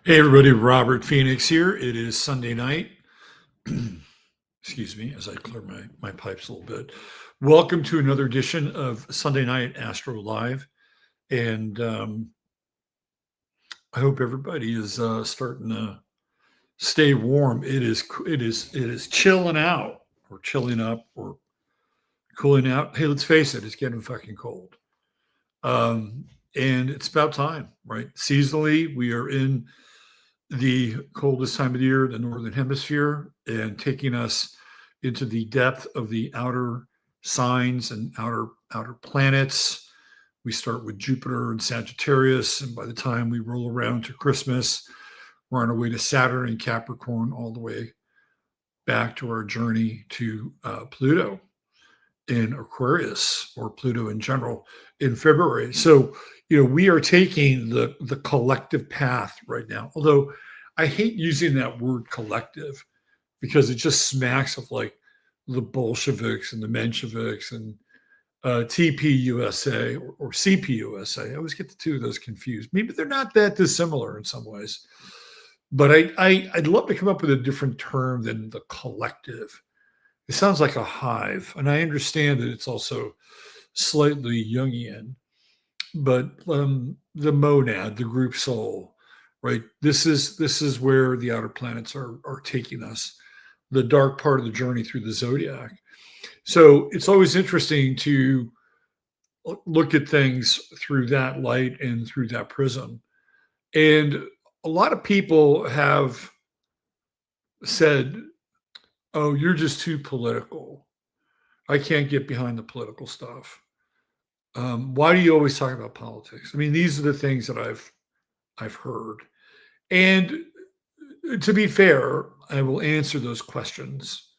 Hey everybody, Robert Phoenix here. It is Sunday night. Excuse me as I clear my pipes a little bit. Welcome to another edition of Sunday Night Astro Live. And I hope everybody is starting to stay warm. It is chilling out or chilling up or cooling out. Hey, let's face it, it's getting fucking cold. And it's about time, right? Seasonally, we are in the coldest time of the year, the northern hemisphere, and taking us into the depth of the outer signs and outer planets. We start with Jupiter and Sagittarius, and by the time we roll around to Christmas, we're on our way to Saturn and Capricorn, all the way back to our journey to Pluto in Aquarius, or Pluto in general, in February. So, we are taking the collective path right now. Although I hate using that word collective because it just smacks of like the Bolsheviks and the Mensheviks and TPUSA or CPUSA. I always get the two of those confused. Maybe they're not that dissimilar in some ways. But I'd love to come up with a different term than the collective. It sounds like a hive. And I understand that it's also slightly Jungian, but the monad, the group soul, right? This is where the outer planets are taking us, the dark part of the journey through the zodiac. So it's always interesting to look at things through that light and through that prism. And a lot of people have said, "Oh, you're just too political. I can't get behind the political stuff. Why do you always talk about politics?" I mean, these are the things that I've heard. And to be fair, I will answer those questions.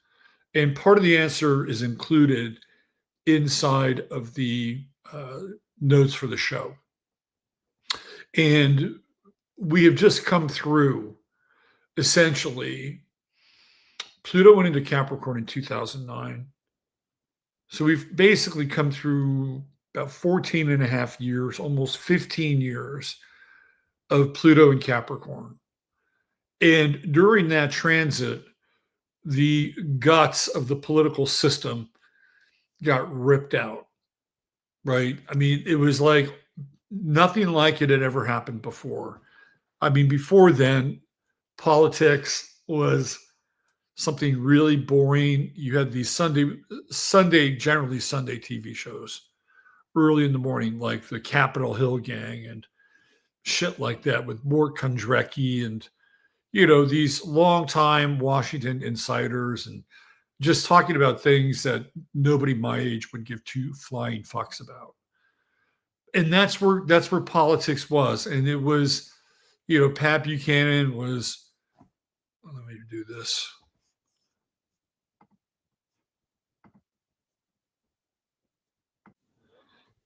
And part of the answer is included inside of the notes for the show. And we have just come through, essentially, Pluto went into Capricorn in 2009. So we've basically come through about 14 and a half years, almost 15 years of Pluto in Capricorn. And during that transit, the guts of the political system got ripped out, right? I mean, it was like nothing like it had ever happened before. I mean, before then, politics was something really boring. You had these generally Sunday TV shows early in the morning, like the Capitol Hill Gang and shit like that with Mort Kondrecki and, these longtime Washington insiders and just talking about things that nobody my age would give two flying fucks about. And that's where politics was. And it was, Pat Buchanan was, let me do this.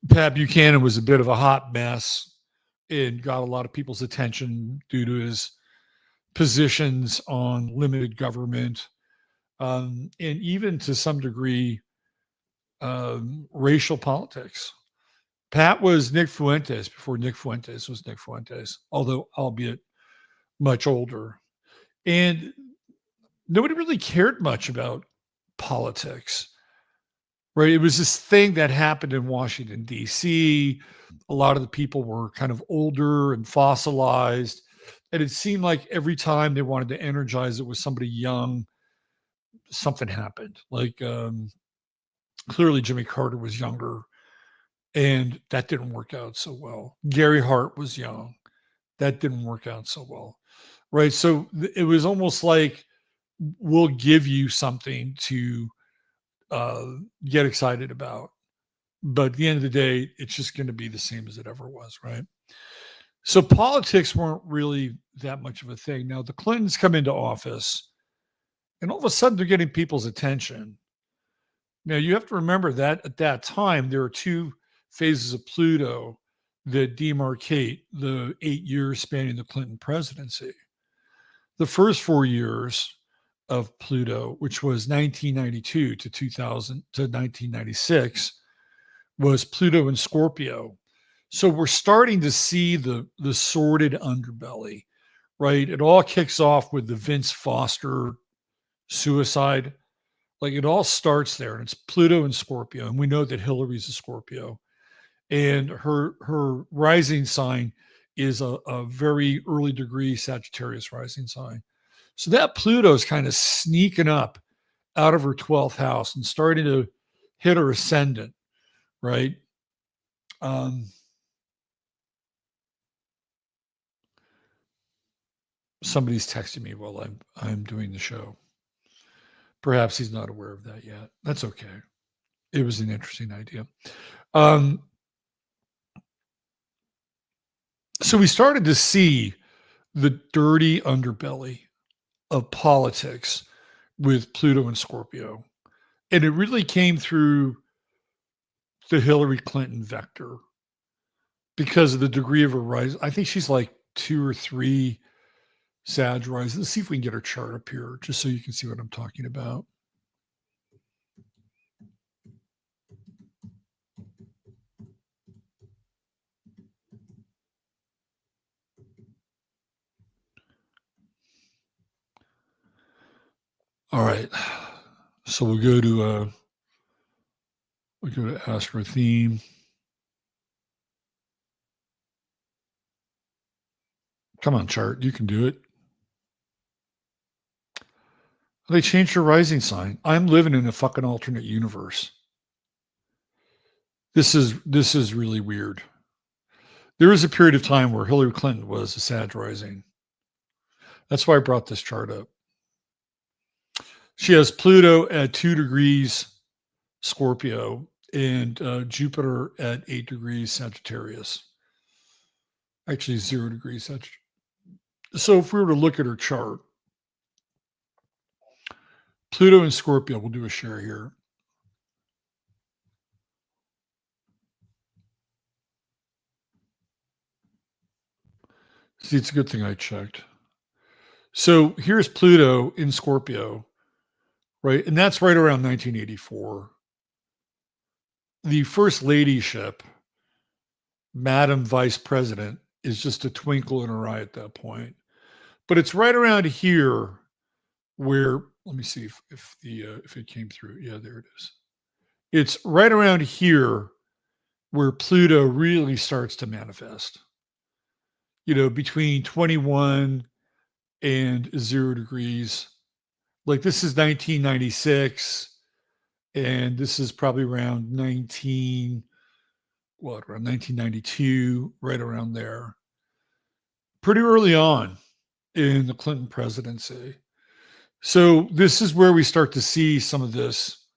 Pat Buchanan was a bit of a hot mess and got a lot of people's attention due to his positions on limited government, and even to some degree, racial politics. Pat was Nick Fuentes before Nick Fuentes was Nick Fuentes, although albeit much older. And nobody really cared much about politics, right? It was this thing that happened in Washington, D.C. A lot of the people were kind of older and fossilized. And it seemed like every time they wanted to energize it with somebody young, something happened. Like clearly Jimmy Carter was younger, and that didn't work out so well. Gary Hart was young. That didn't work out so well. Right. So it was almost like, we'll give you something to get excited about. But at the end of the day, it's just going to be the same as it ever was. Right. So politics weren't really that much of a thing. Now, the Clintons come into office, and all of a sudden they're getting people's attention. Now, you have to remember that at that time, there are two phases of Pluto that demarcate the 8 years spanning the Clinton presidency. The first 4 years of Pluto, which was 1992 to 2000 to 1996, was Pluto in Scorpio. So we're starting to see the sordid underbelly, right? It all kicks off with the Vince Foster suicide. Like it all starts there, and it's Pluto and Scorpio, and we know that Hillary's a Scorpio, and her rising sign is a very early degree Sagittarius rising sign. So that Pluto is kind of sneaking up out of her 12th house and starting to hit her ascendant, right? Somebody's texting me while I'm doing the show. Perhaps he's not aware of that yet. That's okay. It was an interesting idea. So we started to see the dirty underbelly of politics with Pluto and Scorpio. And it really came through the Hillary Clinton vector because of the degree of her rise. I think she's like 2 or 3 Sag rise. Let's see if we can get her chart up here just so you can see what I'm talking about. All right. So we'll go to Astro Theme. Come on, chart. You can do it. They changed her rising sign. I'm living in a fucking alternate universe. This is really weird. There was a period of time where Hillary Clinton was a Sag rising. That's why I brought this chart up. She has Pluto at 2 degrees Scorpio and Jupiter at 8 degrees Sagittarius. Actually, 0 degrees Sagittarius. So if we were to look at her chart, Pluto and Scorpio, we'll do a share here. See, it's a good thing I checked. So here's Pluto in Scorpio, right? And that's right around 1984. The first ladyship, Madam Vice President, is just a twinkle in her eye at that point. But it's right around here where, let me see if it came through. Yeah, there it is. It's right around here where Pluto really starts to manifest. Between 21 and 0 degrees. Like this is 1996, and this is probably around 1992, right around there. Pretty early on in the Clinton presidency. So this is where we start to see some of this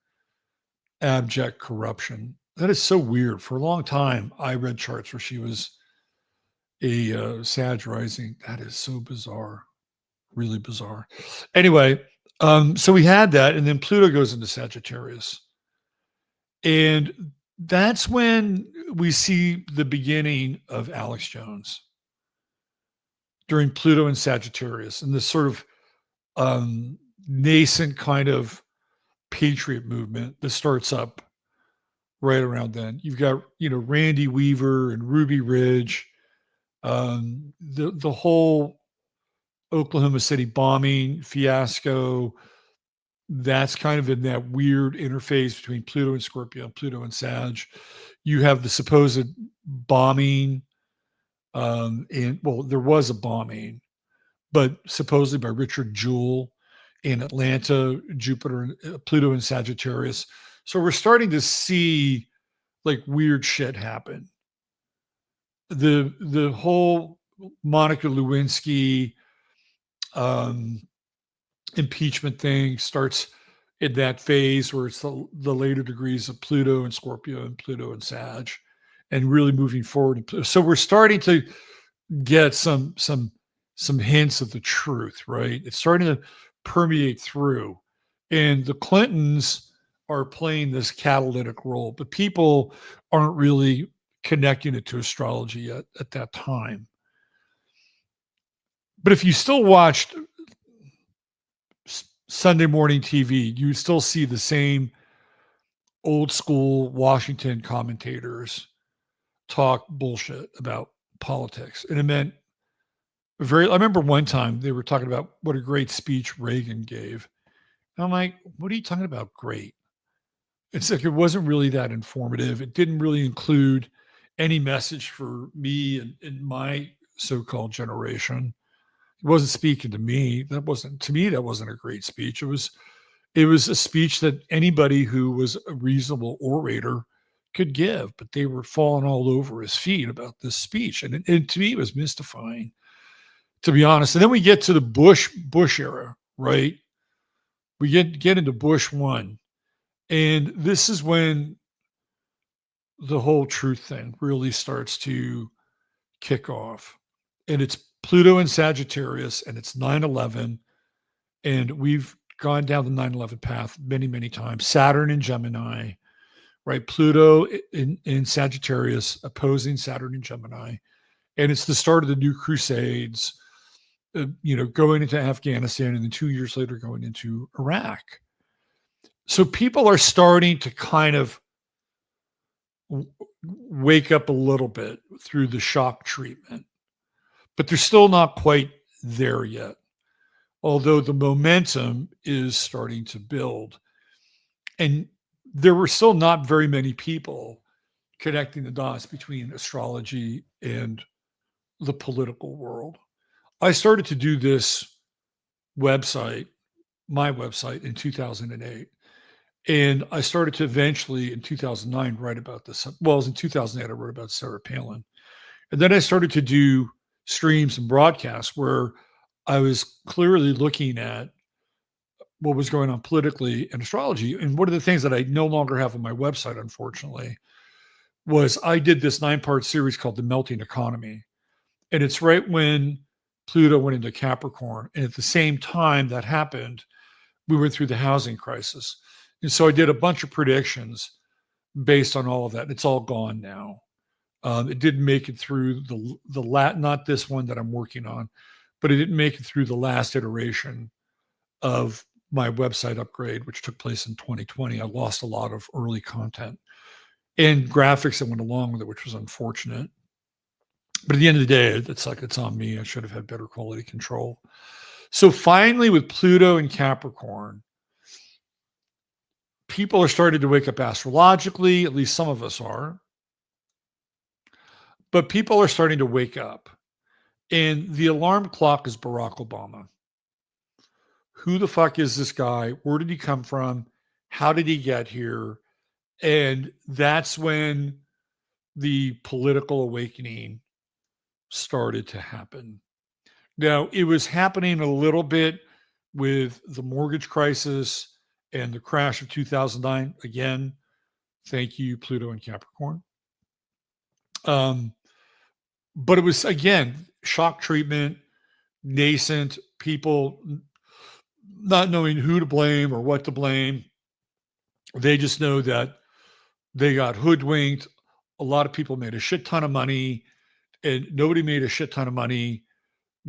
abject corruption. That is so weird. For a long time, I read charts where she was a Sag rising. That is so bizarre. Really bizarre. Anyway, so we had that, and then Pluto goes into Sagittarius. And that's when we see the beginning of Alex Jones during Pluto and Sagittarius, and this sort of nascent kind of patriot movement that starts up right around then. You've got, Randy Weaver and Ruby Ridge, the whole Oklahoma City bombing fiasco. That's kind of in that weird interface between Pluto and Scorpio, Pluto and Sag. You have the supposed bombing, and there was a bombing, but supposedly by Richard Jewell in Atlanta, Jupiter, Pluto and Sagittarius. So we're starting to see like weird shit happen. The whole Monica Lewinsky impeachment thing starts in that phase where it's the later degrees of Pluto and Scorpio and Pluto and Sag, and really moving forward. So we're starting to get some hints of the truth, right? It's starting to permeate through, and the Clintons are playing this catalytic role, but people aren't really connecting it to astrology yet at that time. But if you still watched Sunday morning TV, you still see the same old school Washington commentators talk bullshit about politics. And it meant I remember one time they were talking about what a great speech Reagan gave. And I'm like, what are you talking about? Great. It's like it wasn't really that informative. It didn't really include any message for me and my so-called generation. It wasn't speaking to me. That wasn't a great speech. It was a speech that anybody who was a reasonable orator could give, but they were falling all over his feet about this speech. And to me, it was mystifying, to be honest. And then we get to the Bush era, right? We get into Bush one. And this is when the whole truth thing really starts to kick off. And it's Pluto in Sagittarius, and it's 9/11, and we've gone down the 9/11 path many, many times. Saturn in Gemini, right? Pluto in Sagittarius opposing Saturn in Gemini. And it's the start of the new crusades, going into Afghanistan, and then 2 years later going into Iraq. So people are starting to kind of wake up a little bit through the shock treatment, but they're still not quite there yet. Although the momentum is starting to build. And there were still not very many people connecting the dots between astrology and the political world. I started to do this website, my website, in 2008. And I started to eventually in 2009 write about this. Well, it was in 2008 I wrote about Sarah Palin. And then I started to do streams and broadcasts where I was clearly looking at what was going on politically in astrology. And one of the things that I no longer have on my website, unfortunately, was I did this 9-part series called The Melting Economy. And it's right when Pluto went into Capricorn. And at the same time that happened, we went through the housing crisis. And so I did a bunch of predictions based on all of that. It's all gone now. It didn't make it through not this one that I'm working on, but it didn't make it through the last iteration of my website upgrade, which took place in 2020. I lost a lot of early content and graphics that went along with it, which was unfortunate. But at the end of the day, it's on me. I should have had better quality control. So finally, with Pluto and Capricorn, people are starting to wake up astrologically. At least some of us are. But people are starting to wake up. And the alarm clock is Barack Obama. Who the fuck is this guy? Where did he come from? How did he get here? And that's when the political awakening started to happen. Now, it was happening a little bit with the mortgage crisis and the crash of 2009. Again, thank you, Pluto and Capricorn. But it was, again, shock treatment, nascent, people not knowing who to blame or what to blame. They just know that they got hoodwinked. A lot of people made a shit ton of money, and nobody made a shit ton of money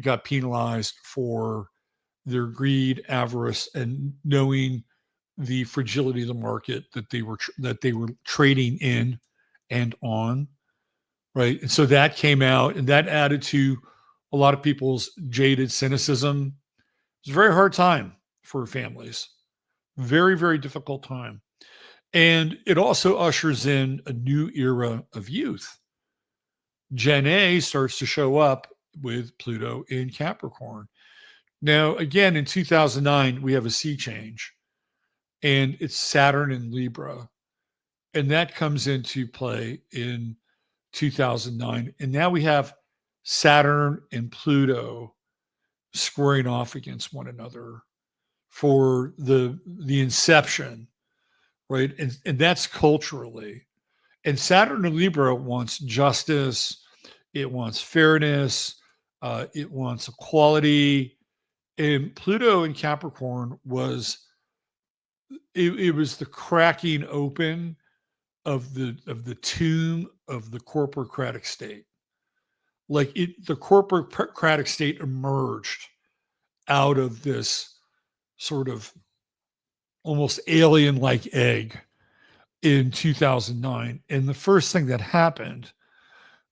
got penalized for their greed, avarice, and knowing the fragility of the market that they were trading in and on, right? And so that came out, and that added to a lot of people's jaded cynicism. It's a very hard time for families. Very, very difficult time. And it also ushers in a new era of youth. Gen A starts to show up with Pluto in Capricorn. Now, again, in 2009, we have a sea change, and it's Saturn in Libra. And that comes into play in 2009. And now we have Saturn and Pluto squaring off against one another for the inception, right? And that's culturally. And Saturn in Libra wants justice, it wants fairness, it wants equality. And Pluto in Capricorn was the cracking open of the tomb of the corporocratic state. Like the corporocratic state emerged out of this sort of almost alien-like egg in 2009. And the first thing that happened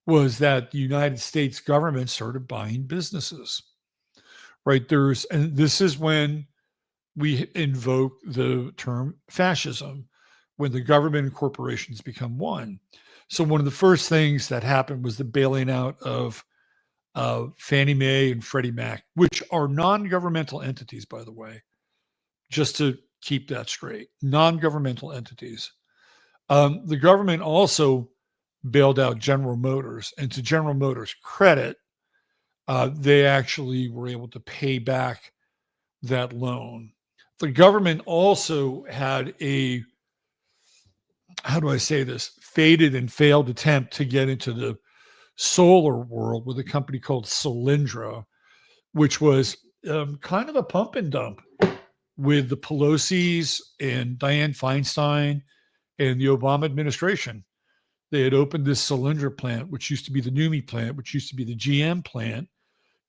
was that the United States government started buying businesses, right? And this is when we invoke the term fascism, when the government and corporations become one. So one of the first things that happened was the bailing out of Fannie Mae and Freddie Mac, which are non-governmental entities, by the way, just to keep that straight, non-governmental entities. The government also bailed out General Motors, and to General Motors' credit, they actually were able to pay back that loan. The government also had a, how do I say this, faded and failed attempt to get into the solar world with a company called Solyndra, which was kind of a pump and dump with the Pelosi's and Dianne Feinstein and the Obama administration. They had opened this Solyndra plant, which used to be the NUMMI plant, which used to be the GM plant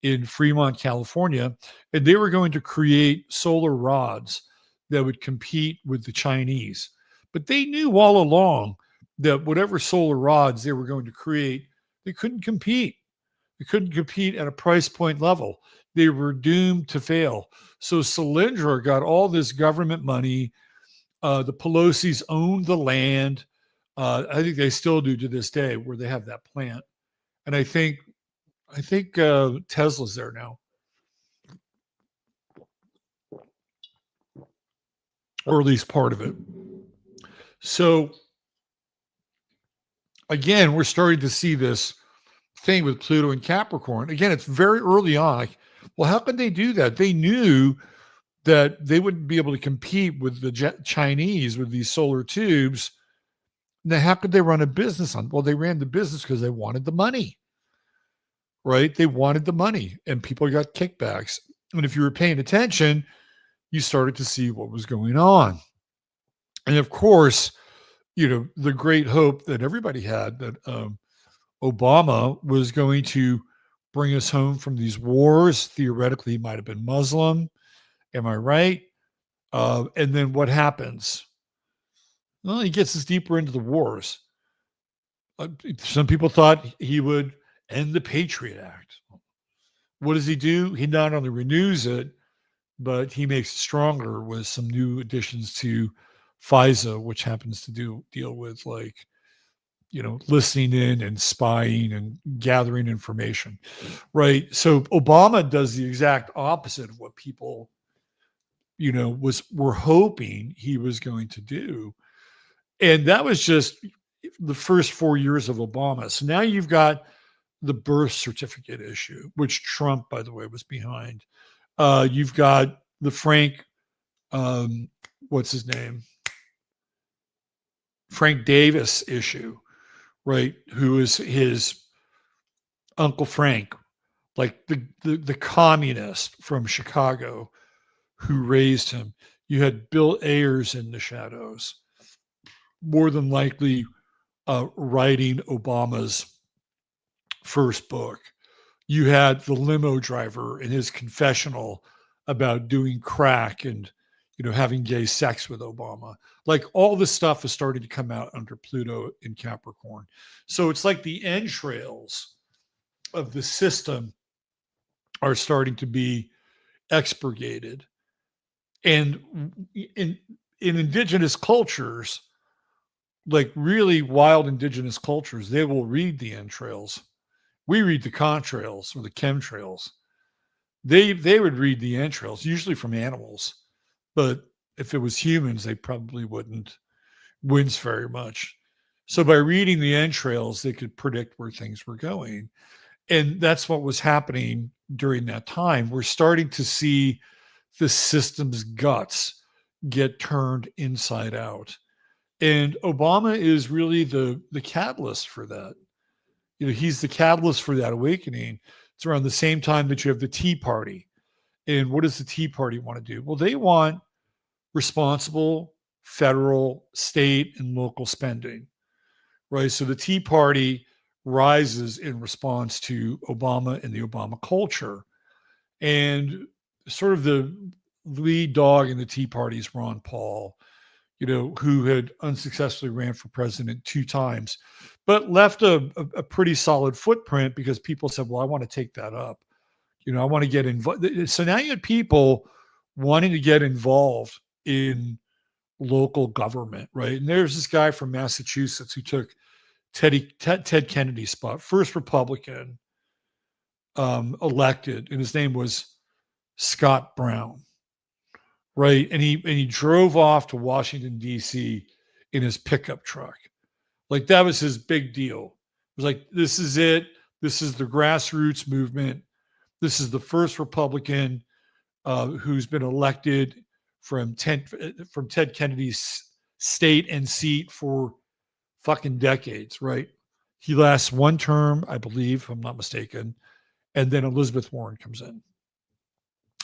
in Fremont, California, and they were going to create solar rods that would compete with the Chinese. But they knew all along that whatever solar rods they were going to create, they couldn't compete. They couldn't compete at a price point level. They were doomed to fail. So Solyndra got all this government money. The Pelosi's owned the land. I think they still do to this day, where they have that plant. And I think Tesla's there now, or at least part of it. So again, we're starting to see this thing with Pluto and Capricorn. Again, it's very early on. Like, well, how could they do that? They knew that they wouldn't be able to compete with the Chinese with these solar tubes. Now, how could they run a business on? Well, they ran the business because they wanted the money, right? They wanted the money, and people got kickbacks. And if you were paying attention, you started to see what was going on. And of course, the great hope that everybody had that Obama was going to bring us home from these wars. Theoretically, he might have been Muslim. Am I right? And then what happens? Well, he gets us deeper into the wars. Some people thought he would end the Patriot Act. What does he do? He not only renews it, but he makes it stronger with some new additions to FISA, which happens to deal with listening in and spying and gathering information, right? So Obama does the exact opposite of what people, were hoping he was going to do. And that was just the first 4 years of Obama. So now you've got the birth certificate issue, which Trump, by the way, was behind. You've got the Frank, what's his name? Frank Davis issue, right? Who is his Uncle Frank, like the communist from Chicago who raised him. You had Bill Ayers in the shadows, more than likely writing Obama's first book. You had the limo driver in his confessional about doing crack and having gay sex with Obama. Like, all this stuff is starting to come out under Pluto in Capricorn. So it's like the entrails of the system are starting to be expurgated. And in indigenous cultures, like really wild indigenous cultures, they will read the entrails. We read the contrails or the chemtrails. They would read the entrails, usually from animals. But if it was humans, they probably wouldn't wince very much. So by reading the entrails, they could predict where things were going. And that's what was happening during that time. We're starting to see the system's guts get turned inside out. And Obama is really the catalyst for that. He's the catalyst for that awakening. It's around the same time that you have the Tea Party. And what does the Tea Party want to do? Well, they want responsible federal, state, and local spending, right? So the Tea Party rises in response to Obama and the Obama culture. And sort of the lead dog in the Tea Party is Ron Paul. who had unsuccessfully ran for president 2 times, but left a pretty solid footprint because people said, well, I want to take that up. I want to get involved. So now you had people wanting to get involved in local government, right? And there's this guy from Massachusetts who took Ted Kennedy's spot, first Republican elected, and his name was Scott Brown, right? And he drove off to Washington, D.C. in his pickup truck. Like, that was his big deal. It was like, this is it. This is the grassroots movement. This is the first Republican who's been elected from Ted Kennedy's state and seat for fucking decades, right? He lasts 1 term, I believe, if I'm not mistaken, and then Elizabeth Warren comes in.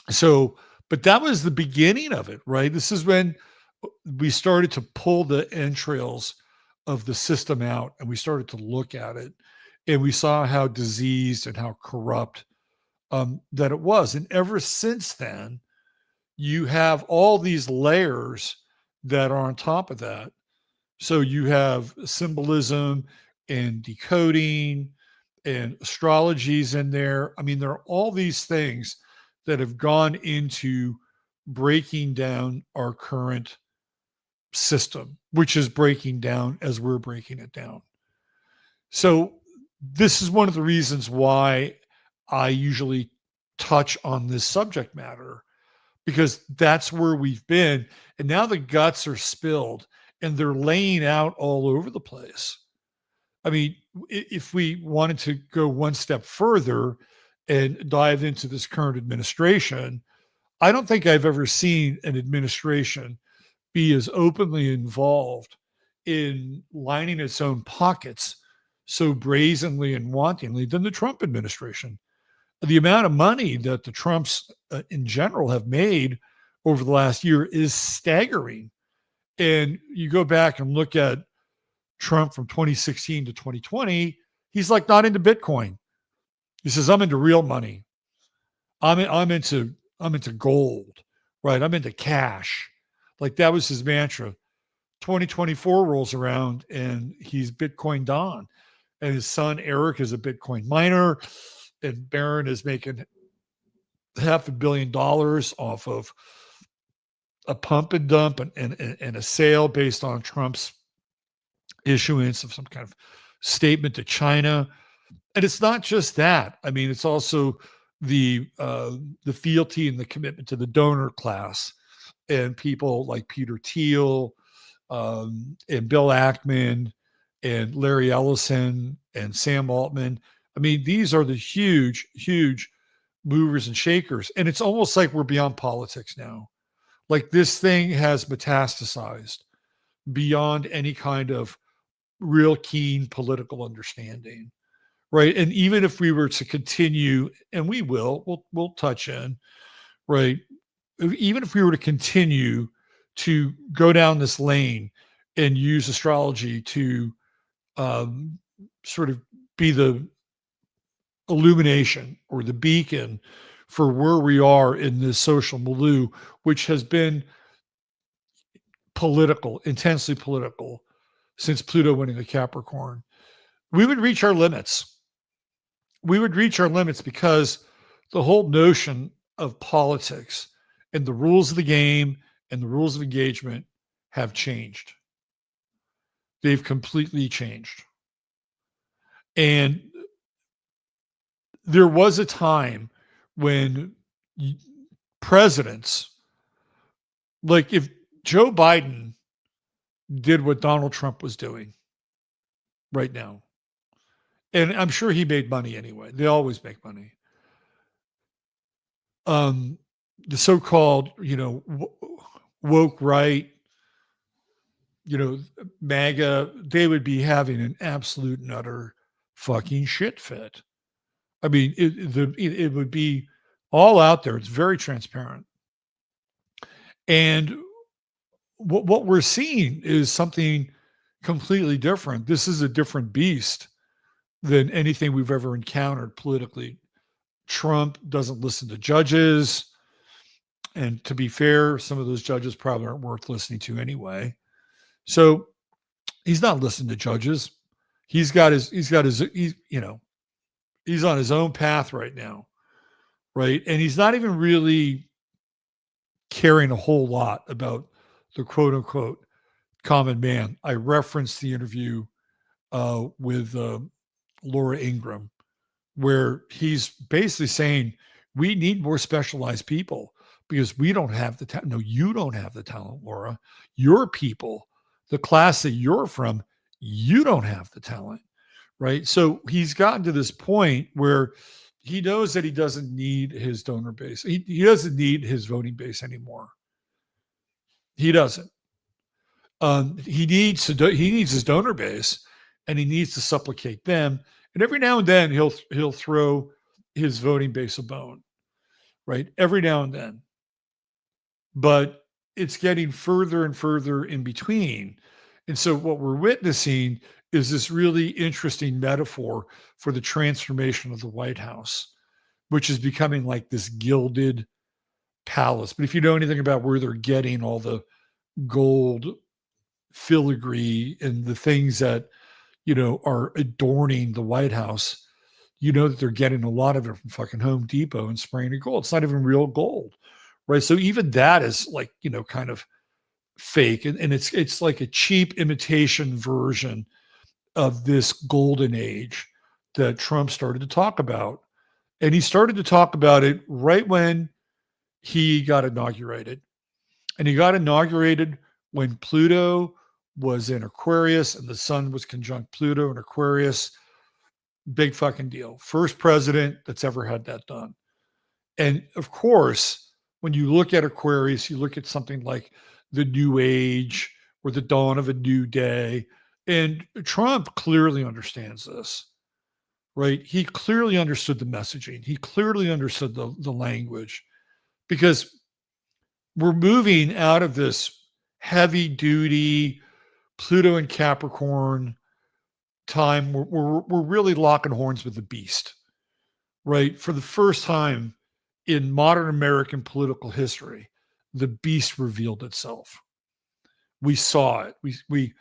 So, but that was the beginning of it, right? This is when we started to pull the entrails of the system out, and we started to look at it, and we saw how diseased and how corrupt that it was. And ever since then, you have all these layers that are on top of that. So you have symbolism and decoding and astrologies in there. I mean, there are all these things that have gone into breaking down our current system, which is breaking down as we're breaking it down. So this is one of the reasons why I usually touch on this subject matter, because that's where we've been. And now the guts are spilled and they're laying out all over the place. I mean, if we wanted to go one step further and dive into this current administration, I don't think I've ever seen an administration be as openly involved in lining its own pockets so brazenly and wantonly than the Trump administration. The amount of money that the Trumps in general have made over the last year is staggering. And you go back and look at Trump from 2016 to 2020, he's like not into Bitcoin. He says, I'm into real money. I'm into gold, right? I'm into cash. Like, that was his mantra. 2024 rolls around and he's Bitcoin Don. And his son, Eric, is a Bitcoin miner. And Barron is making $500 million off of a pump and dump and a sale based on Trump's issuance of some kind of statement to China. And it's not just that. I mean, it's also the fealty and the commitment to the donor class, and people like Peter Thiel and Bill Ackman and Larry Ellison and Sam Altman. I mean, these are the huge, huge movers and shakers. And it's almost like we're beyond politics now. Like, this thing has metastasized beyond any kind of real keen political understanding, right? And even if we were to continue, and we'll touch in, right? Even if we were to continue to go down this lane and use astrology to sort of be the illumination or the beacon for where we are in this social milieu, which has been political, intensely political, since Pluto went into Capricorn, we would reach our limits. We would reach our limits because the whole notion of politics and the rules of the game and the rules of engagement have changed. They've completely changed. And there was a time when presidents, like if Joe Biden did what Donald Trump was doing right now, and I'm sure he made money anyway. They always make money. The so-called, woke right, MAGA, they would be having an absolute and utter fucking shit fit. I mean, it would be all out there. It's very transparent. And what we're seeing is something completely different. This is a different beast than anything we've ever encountered politically. Trump doesn't listen to judges. And to be fair, some of those judges probably aren't worth listening to anyway. So he's not listening to judges. He's on his own path right now, right? And he's not even really caring a whole lot about the quote unquote common man. I referenced the interview with Laura Ingraham, where he's basically saying we need more specialized people because we don't have the talent. No, you don't have the talent, Laura. Your people, the class that you're from, you don't have the talent, right? So he's gotten to this point where he knows that he doesn't need his donor base. He doesn't need his voting base anymore. He doesn't. He needs his donor base, and he needs to supplicate them. And every now and then he'll throw his voting base a bone, right? Every now and then, but it's getting further and further in between. And so what we're witnessing is this really interesting metaphor for the transformation of the White House, which is becoming like this gilded palace. But if you know anything about where they're getting all the gold filigree and the things that are adorning the White House, you know that they're getting a lot of it from fucking Home Depot and spraying it gold. It's not even real gold, right? So even that is like, kind of fake. And it's like a cheap imitation version of this golden age that Trump started to talk about. And he started to talk about it right when he got inaugurated. And he got inaugurated when Pluto was in Aquarius and the sun was conjunct Pluto in Aquarius. Big fucking deal. First president that's ever had that done. And of course, when you look at Aquarius, you look at something like the new age or the dawn of a new day. And Trump clearly understands this, right? He clearly understood the messaging. He clearly understood the language, because we're moving out of this heavy duty Pluto and Capricorn time. We're really locking horns with the beast, right? For the first time in modern American political history, the beast revealed itself. We saw it. We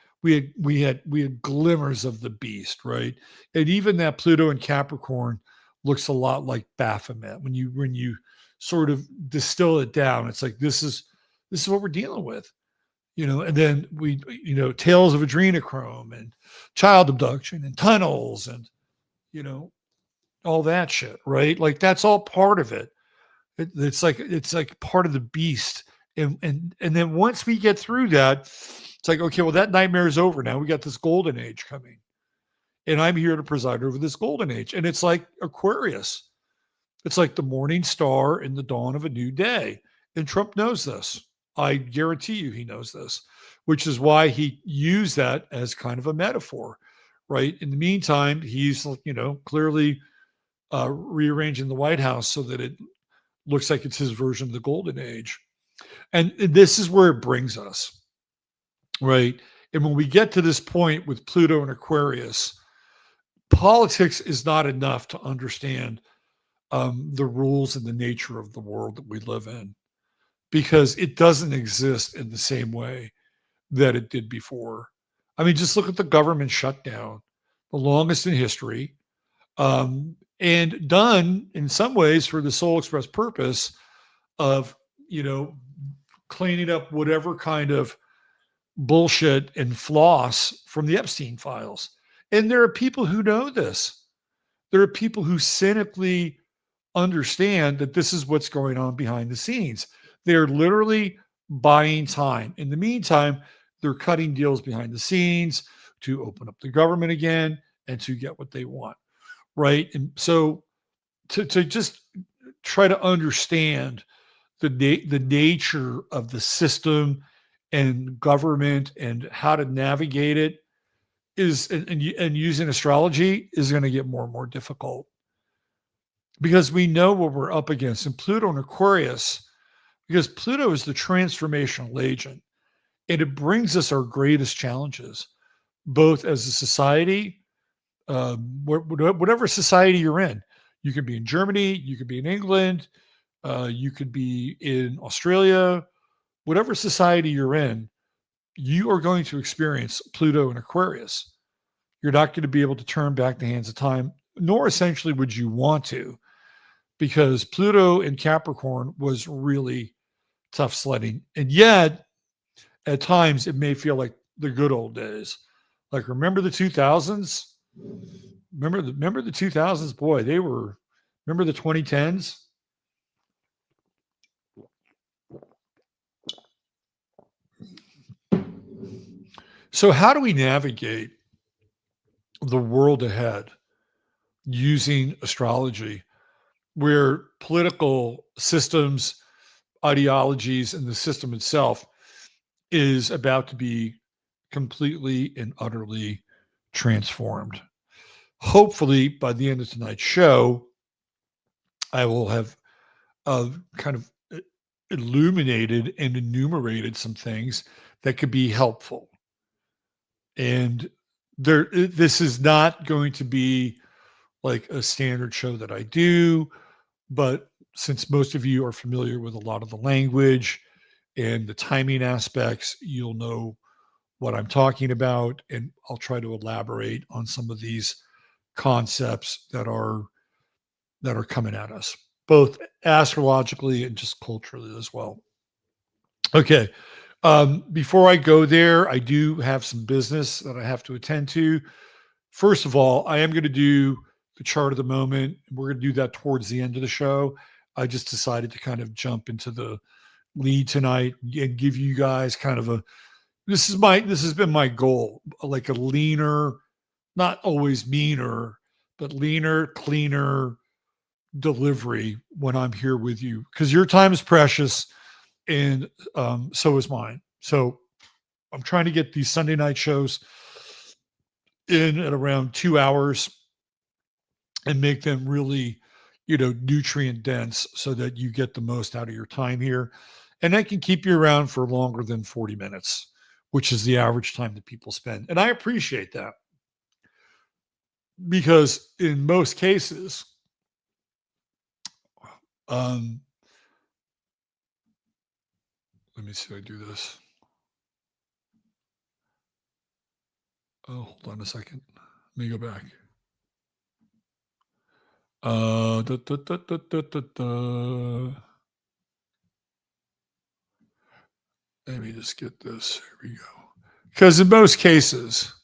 had glimmers of the beast, right? And even that Pluto and Capricorn looks a lot like Baphomet. When you sort of distill it down, it's like this is what we're dealing with. And then tales of adrenochrome and child abduction and tunnels and, all that shit, right? Like that's all part of it. It's like part of the beast. And then once we get through that, it's like, okay, well, that nightmare is over now. We got this golden age coming. And I'm here to preside over this golden age. And it's like Aquarius. It's like the morning star in the dawn of a new day. And Trump knows this. I guarantee you he knows this, which is why he used that as kind of a metaphor, right? In the meantime, he's, clearly rearranging the White House so that it looks like it's his version of the golden age. And this is where it brings us, right? And when we get to this point with Pluto and Aquarius, politics is not enough to understand the rules and the nature of the world that we live in, because it doesn't exist in the same way that it did before. I mean, just look at the government shutdown, the longest in history, and done in some ways for the sole express purpose of, cleaning up whatever kind of bullshit and floss from the Epstein files. And there are people who know this. There are people who cynically understand that this is what's going on behind the scenes. They're literally buying time. In the meantime, they're cutting deals behind the scenes to open up the government again and to get what they want, right? And so to just try to understand the nature of the system and government and how to navigate it is, and using astrology is going to get more and more difficult, because we know what we're up against. And Pluto and Aquarius, because Pluto is the transformational agent, and it brings us our greatest challenges, both as a society, whatever society you're in. You could be in Germany, you could be in England, you could be in Australia, whatever society you're in. you are going to experience Pluto and Aquarius. You're not going to be able to turn back the hands of time, nor essentially would you want to, because Pluto in Capricorn was really tough sledding. And yet, at times, it may feel like the good old days. Like, remember the 2000s? Remember the 2000s? Boy, they were, remember the 2010s? So, how do we navigate the world ahead using astrology, where political systems, ideologies, and the system itself is about to be completely and utterly transformed? Hopefully, by the end of tonight's show, I will have kind of illuminated and enumerated some things that could be helpful. And this is not going to be like a standard show that I do, but since most of you are familiar with a lot of the language and the timing aspects, you'll know what I'm talking about, and I'll try to elaborate on some of these concepts that are coming at us, both astrologically and just culturally as well. Okay. Before I go there, I do have some business that I have to attend to. First of all, I am going to do the chart of the moment. We're going to do that towards the end of the show. I just decided to kind of jump into the lead tonight and give you guys kind of a, this has been my goal, like a leaner, not always meaner, but leaner, cleaner delivery when I'm here with you, because your time is precious, and so is mine. So I'm trying to get these Sunday night shows in at around 2 hours and make them really, nutrient dense so that you get the most out of your time here. And that can keep you around for longer than 40 minutes, which is the average time that people spend. And I appreciate that, because in most cases, let me see if I do this. Oh, hold on a second. Let me go back. Let me just get this. Here we go. Because in most cases,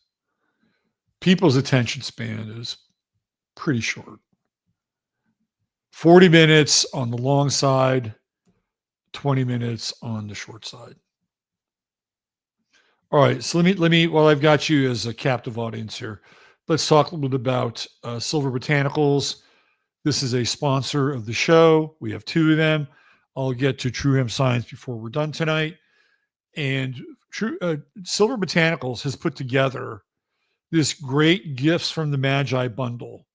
people's attention span is pretty short. 40 minutes on the long side, 20 minutes on the short side. All right, so let me while I've got you as a captive audience here, let's talk a little bit about Silver-Botanicals. This is a sponsor of the show. We have two of them. I'll get to True Hemp Science before we're done tonight. And Silver-Botanicals has put together this great Gifts from the Magi bundle.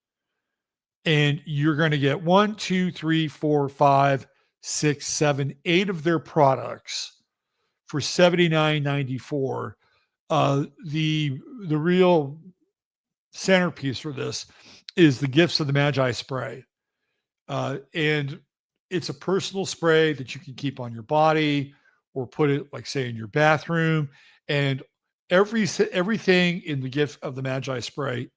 And you're going to get 1, 2, 3, 4, 5, 6, 7, 8 of their products for $79.94. The real centerpiece for this is the Gifts of the Magi spray. And it's a personal spray that you can keep on your body or put it, like, say, in your bathroom. And everything in the Gift of the Magi spray,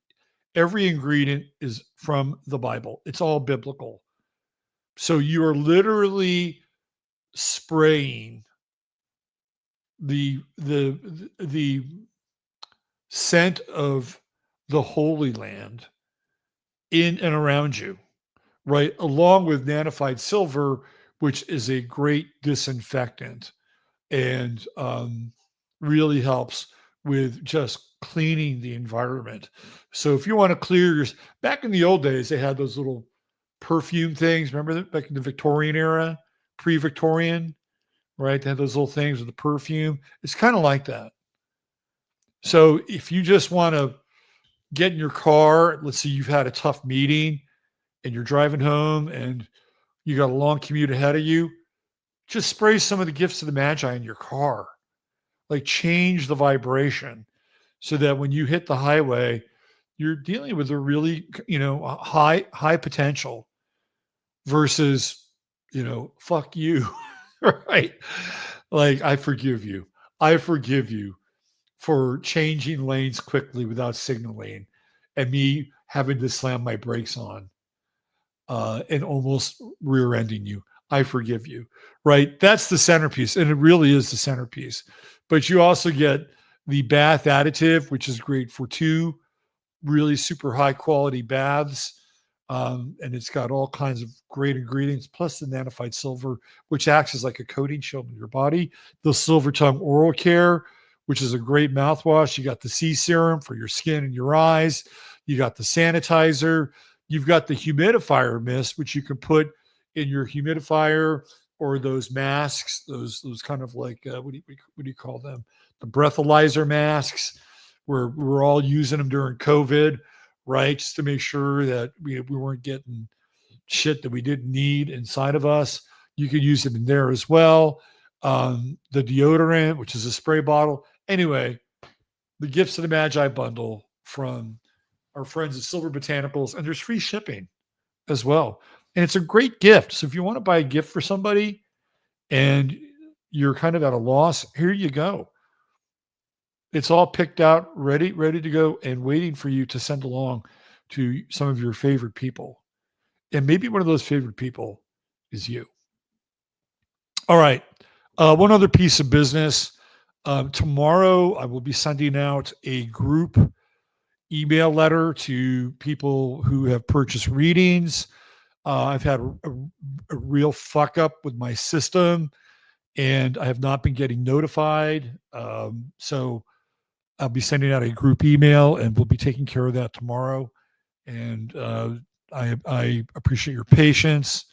every ingredient is from the Bible. It's all biblical. So you are literally spraying the scent of the Holy Land in and around you, right? Along with nanified silver, which is a great disinfectant and really helps with just cleaning the environment. So if you want to clear your, back in the old days, they had those little perfume things. Remember that back in the Victorian era, pre-Victorian, right? They had those little things with the perfume. It's kind of like that. So if you just want to get in your car, let's say you've had a tough meeting and you're driving home and you got a long commute ahead of you, just spray some of the Gifts of the Magi in your car. Like, change the vibration so that when you hit the highway, you're dealing with a really, high potential versus, fuck you, right? Like, I forgive you. I forgive you for changing lanes quickly without signaling and me having to slam my brakes on and almost rear-ending you. I forgive you, right? That's the centerpiece, and it really is the centerpiece. But you also get the bath additive, which is great for 2 really super high quality baths. And it's got all kinds of great ingredients, plus the nanified silver, which acts as like a coating shield in your body. The Silver Tongue Oral Care, which is a great mouthwash. You got the sea serum for your skin and your eyes. You got the sanitizer. You've got the humidifier mist, which you can put in your humidifier or those masks, those kind of like what do you call them? The breathalyzer masks, where we're all using them during COVID, right? Just to make sure that we weren't getting shit that we didn't need inside of us. You could use it in there as well. The deodorant, which is a spray bottle. Anyway, the Gifts of the Magi bundle from our friends at Silver-Botanicals, and there's free shipping as well. And it's a great gift. So if you want to buy a gift for somebody and you're kind of at a loss, here you go. It's all picked out, ready to go, and waiting for you to send along to some of your favorite people. And maybe one of those favorite people is you. All right. One other piece of business. Tomorrow, I will be sending out a group email letter to people who have purchased readings. I've had a real fuck up with my system, and I have not been getting notified. So I'll be sending out a group email, and we'll be taking care of that tomorrow. And I appreciate your patience.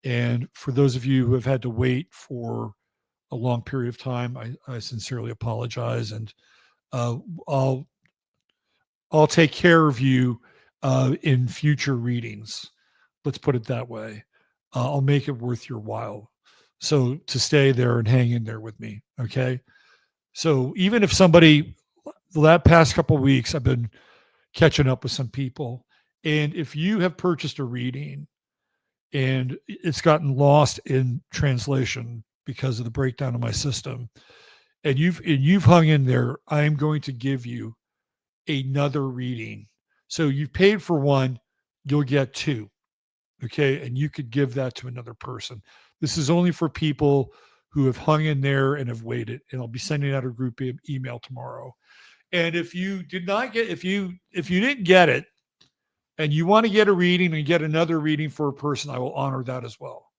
And for those of you who have had to wait for a long period of time, I sincerely apologize. And I'll take care of you in future readings. Let's put it that way. I'll make it worth your while. So to stay there and hang in there with me. Okay. So even if somebody, the past couple of weeks, I've been catching up with some people. And if you have purchased a reading and it's gotten lost in translation because of the breakdown of my system, and you've hung in there, I am going to give you another reading. So you've paid for one, you'll get 2. Okay. And you could give that to another person. This is only for people who have hung in there and have waited. And I'll be sending out a group email tomorrow. And if you did not get, if you didn't get it and you want to get a reading and get another reading for a person, I will honor that as well.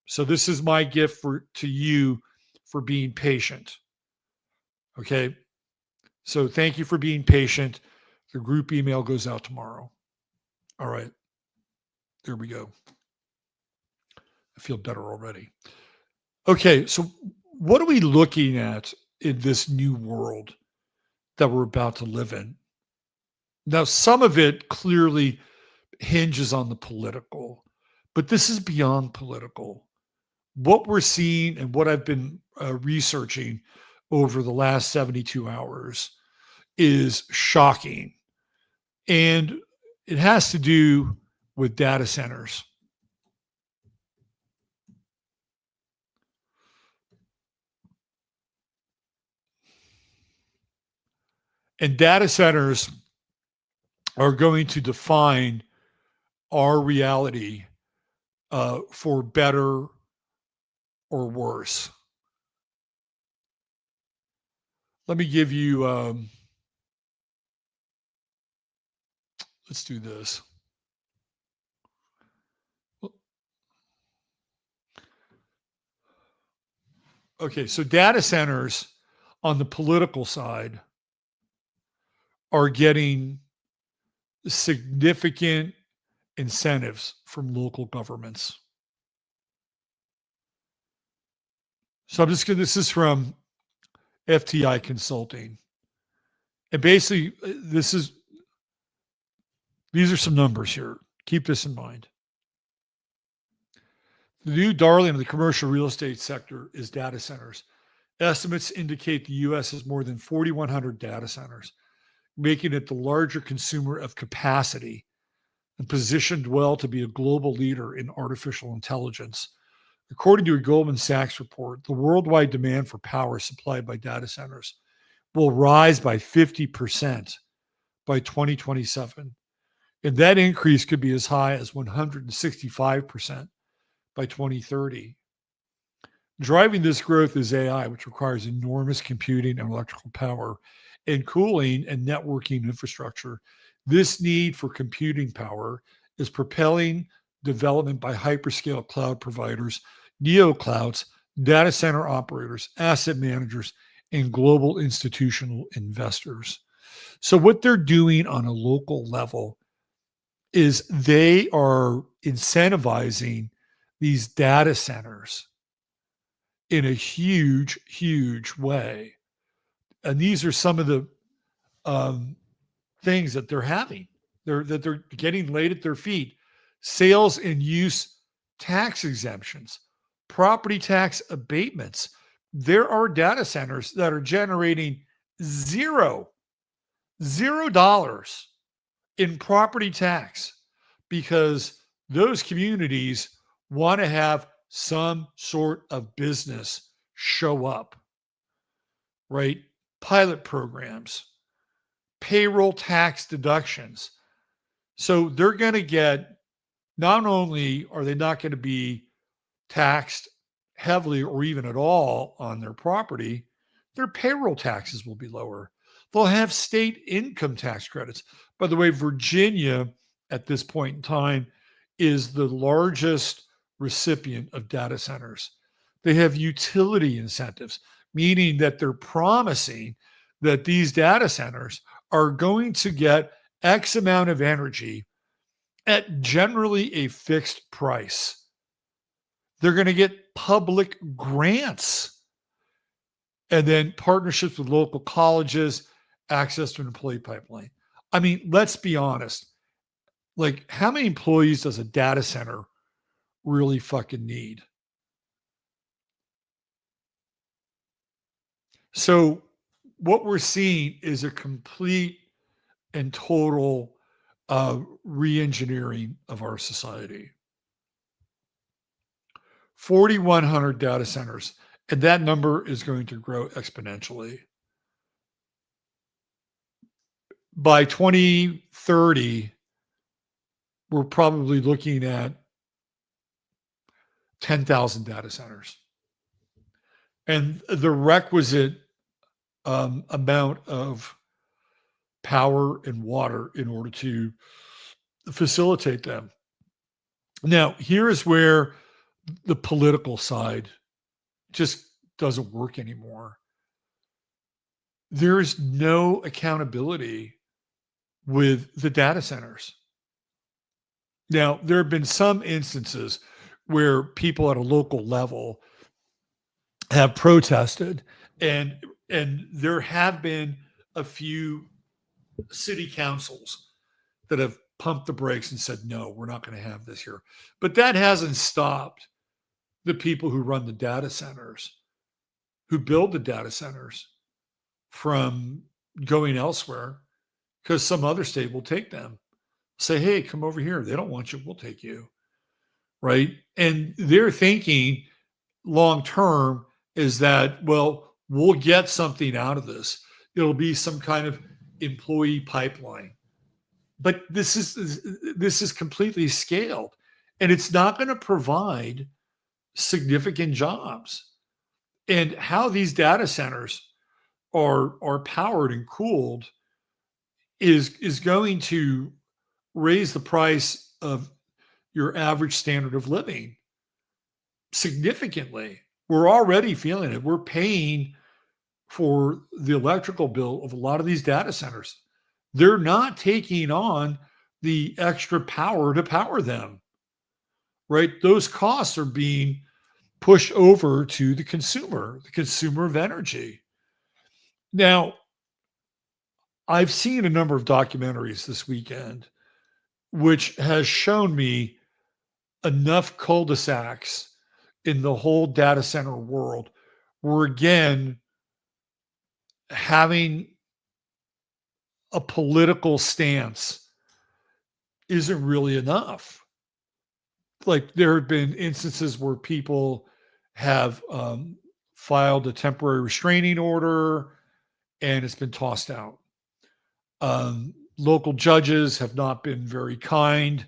So this is my gift to you for being patient. Okay. So thank you for being patient. The group email goes out tomorrow. All right. There we go. I feel better already. Okay. So what are we looking at in this new world that we're about to live in? Now, some of it clearly hinges on the political, but this is beyond political. What we're seeing and what I've been researching over the last 72 hours is shocking. And it has to do with data centers. And data centers are going to define our reality for better or worse. Let me give you, let's do this. Okay, so data centers on the political side are getting significant incentives from local governments. So I'm just going to, this is from FTI Consulting. And basically, these are some numbers here. Keep this in mind. The new darling of the commercial real estate sector is data centers. Estimates indicate the U.S. has more than 4,100 data centers, making it the larger consumer of capacity and positioned well to be a global leader in artificial intelligence, According to a Goldman Sachs report, the worldwide demand for power supplied by data centers will rise by 50% by 2027. And that increase could be as high as 165% by 2030. Driving this growth is AI, which requires enormous computing and electrical power and cooling and networking infrastructure. This need for computing power is propelling development by hyperscale cloud providers, neoclouds, data center operators, asset managers, and global institutional investors. So, what they're doing on a local level is they are incentivizing these data centers in a huge, huge way. And these are some of the um, things that they're having. They're getting laid at their feet. Sales and use tax exemptions, property tax abatements. There are data centers that are generating $0 in property tax because those communities want to have some sort of business show up, right? Pilot programs, payroll tax deductions. So they're going to get, not only are they not going to be taxed heavily or even at all on their property, their payroll taxes will be lower. They'll have state income tax credits. By the way, Virginia at this point in time is the largest recipient of data centers. They have utility incentives, meaning that they're promising that these data centers are going to get X amount of energy at generally a fixed price. They're going to get public grants and then partnerships with local colleges, access to an employee pipeline. I mean, let's be honest. Like, how many employees does a data center really fucking need? So, what we're seeing is a complete and total re-engineering of our society. 4,100 data centers, and that number is going to grow exponentially. By 2030, we're probably looking at 10,000 data centers. And the requisite amount of power and water in order to facilitate them. Now, here is where the political side just doesn't work anymore. There is no accountability with the data centers. Now, there have been some instances where people at a local level have protested, and there have been a few city councils that have pumped the brakes and said, no, we're not going to have this here. But that hasn't stopped the people who run the data centers, who build the data centers, from going elsewhere because some other state will take them. Say, hey, come over here. They don't want you. We'll take you. Right. And they're thinking long term is that, well, we'll get something out of this. It'll be some kind of employee pipeline. But this is completely scaled, and it's not going to provide significant jobs. And how these data centers are powered and cooled is going to raise the price of your average standard of living significantly. We're already feeling it. We're paying for the electrical bill of a lot of these data centers. They're not taking on the extra power to power them, right? Those costs are being pushed over to the consumer of energy. Now, I've seen a number of documentaries this weekend, which has shown me enough cul-de-sacs in the whole data center world where, again, having a political stance isn't really enough. like there have been instances where people have filed a temporary restraining order and it's been tossed out. Local judges have not been very kind.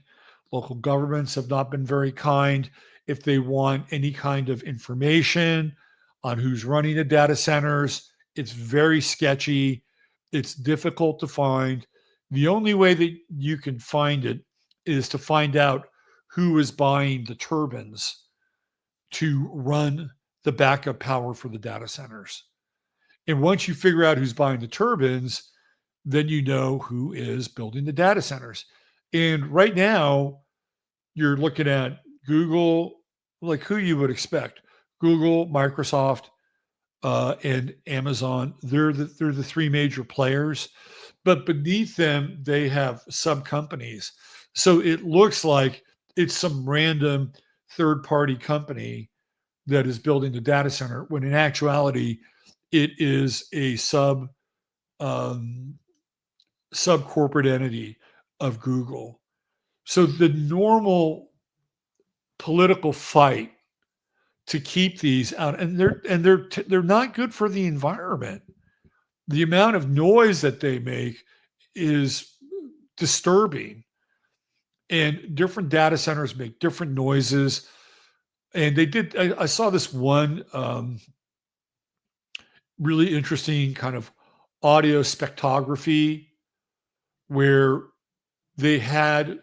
Local governments have not been very kind. If they want any kind of information on who's running the data centers, it's very sketchy. It's difficult to find. The only way that you can find it is to find out who is buying the turbines to run the backup power for the data centers. And once you figure out who's buying the turbines, then you know who is building the data centers. And right now, you're looking at Google, like who you would expect. Google, Microsoft, and Amazon. They're the three major players. But beneath them, they have sub companies. So it looks like it's some random third-party company that is building the data center, when in actuality, it is a sub corporate entity of Google. So the normal political fight to keep these out, and they're not good for the environment. The amount of noise that they make is disturbing, and different data centers make different noises. And they did. I saw this one really interesting kind of audio spectrography where they had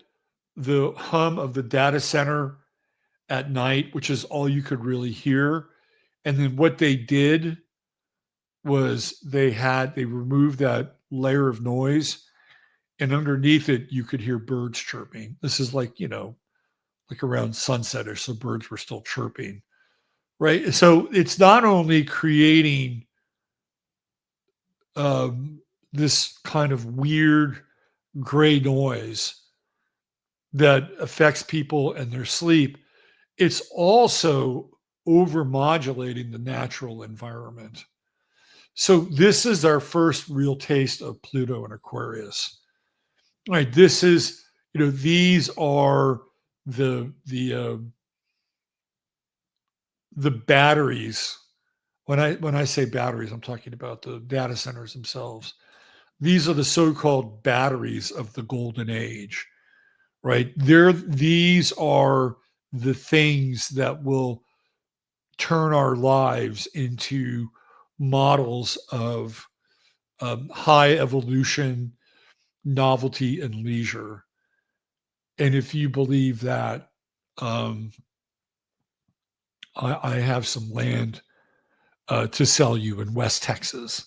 the hum of the data center at night, which is all you could really hear. And then what they did was they removed that layer of noise, and underneath it you could hear birds chirping. This is like, like around sunset-ish, so birds were still chirping, right? So it's not only creating this kind of weird gray noise that affects people and their sleep, it's also overmodulating the natural environment. So this is our first real taste of Pluto and Aquarius. All right, this is, these are the batteries. When I say batteries, I'm talking about the data centers themselves. These are the so-called batteries of the golden age, right? These are the things that will turn our lives into models of high evolution, novelty, and leisure. And if you believe that, I have some land to sell you in West Texas,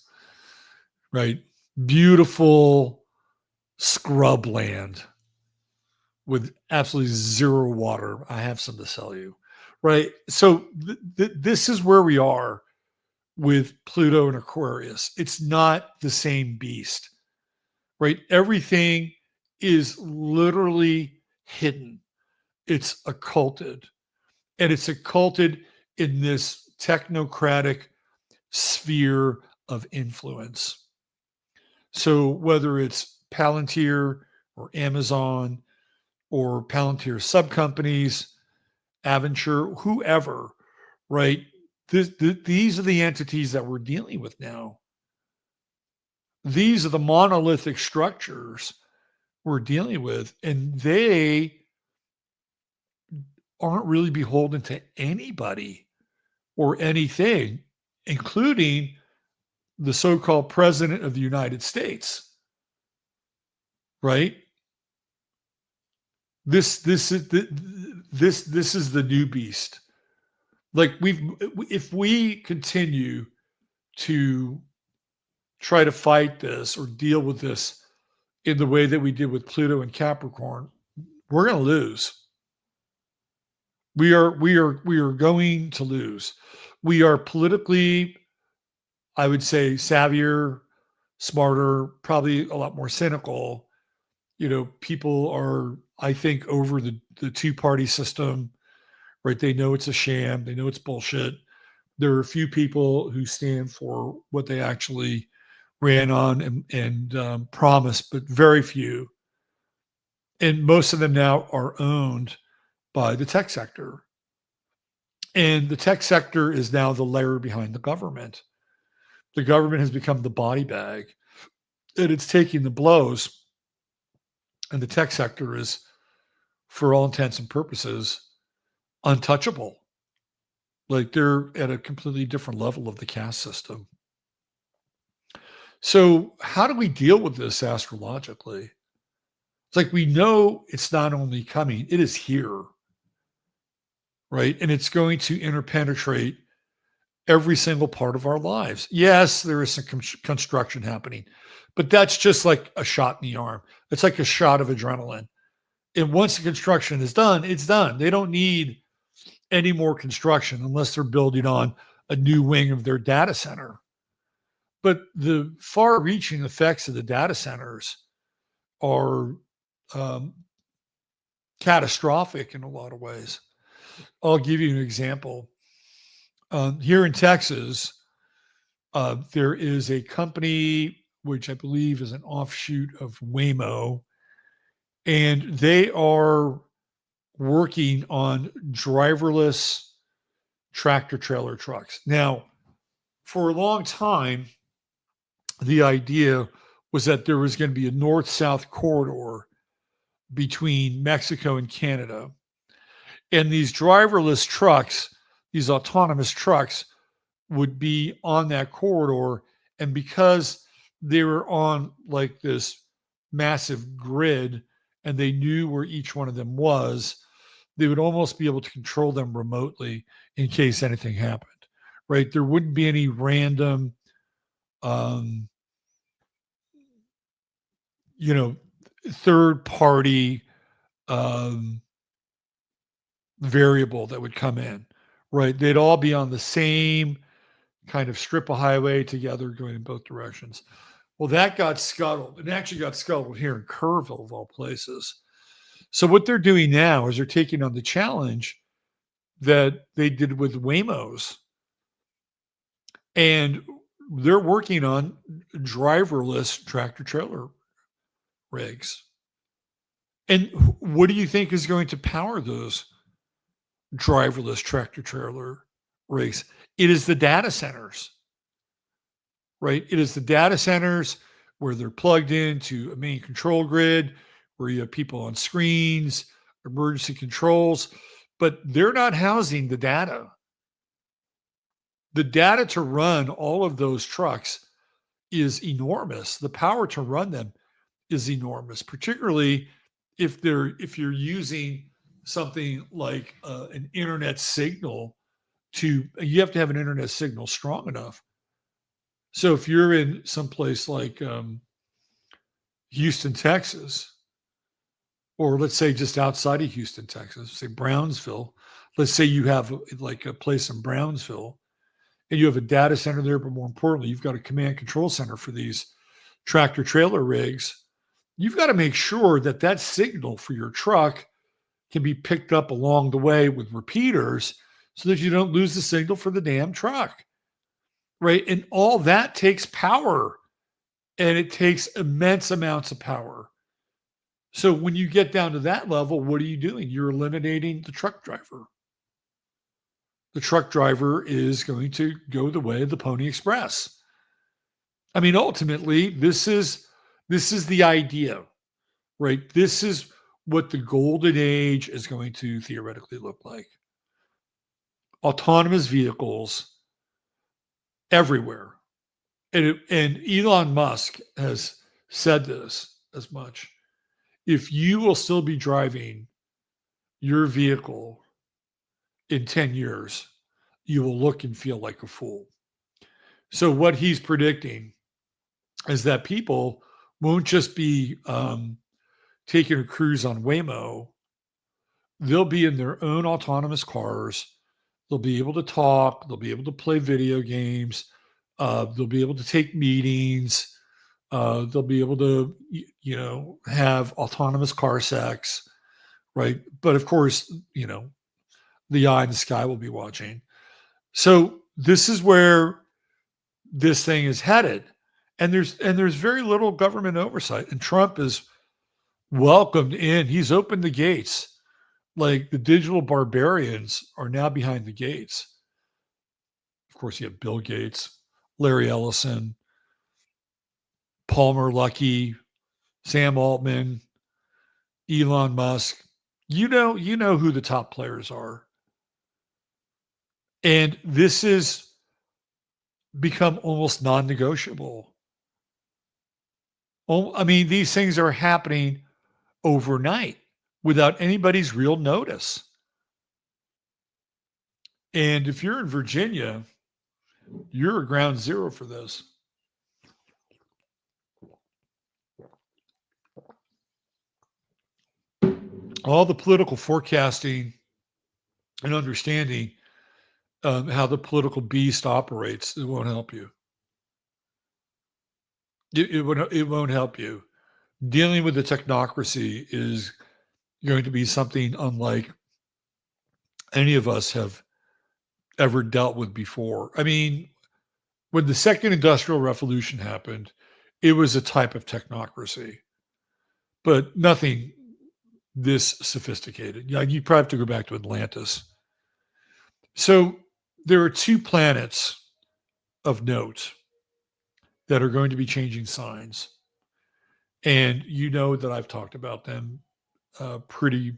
right? Beautiful scrub land with absolutely zero water. I have some to sell you, right? So this is where we are with Pluto and Aquarius. It's not the same beast, right? Everything is literally hidden. It's occulted, and it's occulted in this technocratic sphere of influence. So whether it's Palantir or Amazon or Palantir subcompanies, Aventure, whoever, right? These are the entities that we're dealing with now. These are the monolithic structures we're dealing with, and they aren't really beholden to anybody or anything, including the so-called president of the United States, right? This is the new beast. Like if we continue to try to fight this or deal with this in the way that we did with Pluto and Capricorn, we're going to lose. We are going to lose. We are politically, I would say, savvier, smarter, probably a lot more cynical. People are, I think, over the two-party system, right? They know it's a sham. They know it's bullshit. There are a few people who stand for what they actually ran on and promised, but very few. And most of them now are owned by the tech sector. And the tech sector is now the layer behind the government. The government has become the body bag, and it's taking the blows. And the tech sector is, for all intents and purposes, untouchable. Like they're at a completely different level of the caste system. So, how do we deal with this astrologically? It's like we know it's not only coming, it is here, right? And it's going to interpenetrate every single part of our lives. Yes, there is some construction happening, but that's just like a shot in the arm. It's like a shot of adrenaline. And once the construction is done, it's done. They don't need any more construction unless they're building on a new wing of their data center. But the far reaching effects of the data centers are catastrophic in a lot of ways. I'll give you an example. Here in Texas, there is a company which I believe is an offshoot of Waymo, and they are working on driverless tractor trailer trucks. Now, for a long time, the idea was that there was going to be a north-south corridor between Mexico and Canada. And these driverless trucks, these autonomous trucks, would be on that corridor. And because they were on like this massive grid and they knew where each one of them was, they would almost be able to control them remotely in case anything happened, right? There wouldn't be any random, third party variable that would come in, right? They'd all be on the same kind of strip of highway together going in both directions. Well, that got scuttled. It actually got scuttled here in Kerrville, of all places. So what they're doing now is they're taking on the challenge that they did with Waymos. And they're working on driverless tractor trailer rigs. And what do you think is going to power those driverless tractor trailer rigs? It is the data centers, right? It is the data centers where they're plugged into a main control grid, where you have people on screens, emergency controls, but they're not housing the data. The data to run all of those trucks is enormous. The power to run them is enormous, particularly if you're using something like an internet signal. You have to have an internet signal strong enough. So if you're in someplace like Houston, Texas, or let's say just outside of Houston, Texas, say Brownsville, let's say you have like a place in Brownsville and you have a data center there, but more importantly, you've got a command control center for these tractor trailer rigs. You've got to make sure that that signal for your truck can be picked up along the way with repeaters so that you don't lose the signal for the damn truck, right? And all that takes power, and it takes immense amounts of power. So when you get down to that level, what are you doing? You're eliminating the truck driver. The truck driver is going to go the way of the Pony Express. I mean, ultimately, this is the idea, right? This is what the golden age is going to theoretically look like. Autonomous vehicles everywhere. And Elon Musk has said this as much. If you will still be driving your vehicle in 10 years, you will look and feel like a fool. So what he's predicting is that people won't just be taking a cruise on Waymo. They'll be in their own autonomous cars. They'll be able to talk. They'll be able to play video games. They'll be able to take meetings. They'll be able to, have autonomous car sex, right? But of course, the eye in the sky will be watching. So this is where this thing is headed. And there's very little government oversight. And Trump is welcomed in. He's opened the gates Like the digital barbarians are now behind the gates. Of course, you have Bill Gates, Larry Ellison, Palmer Luckey, Sam Altman, Elon Musk. You know who the top players are. And this has become almost non-negotiable. I mean, these things are happening overnight without anybody's real notice. And if you're in Virginia, you're a ground zero for this. All the political forecasting and understanding how the political beast operates, it won't help you. It won't help you. Dealing with the technocracy is going to be something unlike any of us have ever dealt with before. I mean, when the second industrial revolution happened, it was a type of technocracy, but nothing this sophisticated. Yeah, you probably have to go back to Atlantis. So there are two planets of note that are going to be changing signs. And you know that I've talked about them pretty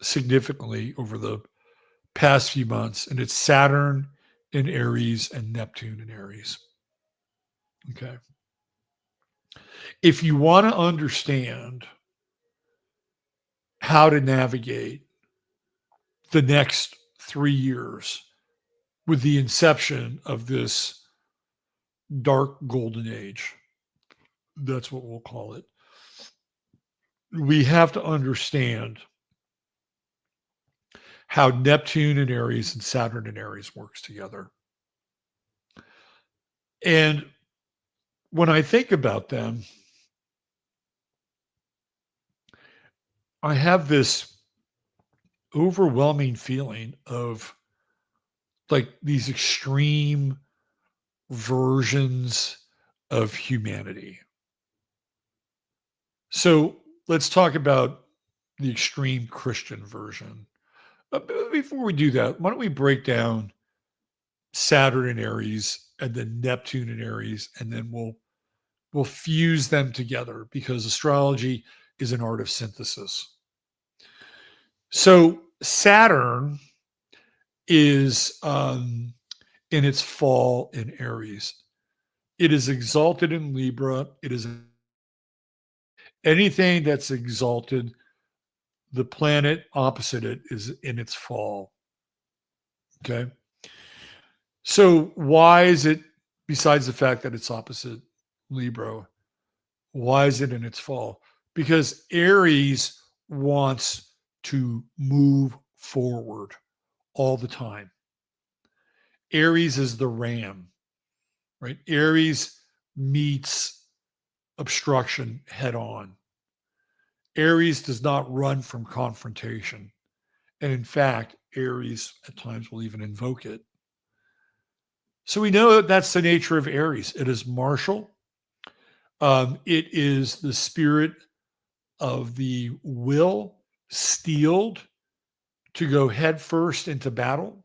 significantly over the past few months. And it's Saturn in Aries and Neptune in Aries. Okay. If you want to understand how to navigate the next 3 years with the inception of this dark golden age, that's what we'll call it, we have to understand how Neptune in Aries and Saturn in Aries works together. And when I think about them, I have this overwhelming feeling of like these extreme versions of humanity. So let's talk about the extreme Christian version. Before we do that, why don't we break down Saturn in Aries and then Neptune in Aries, and then we'll fuse them together because astrology is an art of synthesis. So Saturn is in its fall in Aries. It is exalted in Libra. It is anything that's exalted. The planet opposite it is in its fall. Okay. So why is it, besides the fact that it's opposite Libra, why is it in its fall? Because Aries wants to move forward all the time. Aries is the ram, right? Aries meets obstruction head on. Aries does not run from confrontation. And in fact, Aries at times will even invoke it. So we know that that's the nature of Aries. It is martial. It is the spirit of the will steeled to go headfirst into battle.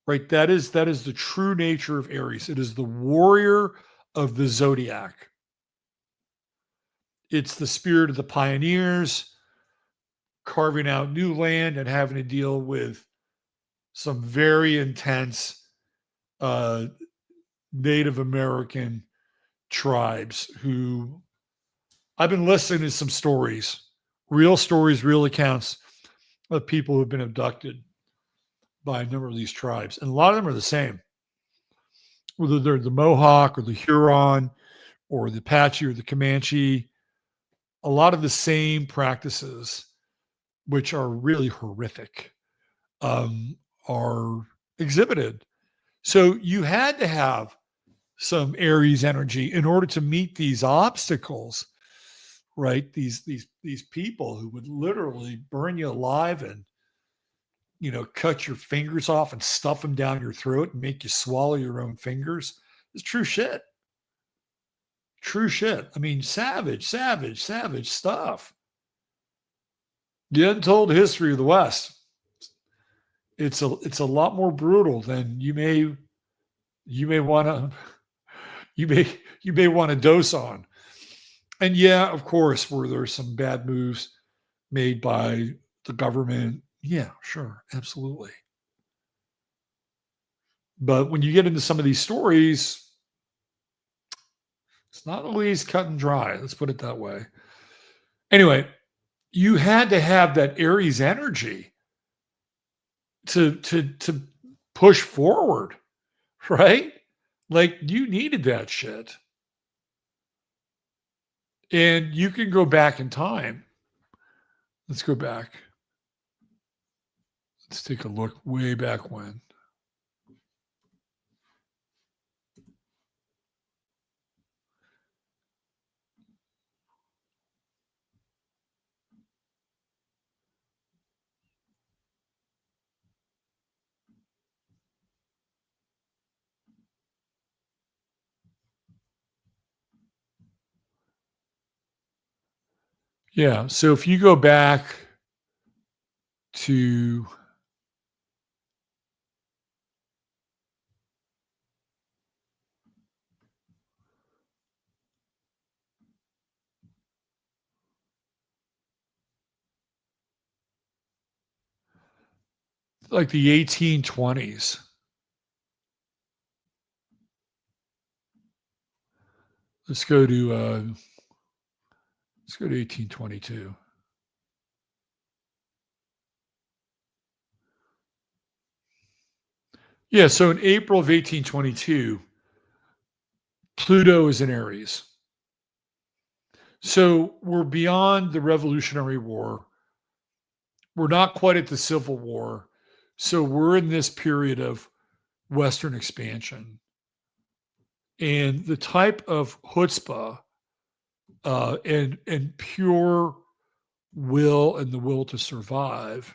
Right? That is the true nature of Aries. It is the warrior of the zodiac. It's the spirit of the pioneers carving out new land and having to deal with some very intense Native American tribes who I've been listening to some stories, real accounts of people who've been abducted by a number of these tribes. And a lot of them are the same, whether they're the Mohawk or the Huron or the Apache or the Comanche, a lot of the same practices, which are really horrific, are exhibited. So you had to have some Aries energy in order to meet these obstacles, right? These people who would literally burn you alive and cut your fingers off and stuff them down your throat and make you swallow your own fingers. It's true shit. True shit. I mean, savage stuff. The untold history of the West. It's a lot more brutal than you may want to you may want to dose on. And yeah, of course, were there some bad moves made by the government? Yeah, sure, absolutely. But when you get into some of these stories, it's not always cut and dry. Let's put it that way. Anyway, you had to have that Aries energy to push forward, right? Like you needed that shit. And you can go back in time. Let's go back. Let's take a look way back when. Yeah. So if you go back to like the 1820s, let's go to 1822. Yeah, so in April of 1822, Pluto is in Aries. So we're beyond the Revolutionary War. We're not quite at the Civil War. So we're in this period of Western expansion. And the type of chutzpah and pure will and the will to survive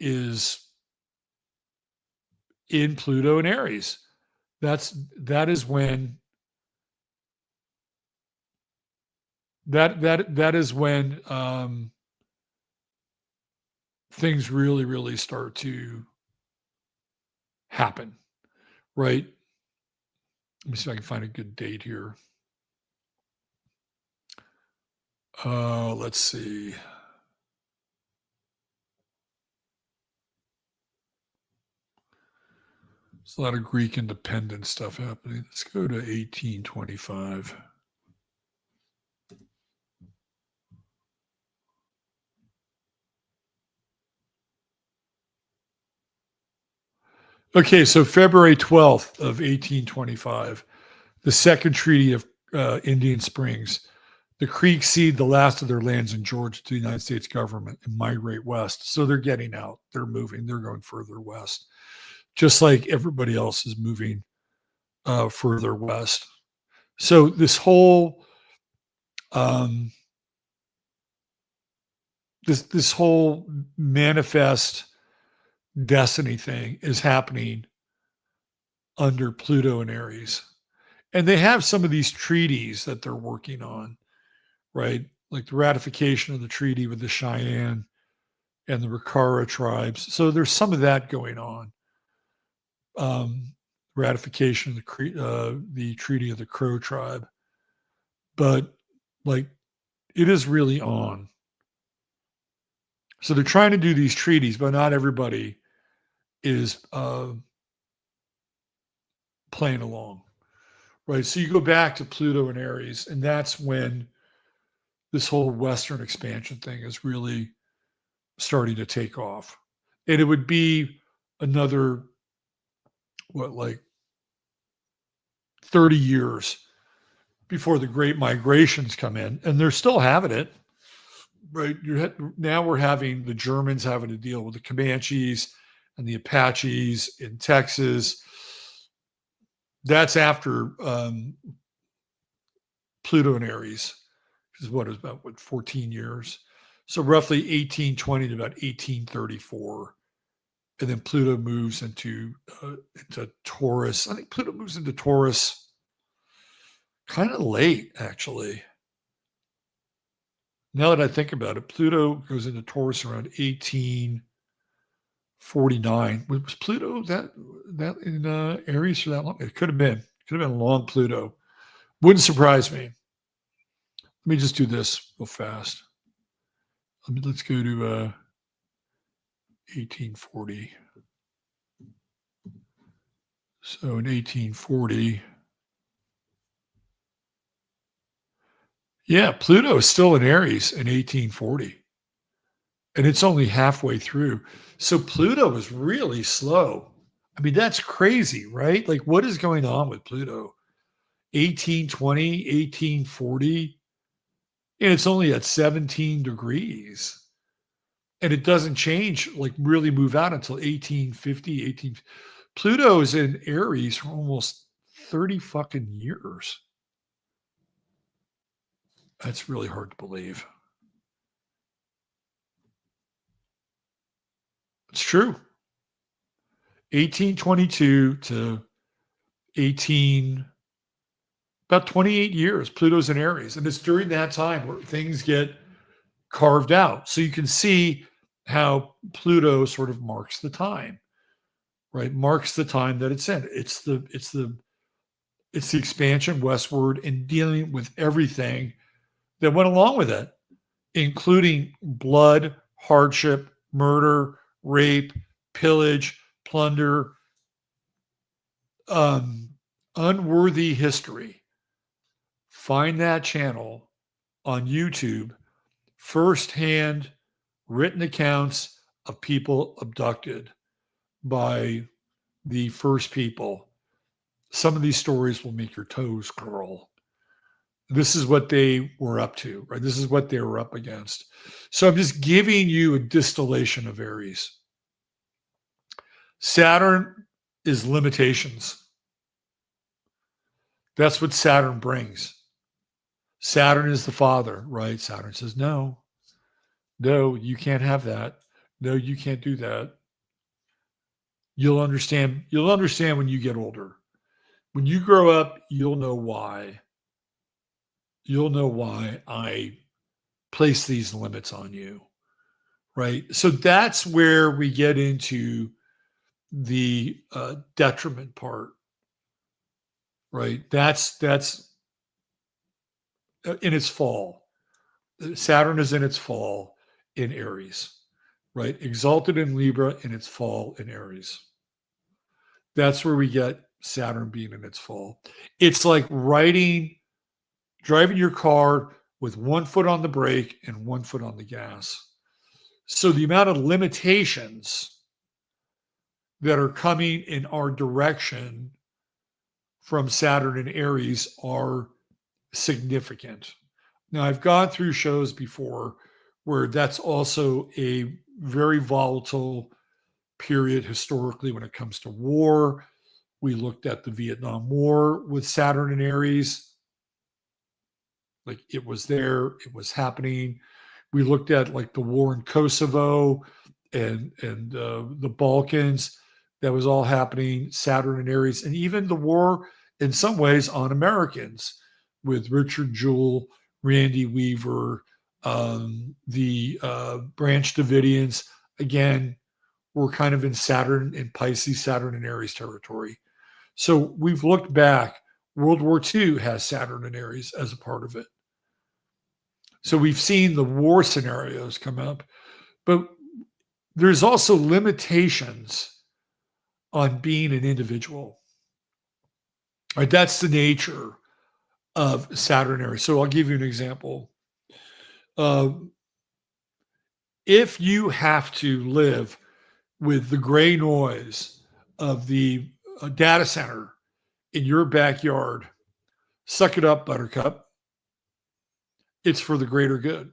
is in Pluto and Aries. That is when that is when things really start to happen, right? Let me see if I can find a good date here. Let's see. There's a lot of Greek independence stuff happening. Let's go to 1825. Okay, so February 12th of 1825, the second treaty of Indian Springs. The Creeks cede the last of their lands in Georgia to the United States government and migrate west. So they're getting out. They're moving. They're going further west, just like everybody else is moving further west. So this whole this whole manifest destiny thing is happening under Pluto and Aries. And they have some of these treaties that they're working on, right? Like the ratification of the treaty with the Cheyenne and the Rikara tribes. So there's some of that going on. Ratification of the treaty of the Crow tribe. But like it is really on. So they're trying to do these treaties, but not everybody is playing along, right? So you go back to Pluto and Aries, and that's when this whole Western expansion thing is really starting to take off. And it would be another, like 30 years before the great migrations come in. And they're still having it, right? Now we're having the Germans having to deal with the Comanches and the Apaches in Texas. That's after Pluto and Aries, which is about 14 years. So roughly 1820 to about 1834. And then Pluto moves into Taurus. I think Pluto moves into Taurus kind of late, actually. Now that I think about it, Pluto goes into Taurus around 1849. Was Pluto that in Aries for that long? It could have been. Could have been long Pluto. Wouldn't surprise me. Let me just do this real fast. Let's go to 1840. So in 1840, yeah, Pluto is still in Aries in 1840. And it's only halfway through. So Pluto is really slow. I mean, that's crazy, right? Like, what is going on with Pluto? 1820, 1840, and it's only at 17 degrees. And it doesn't change, like really move out until 1850, 18. Pluto is in Aries for almost 30 fucking years. That's really hard to believe. It's true. 1822 to 18, about 28 years, Pluto's in Aries. And it's during that time where things get carved out. So you can see how Pluto sort of marks the time, right? Marks the time that it's in. It's the expansion westward and dealing with everything that went along with it, including blood, hardship, murder, rape, pillage, plunder, unworthy history. Find that channel on YouTube, firsthand written accounts of people abducted by the first people. Some of these stories will make your toes curl. This is what they were up to, right? This is what they were up against. So I'm just giving you a distillation of Aries. Saturn is limitations. That's what Saturn brings. Saturn is the father, right? Saturn says, no, you can't have that. No, you can't do that. You'll understand when you get older. When you grow up, you'll know why. You'll know why I place these limits on you, right? So that's where we get into the detriment part, right? That's in its fall. Saturn is in its fall in Aries, right? Exalted in Libra in its fall in Aries. That's where we get Saturn being in its fall. It's like driving your car with one foot on the brake and one foot on the gas. So the amount of limitations that are coming in our direction from Saturn and Aries are significant. Now, I've gone through shows before where that's also a very volatile period historically when it comes to war. We looked at the Vietnam War with Saturn and Aries. Like it was there, it was happening. We looked at like the war in Kosovo and the Balkans. That was all happening, Saturn and Aries, and even the war in some ways on Americans with Richard Jewell, Randy Weaver, the Branch Davidians. Again, we're kind of in Saturn and Pisces, Saturn and Aries territory. So we've looked back. World War II has Saturn and Aries as a part of it. So we've seen the war scenarios come up, but there's also limitations on being an individual. Right? That's the nature of Saturn and Aries. So I'll give you an example. If you have to live with the gray noise of the data center in your backyard, suck it up, Buttercup. It's for the greater good.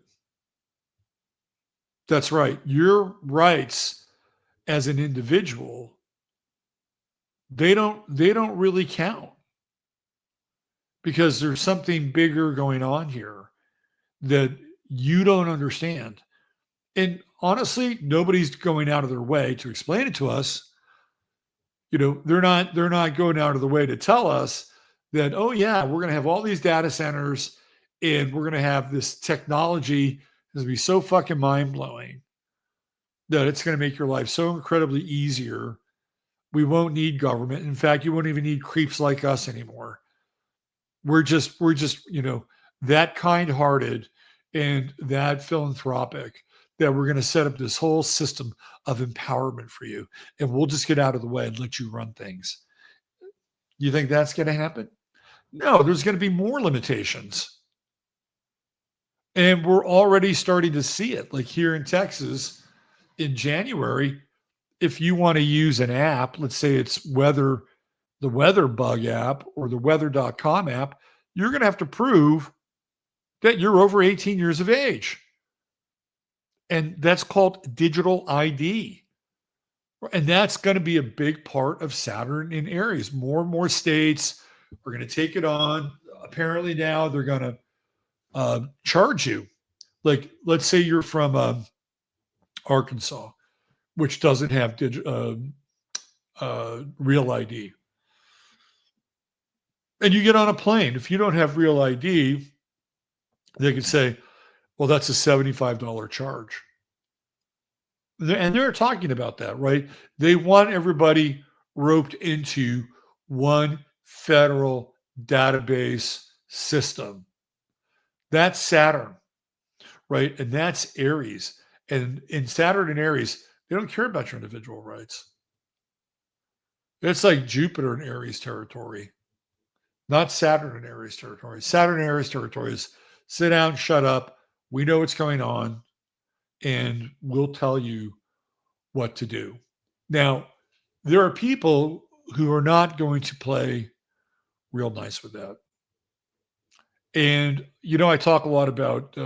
That's right. Your rights as an individual, they don't really count because there's something bigger going on here that you don't understand. And honestly, nobody's going out of their way to explain it to us. You know, they're not going out of the way to tell us that, oh yeah, we're going to have all these data centers and we're going to have this technology It's going to be so fucking mind-blowing that it's going to make your life so incredibly easier. We won't need government. In fact, you won't even need creeps like us anymore. We're just, that kind-hearted and that philanthropic that we're going to set up this whole system of empowerment for you. And we'll just get out of the way and let you run things. You think that's going to happen? No, there's going to be more limitations. And we're already starting to see it. Like here in Texas in January, if you want to use an app, let's say it's the Weather Bug app or the weather.com app, you're going to have to prove that you're over 18 years of age. And that's called digital ID. And that's going to be a big part of Saturn in Aries. More and more states are going to take it on. Apparently now they're going to charge you. Like, let's say you're from Arkansas, which doesn't have real ID. And you get on a plane. If you don't have real ID, they could say, well, that's a $75 charge. And they're talking about that, right? They want everybody roped into one federal database system. That's Saturn, right? And that's Aries. And in Saturn and Aries, they don't care about your individual rights. It's like Jupiter in Aries territory, not Saturn in Aries territory. Saturn in Aries territory is sit down, shut up. We know what's going on, and we'll tell you what to do. Now, there are people who are not going to play real nice with that. And, I talk a lot about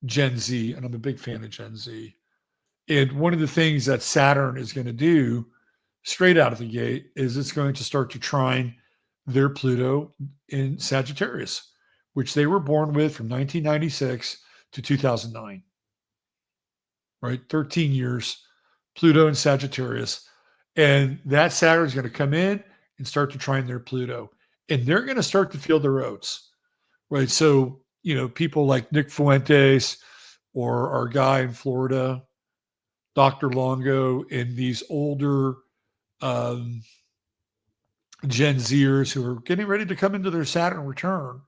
Gen Z, and I'm a big fan of Gen Z. And one of the things that Saturn is going to do straight out of the gate is it's going to start to trine their Pluto in Sagittarius, which they were born with from 1996 to 2009, right? 13 years, Pluto in Sagittarius. And that Saturn is going to come in and start to trine their Pluto. And they're going to start to feel their oats, right? So, people like Nick Fuentes or our guy in Florida, Dr. Longo, and these older Gen Zers who are getting ready to come into their Saturn return,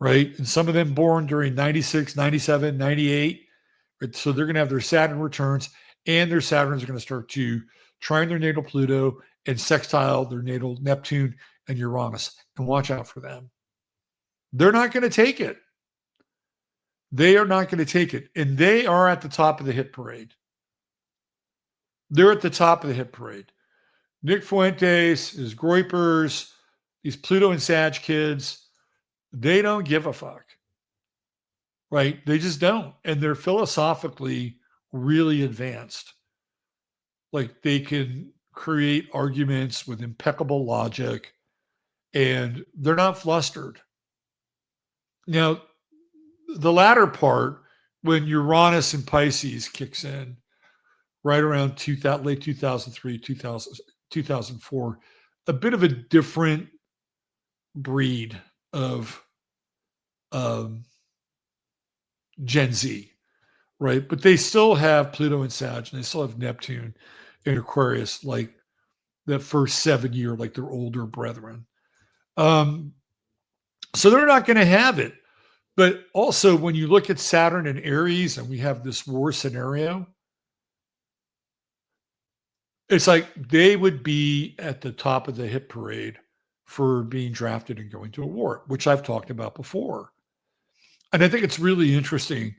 right? And some of them born during 96, 97, 98. Right? So they're going to have their Saturn returns, and their Saturns are going to start to trine their natal Pluto and sextile their natal Neptune and Uranus. And watch out for them. They're not going to take it. They are not going to take it. And they are at the top of the hit parade. They're at the top of the hit parade. Nick Fuentes, his Groypers, these Pluto and Sag kids, they don't give a fuck. Right? They just don't. And they're philosophically really advanced. Like they can create arguments with impeccable logic, and they're not flustered. Now, the latter part, when Uranus and Pisces kicks in, right around late 2003, 2004, a bit of a different breed of Gen Z, right? But they still have Pluto and Sag, and they still have Neptune and Aquarius, like the first 7 year, like their older brethren. So they're not going to have it. But also, when you look at Saturn and Aries, and we have this war scenario, it's like they would be at the top of the hit parade for being drafted and going to a war, which I've talked about before. And I think it's really interesting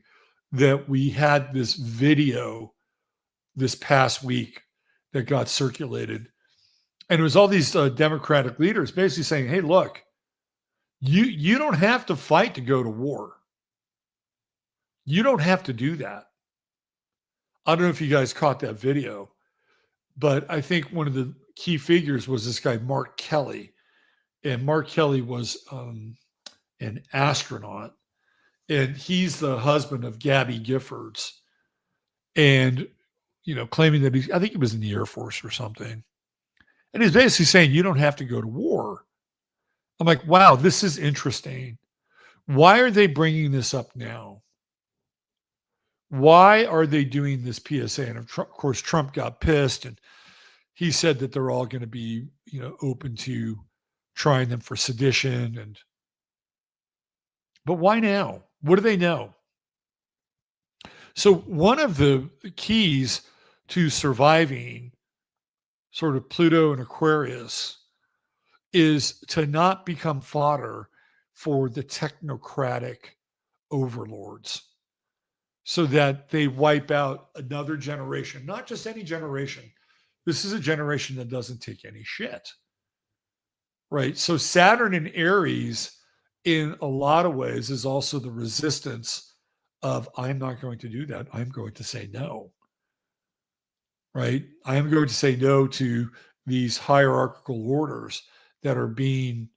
that we had this video this past week that got circulated. And it was all these Democratic leaders basically saying, hey, look, you don't have to fight to go to war. You don't have to do that. I don't know if you guys caught that video, but I think one of the key figures was this guy, Mark Kelly. And Mark Kelly was an astronaut. And he's the husband of Gabby Giffords. And, claiming that I think he was in the Air Force or something. And he's basically saying, you don't have to go to war. I'm like, wow, this is interesting. Why are they bringing this up now? Why are they doing this PSA? And of course, Trump got pissed, and he said that they're all going to be, open to trying them for sedition. But why now? What do they know? So one of the keys to surviving sort of Pluto and Aquarius is to not become fodder for the technocratic overlords, so that they wipe out another generation, not just any generation. This is a generation that doesn't take any shit, right? So Saturn in Aries, in a lot of ways, is also the resistance of, I'm not going to do that. I'm going to say no, right? I am going to say no to these hierarchical orders that are being,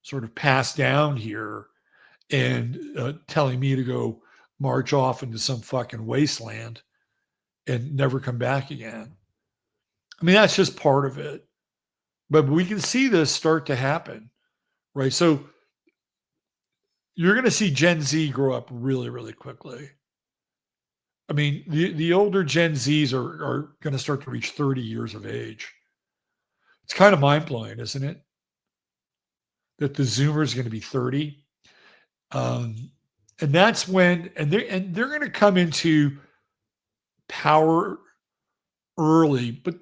sort of passed down here, and telling me to go march off into some fucking wasteland and never come back again. I mean, that's just part of it. But we can see this start to happen, right? So you're going to see Gen Z grow up really, really quickly. I mean, the older Gen Zs are going to start to reach 30 years of age. It's kind of mind blowing, isn't it? That the Zoomers are going to be 30. And that's when, and they're going to come into power early, but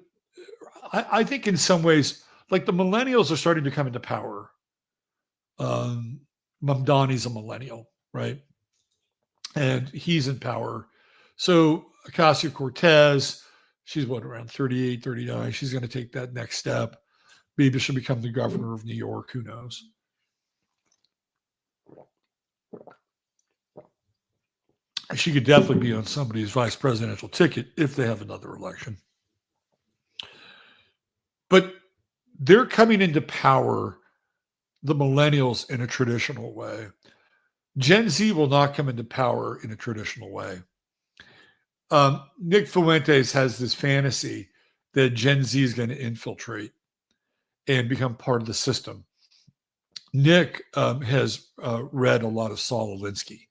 I think in some ways, like the millennials are starting to come into power. Mamdani's a millennial, right? And he's in power. So Ocasio-Cortez, she's around 38, 39. She's going to take that next step. Maybe she'll become the governor of New York. Who knows? She could definitely be on somebody's vice presidential ticket if they have another election. But they're coming into power, the millennials, in a traditional way. Gen Z will not come into power in a traditional way. Nick Fuentes has this fantasy that Gen Z is going to infiltrate and become part of the system. Nick has read a lot of Saul Alinsky.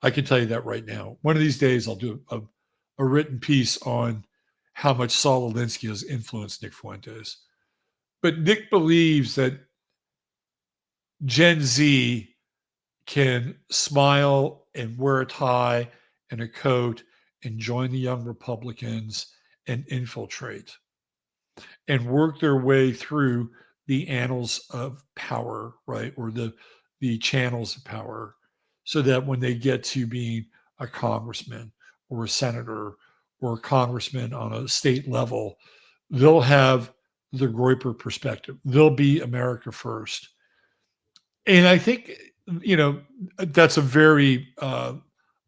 I can tell you that right now. One of these days, I'll do a written piece on how much Saul Alinsky has influenced Nick Fuentes. But Nick believes that Gen Z can smile and wear a tie and a coat and join the young Republicans and infiltrate and work their way through the annals of power, right? Or the channels of power, so that when they get to being a congressman or a senator or a congressman on a state level, they'll have the Groyper perspective. They'll be America first. And I think, that's a very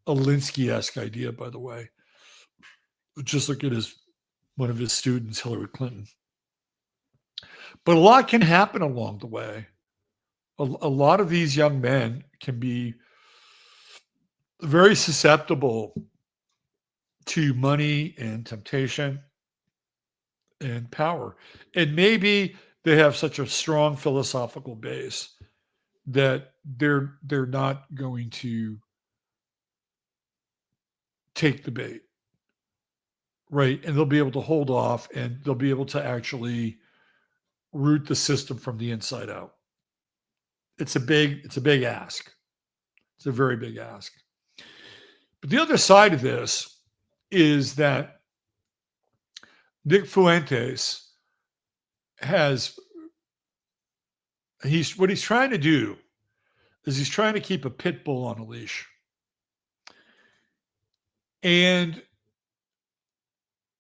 Alinsky-esque idea, by the way. Just look at one of his students, Hillary Clinton. But a lot can happen along the way. A lot of these young men can be very susceptible to money and temptation and power. And maybe they have such a strong philosophical base that they're not going to take the bait, right? And they'll be able to hold off, and they'll be able to actually root the system from the inside out. It's a big ask. It's a very big ask. But the other side of this is that Nick Fuentes what he's trying to do is he's trying to keep a pit bull on a leash. And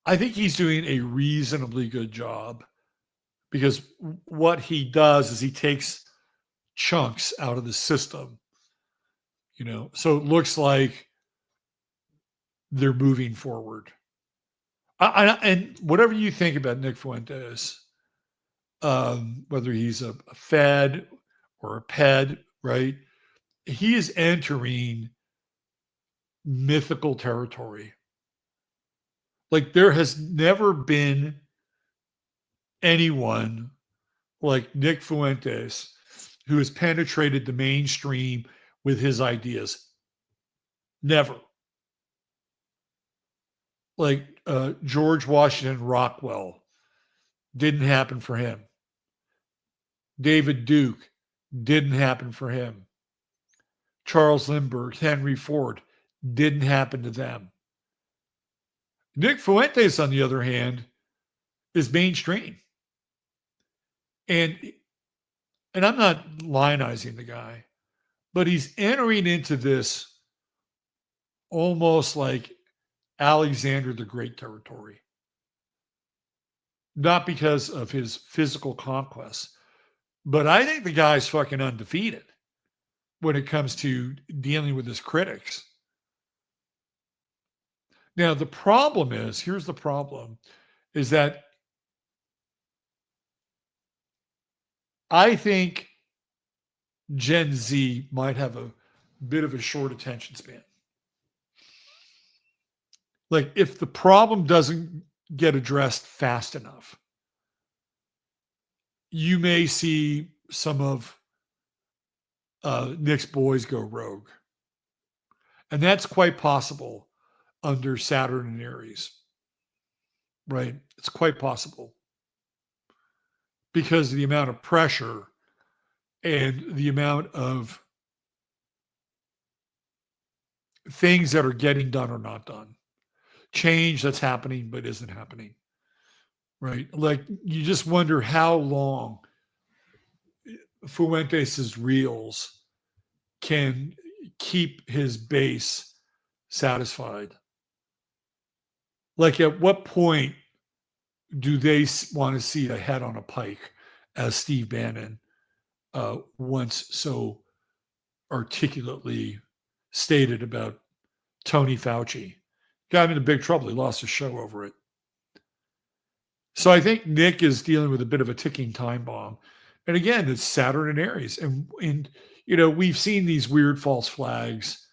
I think he's doing a reasonably good job, because what he does is he takes chunks out of the system, so it looks like they're moving forward. And whatever you think about Nick Fuentes, whether he's a Fed or a PED, right? He is entering mythical territory. Like, there has never been anyone like Nick Fuentes who has penetrated the mainstream with his ideas. Never. Like George Washington Rockwell, didn't happen for him. David Duke, didn't happen for him. Charles Lindbergh, Henry Ford, didn't happen to them. Nick Fuentes, on the other hand, is mainstream. And I'm not lionizing the guy, but he's entering into this almost like Alexander the Great territory. Not because of his physical conquests, but I think the guy's fucking undefeated when it comes to dealing with his critics. Now, the problem is, here's the problem, is that I think Gen Z might have a bit of a short attention span. Like, if the problem doesn't get addressed fast enough, you may see some of Nick's boys go rogue. And that's quite possible under Saturn and Aries, right? It's quite possible because of the amount of pressure and the amount of things that are getting done or not done. Change that's happening but isn't happening, right? Like, you just wonder how long Fuentes' reels can keep his base satisfied. Like, at what point do they want to see a head on a pike, as Steve Bannon once so articulately stated about Tony Fauci? Got him into big trouble. He lost his show over it. So I think Nick is dealing with a bit of a ticking time bomb. And again, it's Saturn and Aries. And you know, we've seen these weird false flags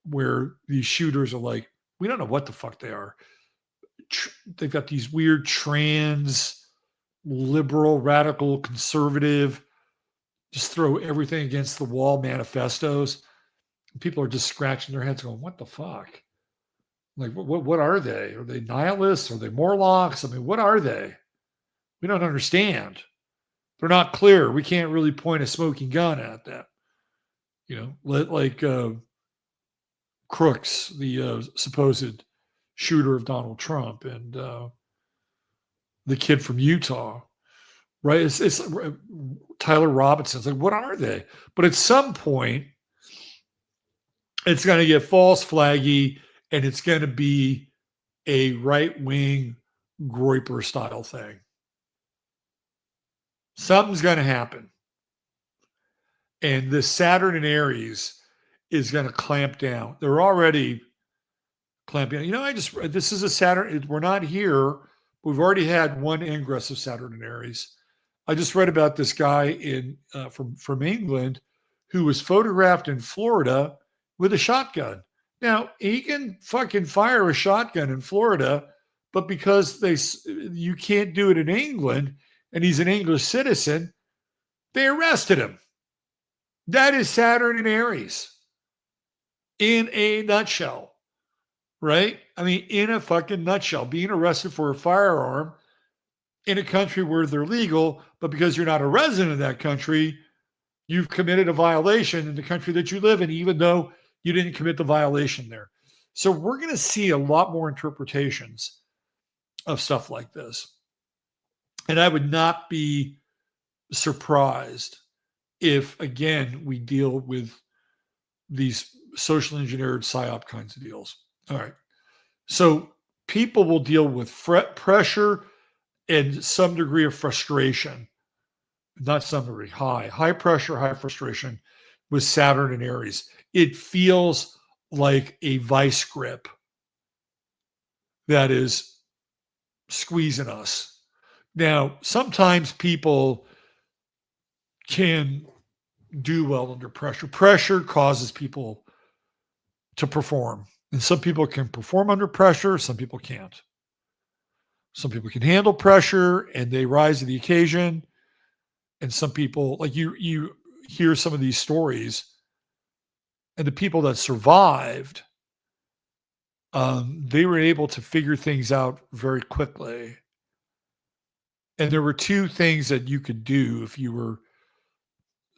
where these shooters are like, we don't know what the fuck they are. They've got these weird trans, liberal, radical, conservative, just throw everything against the wall manifestos. People are just scratching their heads going, what the fuck? Like, what are they? Are they nihilists? Are they Morlocks? I mean, what are they? We don't understand. They're not clear. We can't really point a smoking gun at them. You know, like Crooks, the supposed shooter of Donald Trump, and the kid from Utah, right? It's Tyler Robinson. It's like, what are they? But at some point, it's going to get false flaggy, and it's going to be a right-wing Groyper style thing. Something's going to happen. And this Saturn and Aries is going to clamp down. They're already clamping down. You know, this is a Saturn. We're not here. We've already had one ingress of Saturn and Aries. I just read about this guy from England who was photographed in Florida with a shotgun. Now, he can fucking fire a shotgun in Florida, but because you can't do it in England, and he's an English citizen, they arrested him. That is Saturn and Aries in a nutshell, right? I mean, in a fucking nutshell, being arrested for a firearm in a country where they're legal, but because you're not a resident of that country, you've committed a violation in the country that you live in, even though you didn't commit the violation there. So we're going to see a lot more interpretations of stuff like this. And I would not be surprised if, again, we deal with these social engineered psyop kinds of deals. All right. So people will deal with pressure and some degree of frustration. Not some degree, high pressure, high frustration with Saturn and Aries. It feels like a vice grip that is squeezing us. Now, sometimes people can do well under pressure. Pressure causes people to perform. And some people can perform under pressure, some people can't. Some people can handle pressure and they rise to the occasion. And some people, like you hear some of these stories, and the people that survived they were able to figure things out very quickly. And there were two things that you could do if you were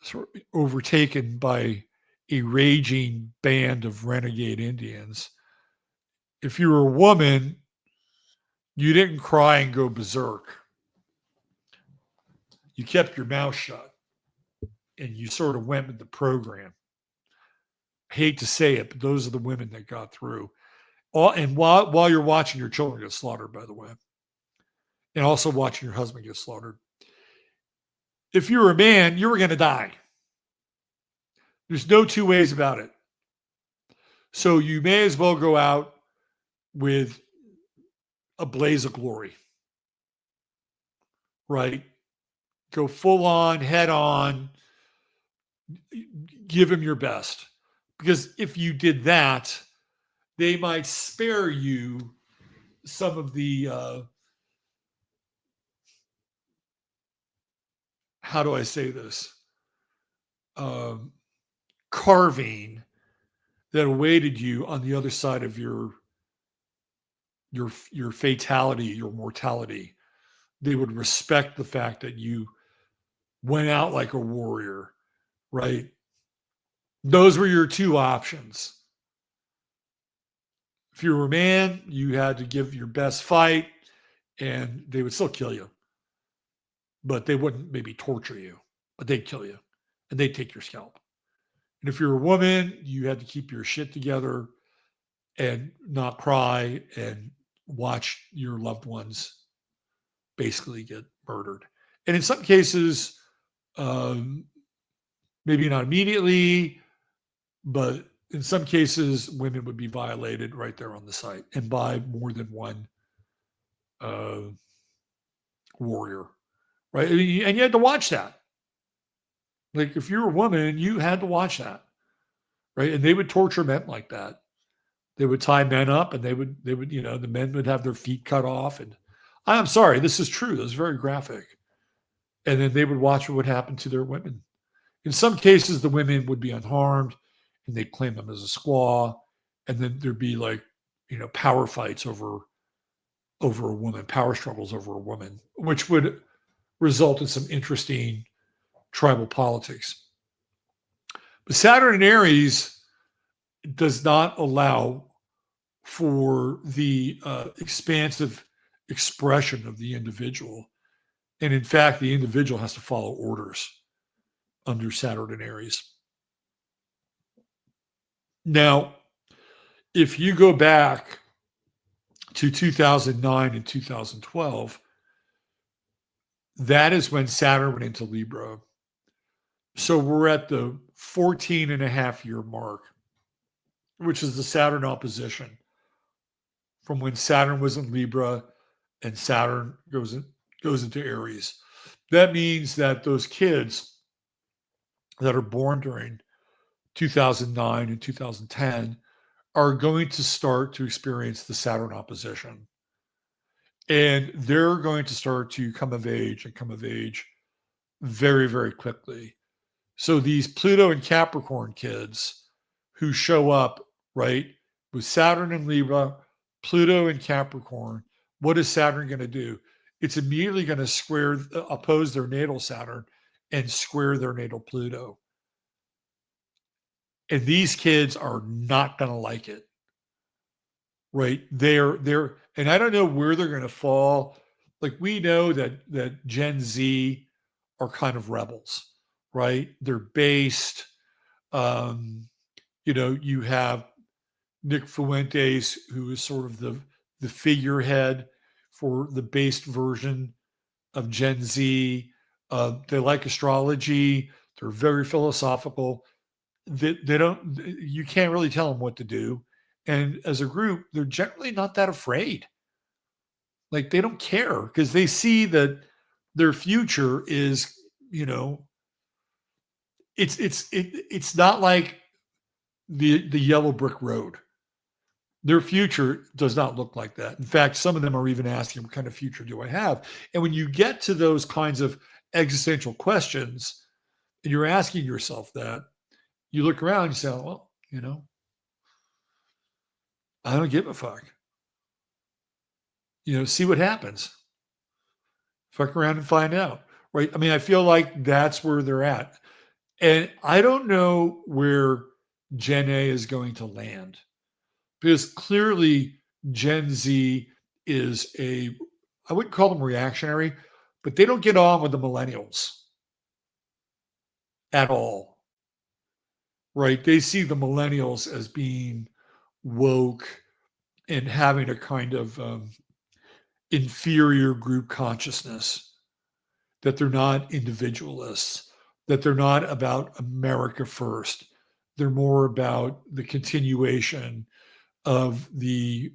sort of overtaken by a raging band of renegade Indians. If you were a woman, you didn't cry and go berserk. You kept your mouth shut and you sort of went with the program. I hate to say it, but those are the women that got through. And while you're watching your children get slaughtered, by the way, and also watching your husband get slaughtered. If you were a man, you were going to die. There's no two ways about it. So you may as well go out with a blaze of glory, right? Go full on, head on, give them your best. Because if you did that, they might spare you some of the, how do I say this? Carving that awaited you on the other side of your fatality, your mortality. They would respect the fact that you went out like a warrior, right? Those were your two options. If you were a man, you had to give your best fight and they would still kill you. But they wouldn't maybe torture you, but they'd kill you and they'd take your scalp. And if you're a woman, you had to keep your shit together and not cry and watch your loved ones basically get murdered. And in some cases, maybe not immediately, but in some cases, women would be violated right there on the site and by more than one warrior, right? And you had to watch that. Like if you're a woman, you had to watch that, right? And they would torture men like that. They would tie men up and they would, the men would have their feet cut off. And I'm sorry, this is true. This is very graphic. And then they would watch what would happen to their women. In some cases, the women would be unharmed and they'd claim them as a squaw. And then there'd be like, power fights over a woman, power struggles over a woman, which would result in some interesting tribal politics. But Saturn in Aries does not allow for the expansive expression of the individual. And in fact, the individual has to follow orders under Saturn in Aries. Now, if you go back to 2009 and 2012, that is when Saturn went into Libra. So we're at the 14 and a half year mark, which is the Saturn opposition from when Saturn was in Libra and Saturn goes into Aries. That means that those kids that are born during 2009 and 2010 are going to start to experience the Saturn opposition. And they're going to start to come of age very, very quickly. So these Pluto and Capricorn kids who show up, right, with Saturn and Libra, Pluto and Capricorn, what is Saturn going to do? It's immediately going to oppose their natal Saturn and square their natal Pluto. And these kids are not going to like it, right? They're, and I don't know where they're going to fall. Like we know that Gen Z are kind of rebels, right? They're based. You have Nick Fuentes, who is sort of the figurehead for the based version of Gen Z. They like astrology. They're very philosophical. You can't really tell them what to do. And as a group, they're generally not that afraid. Like they don't care because they see that their future is, it's not like the yellow brick road. Their future does not look like that. In fact, some of them are even asking, what kind of future do I have? And when you get to those kinds of existential questions, and you're asking yourself that, you look around and you say, well, I don't give a fuck. See what happens. Fuck around and find out, right? I mean, I feel like that's where they're at. And I don't know where Gen A is going to land because clearly Gen Z is I wouldn't call them reactionary, but they don't get on with the millennials at all, right? They see the millennials as being woke and having a kind of inferior group consciousness, that they're not individualists, that they're not about America first. They're more about the continuation of the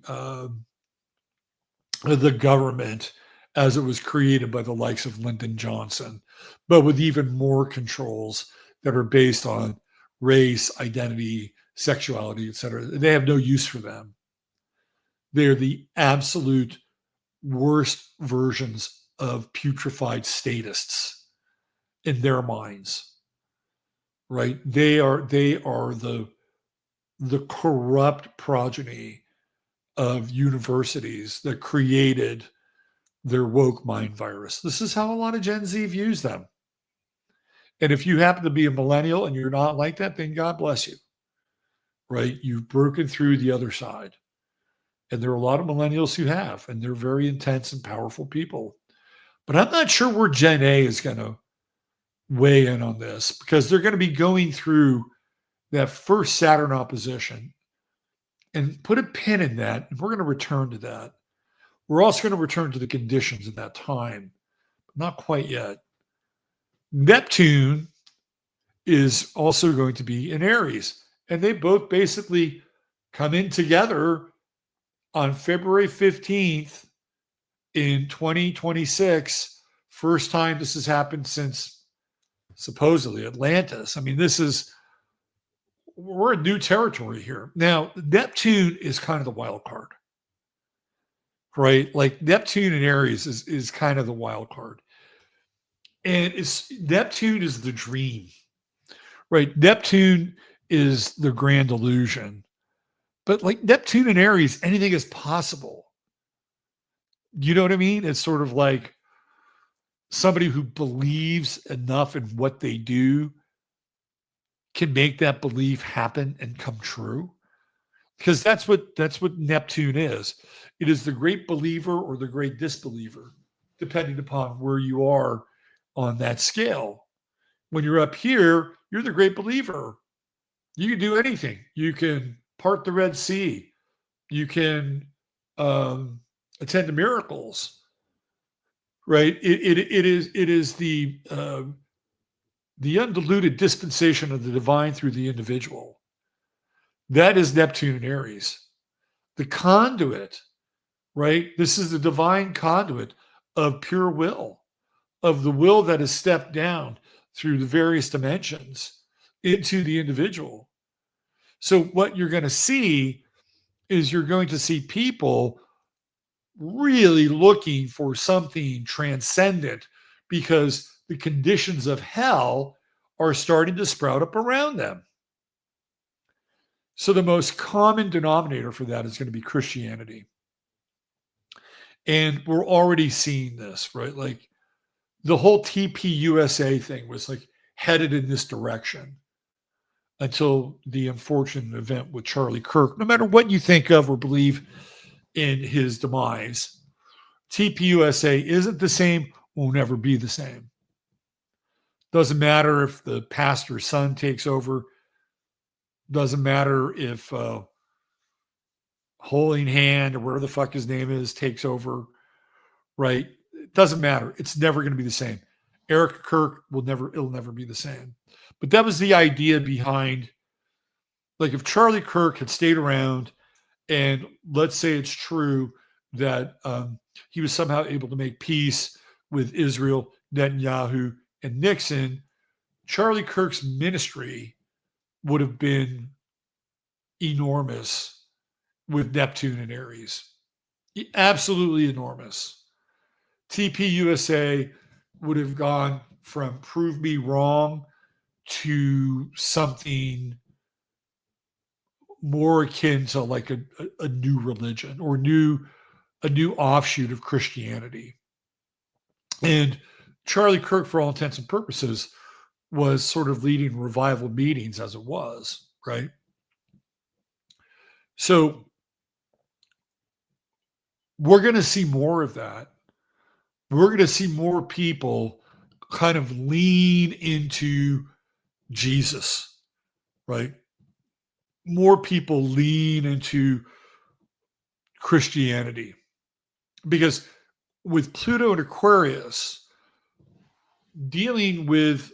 government as it was created by the likes of Lyndon Johnson, but with even more controls that are based on race, identity, sexuality, etc. They have no use for them. They're the absolute worst versions of putrefied statists in their minds, right? They are the corrupt progeny of universities that created their woke mind virus. This is how a lot of Gen Z views them. And if you happen to be a millennial and you're not like that, then God bless you, right? You've broken through the other side. And there are a lot of millennials who have, and they're very intense and powerful people. But I'm not sure where Gen A is going to weigh in on this, because they're going to be going through that first Saturn opposition. And put a pin in that, and we're going to return to that. We're also going to return to the conditions at that time. Not quite yet. Neptune is also going to be in Aries, and they both basically come in together on February 15th in 2026. First time this has happened since supposedly Atlantis. I mean, we're in new territory here. Now, Neptune is kind of the wild card, right? Like Neptune in Aries is kind of the wild card. And Neptune is the dream, right? Neptune is the grand illusion. But like Neptune and Aries, anything is possible. You know what I mean? It's sort of like somebody who believes enough in what they do can make that belief happen and come true. Because that's what Neptune is. It is the great believer or the great disbeliever, depending upon where you are on that scale. When you're up here, you're the great believer. You can do anything. You can part the Red Sea. You can attend to miracles, right? It is the undiluted dispensation of the divine through the individual. That is Neptune and Aries. The conduit, right? This is the divine conduit of pure will, of the will that is stepped down through the various dimensions into the individual. So what you're going to see is you're going to see people really looking for something transcendent, because the conditions of hell are starting to sprout up around them. So the most common denominator for that is going to be Christianity. And we're already seeing this, right? Like the whole TPUSA thing was like headed in this direction until the unfortunate event with Charlie Kirk. No matter what you think of or believe in his demise, TPUSA isn't the same, will never be the same. Doesn't matter if the pastor's son takes over. Doesn't matter if Holding Hand or whatever the fuck his name is takes over, right? It doesn't matter. It's never going to be the same. Eric Kirk it'll never be the same. But that was the idea behind, like, if Charlie Kirk had stayed around, and let's say it's true that he was somehow able to make peace with Israel, Netanyahu, and Nixon, Charlie Kirk's ministry would have been enormous with Neptune and Aries. Absolutely enormous. TPUSA would have gone from prove me wrong to something more akin to like a new religion or a new offshoot of Christianity. And Charlie Kirk, for all intents and purposes, was sort of leading revival meetings as it was, right? So we're going to see more of that. We're going to see more people kind of lean into Jesus, right? More people lean into Christianity because with Pluto and Aquarius, dealing with,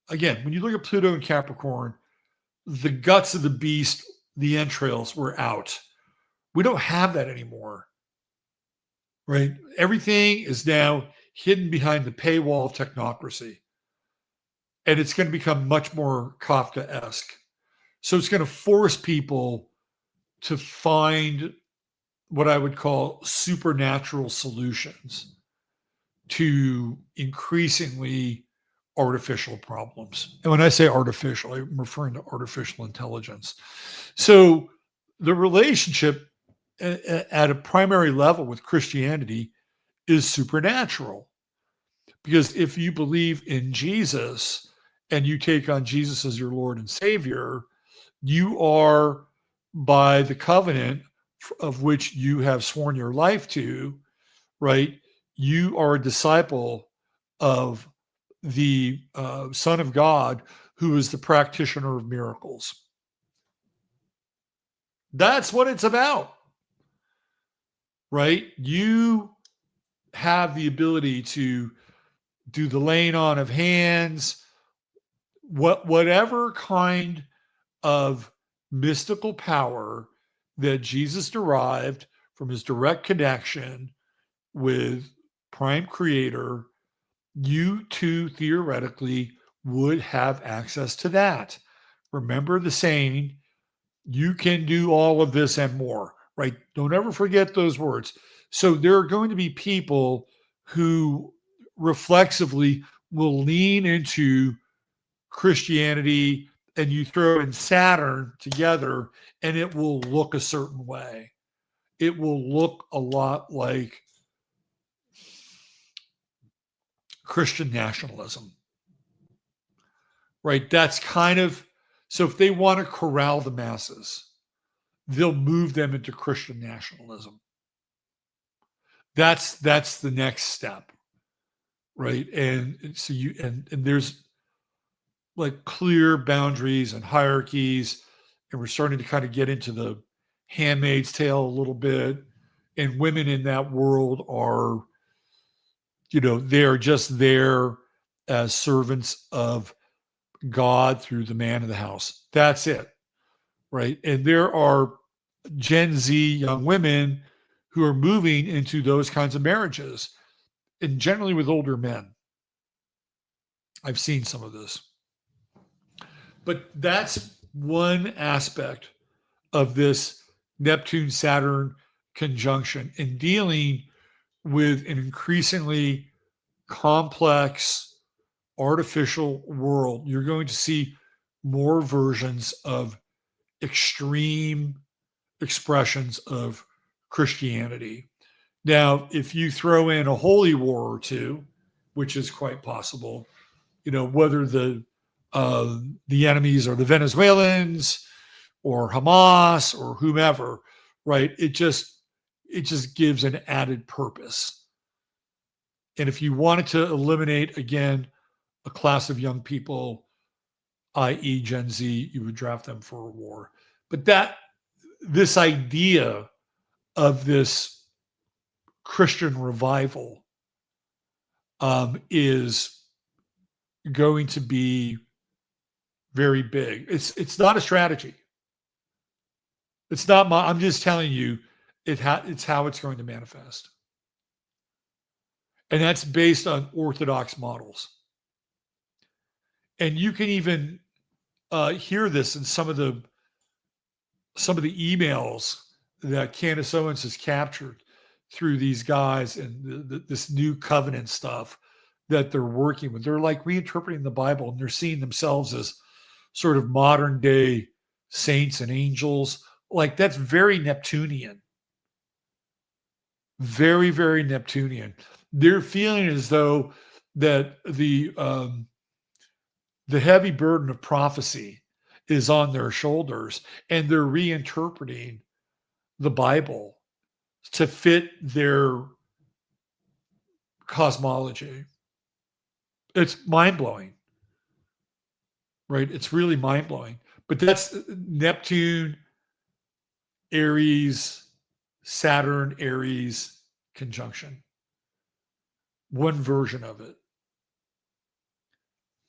again, when you look at Pluto and Capricorn, the guts of the beast, the entrails were out. We don't have that anymore, right? Everything is now hidden behind the paywall of technocracy. And it's going to become much more Kafka-esque. So it's going to force people to find what I would call supernatural solutions to increasingly artificial problems. And when I say artificial, I'm referring to artificial intelligence. So the relationship at a primary level with Christianity is supernatural. Because if you believe in Jesus and you take on Jesus as your Lord and Savior, you are, by the covenant of which you have sworn your life to, right? You are a disciple of the Son of God, who is the practitioner of miracles. That's what it's about, right? You have the ability to do the laying on of hands, whatever kind of mystical power that Jesus derived from his direct connection with Prime Creator, you too theoretically would have access to that. Remember the saying, you can do all of this and more, right? Don't ever forget those words. So there are going to be people who reflexively will lean into Christianity, and you throw in Saturn together and it will look a certain way. It will look a lot like Christian nationalism, right? That's kind of, so if they want to corral the masses, they'll move them into Christian nationalism. That's the next step, right? And so and there's like clear boundaries and hierarchies, and we're starting to kind of get into the Handmaid's Tale a little bit. And women in that world are, they're just there as servants of God through the man of the house. That's it, right? And there are Gen Z young women who are moving into those kinds of marriages, and generally with older men. I've seen some of this. But that's one aspect of this Neptune-Saturn conjunction in dealing with an increasingly complex artificial world. You're going to see more versions of extreme expressions of Christianity. Now, if you throw in a holy war or two, which is quite possible, whether the enemies are the Venezuelans or Hamas or whomever, right? It just gives an added purpose. And if you wanted to eliminate, again, a class of young people, i.e. Gen Z, you would draft them for a war. But this idea of this Christian revival is going to be very big. It's not a strategy. It's not I'm just telling you it's how it's going to manifest. And that's based on orthodox models. And you can even hear this in some of the emails that Candace Owens has captured through these guys and this new covenant stuff that they're working with. They're like reinterpreting the Bible, and they're seeing themselves as sort of modern day saints and angels. Like, that's very Neptunian. Very, very Neptunian. They're feeling as though that the heavy burden of prophecy is on their shoulders, and they're reinterpreting the Bible to fit their cosmology. It's mind-blowing, right? It's really mind-blowing. But that's Neptune, Aries, Saturn, Aries conjunction. One version of it.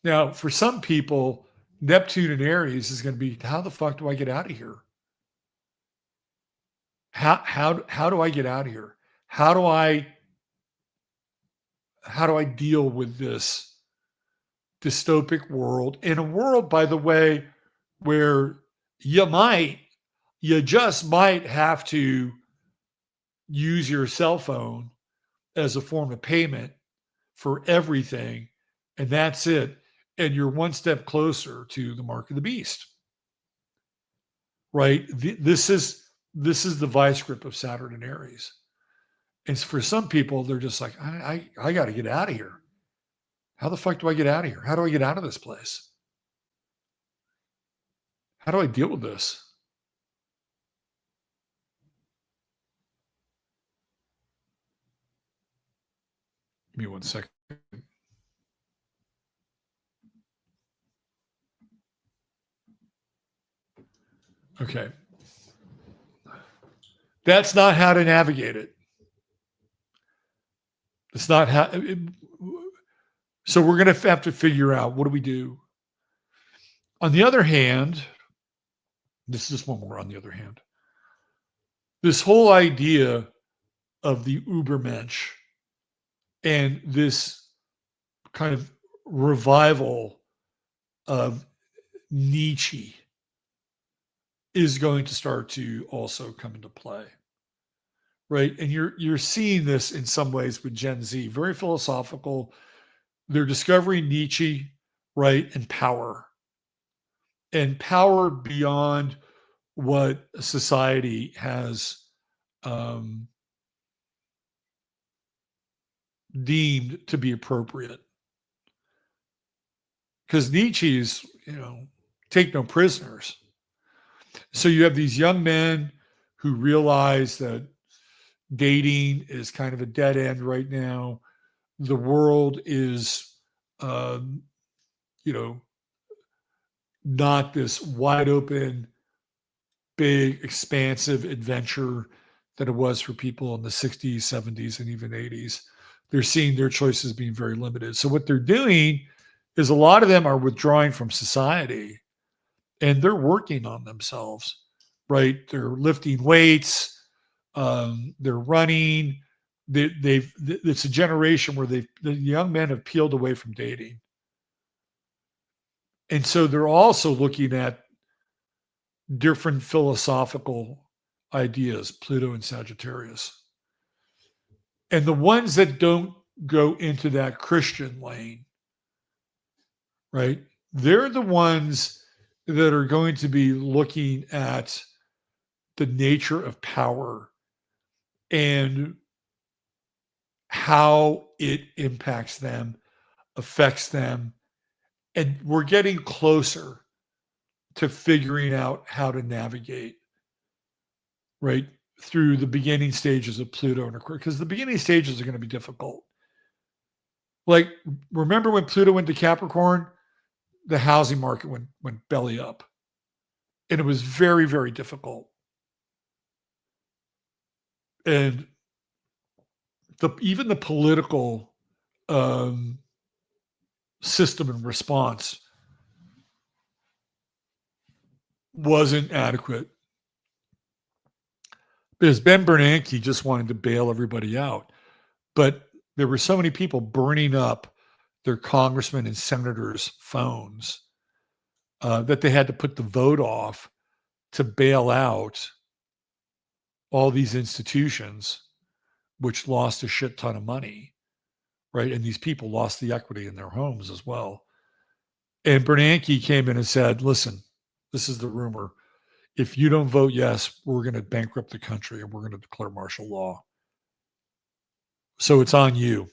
Now, for some people, Neptune and Aries is going to be, how the fuck do I get out of here? How do I get out of here? How do I deal with this dystopic world, in a world, by the way, where you just might have to use your cell phone as a form of payment for everything, and that's it. And you're one step closer to the mark of the beast, right? This is the vice grip of Saturn and Aries. And for some people, they're just like, I got to get out of here. How the fuck do I get out of here? How do I get out of this place? How do I deal with this? Give me 1 second. Okay. That's not how to navigate it. It's not how. So we're going to have to figure out, what do we do? On the other hand, this is one more on the other hand. This whole idea of the Ubermensch and this kind of revival of Nietzsche is going to start to also come into play, right? And you're seeing this in some ways with Gen Z, very philosophical. They're discovering Nietzsche, right, and power beyond what society has deemed to be appropriate. Because Nietzsche's, take no prisoners. So you have these young men who realize that dating is kind of a dead end right now. The world is, not this wide open, big, expansive adventure that it was for people in the 60s, 70s, and even 80s. They're seeing their choices being very limited. So what they're doing is, a lot of them are withdrawing from society, and they're working on themselves, right? They're lifting weights, they're running. It's a generation where the young men have peeled away from dating. And so they're also looking at different philosophical ideas, Pluto and Sagittarius. And the ones that don't go into that Christian lane, right? They're the ones that are going to be looking at the nature of power and how it impacts them, affects them. And we're getting closer to figuring out how to navigate, right, through the beginning stages of Pluto and Aquarius, because the beginning stages are going to be difficult. Like, remember when Pluto went to Capricorn, the housing market went belly up, and it was very, very difficult. And even the political system and response wasn't adequate, because Ben Bernanke just wanted to bail everybody out. But there were so many people burning up their congressmen and senators' phones that they had to put the vote off to bail out all these institutions, which lost a shit ton of money, right? And these people lost the equity in their homes as well. And Bernanke came in and said, listen, this is the rumor. if you don't vote yes, we're going to bankrupt the country and we're going to declare martial law. So it's on you.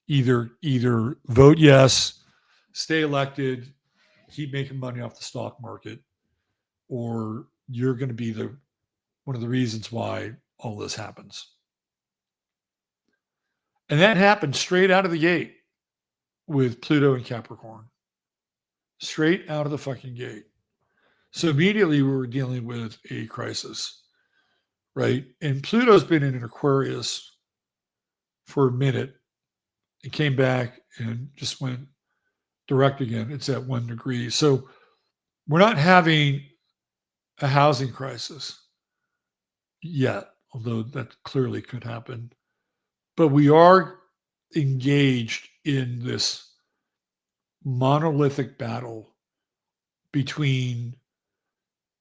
Either vote yes, stay elected, keep making money off the stock market, or you're going to be one of the reasons why all this happens. And that happened straight out of the gate with Pluto and Capricorn. Straight out of the fucking gate. So immediately we were dealing with a crisis, right? And Pluto's been in an Aquarius for a minute. It came back and just went direct again. It's at 1 degree. So we're not having a housing crisis yet, although that clearly could happen. But we are engaged in this monolithic battle between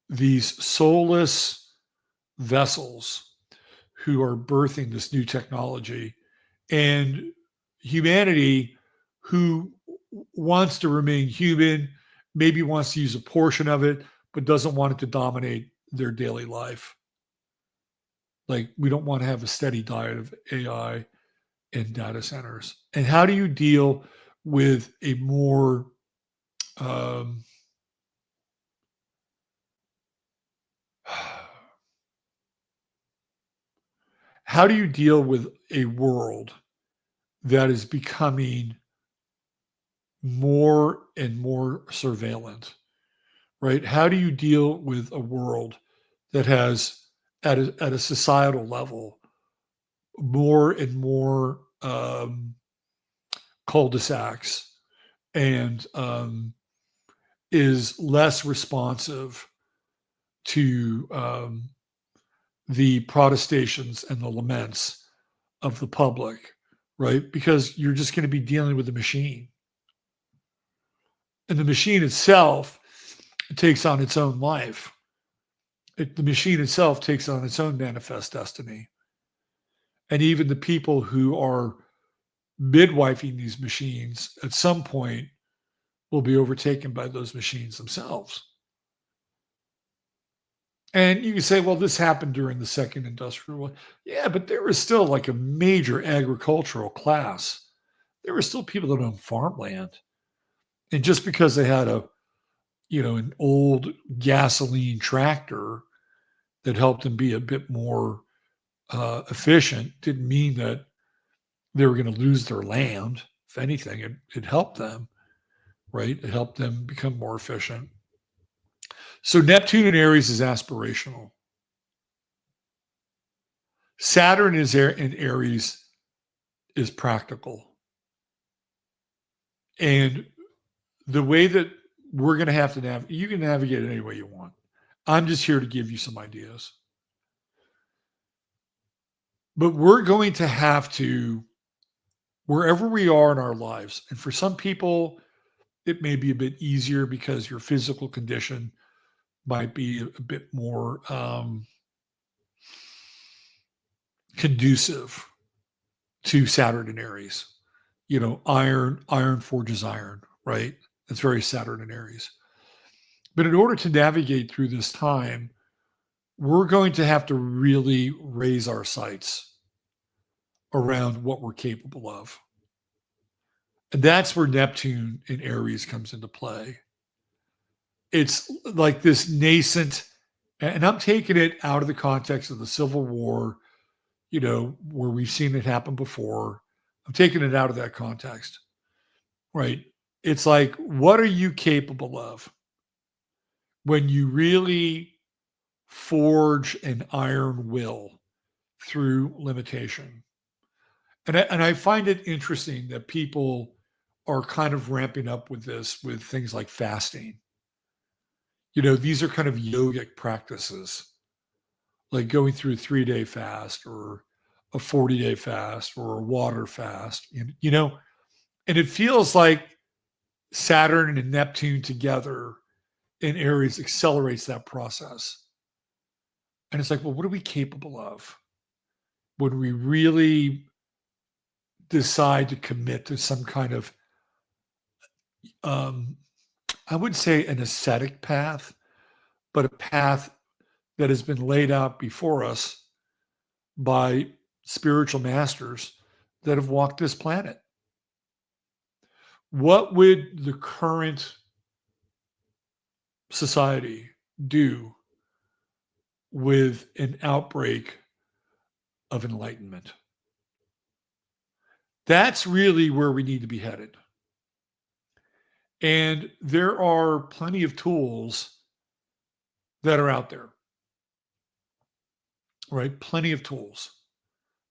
these soulless vessels who are birthing this new technology and humanity who wants to remain human, maybe wants to use a portion of it, but doesn't want it to dominate their daily life. Like, we don't want to have a steady diet of AI and data centers. And how do you deal with a more how do you deal with a world that is becoming more and more surveillant, right? How do you deal with a world that has, at a societal level, more and more cul-de-sacs and is less responsive to the protestations and the laments of the public, right? Because you're just going to be dealing with a machine. And the machine itself takes on its own life. The machine itself takes on its own manifest destiny. And even the people who are midwifing these machines at some point will be overtaken by those machines themselves. And you can say, well, this happened during the second industrial war. Yeah, but there was still like a major agricultural class. There were still people that owned farmland. And just because they had an old gasoline tractor that helped them be a bit more efficient didn't mean that they were going to lose their land. If anything, it helped them, right? It helped them become more efficient. So Neptune in Aries is aspirational. Saturn in Aries is practical. And the way that we're going to have to navigate, you can navigate it any way you want. I'm just here to give you some ideas. But we're going to have to, wherever we are in our lives, and for some people, it may be a bit easier because your physical condition might be a bit more conducive to Saturn in Aries. Iron forges iron, right? It's very Saturn in Aries. But in order to navigate through this time, we're going to have to really raise our sights around what we're capable of. And that's where Neptune in Aries comes into play. It's like this nascent, and I'm taking it out of the context of the Civil War, where we've seen it happen before. I'm taking it out of that context, right? It's like, what are you capable of when you really forge an iron will through limitation? And I find it interesting that people are kind of ramping up with this with things like fasting. These are kind of yogic practices, like going through a 3-day fast or a 40-day fast or a water fast, and it feels like Saturn and Neptune together in Aries accelerates that process. And it's like, well, what are we capable of when we really decide to commit to some kind of, I would say an ascetic path, but a path that has been laid out before us by spiritual masters that have walked this planet. What would the current society do with an outbreak of enlightenment? That's really where we need to be headed. And there are plenty of tools that are out there, right? Plenty of tools,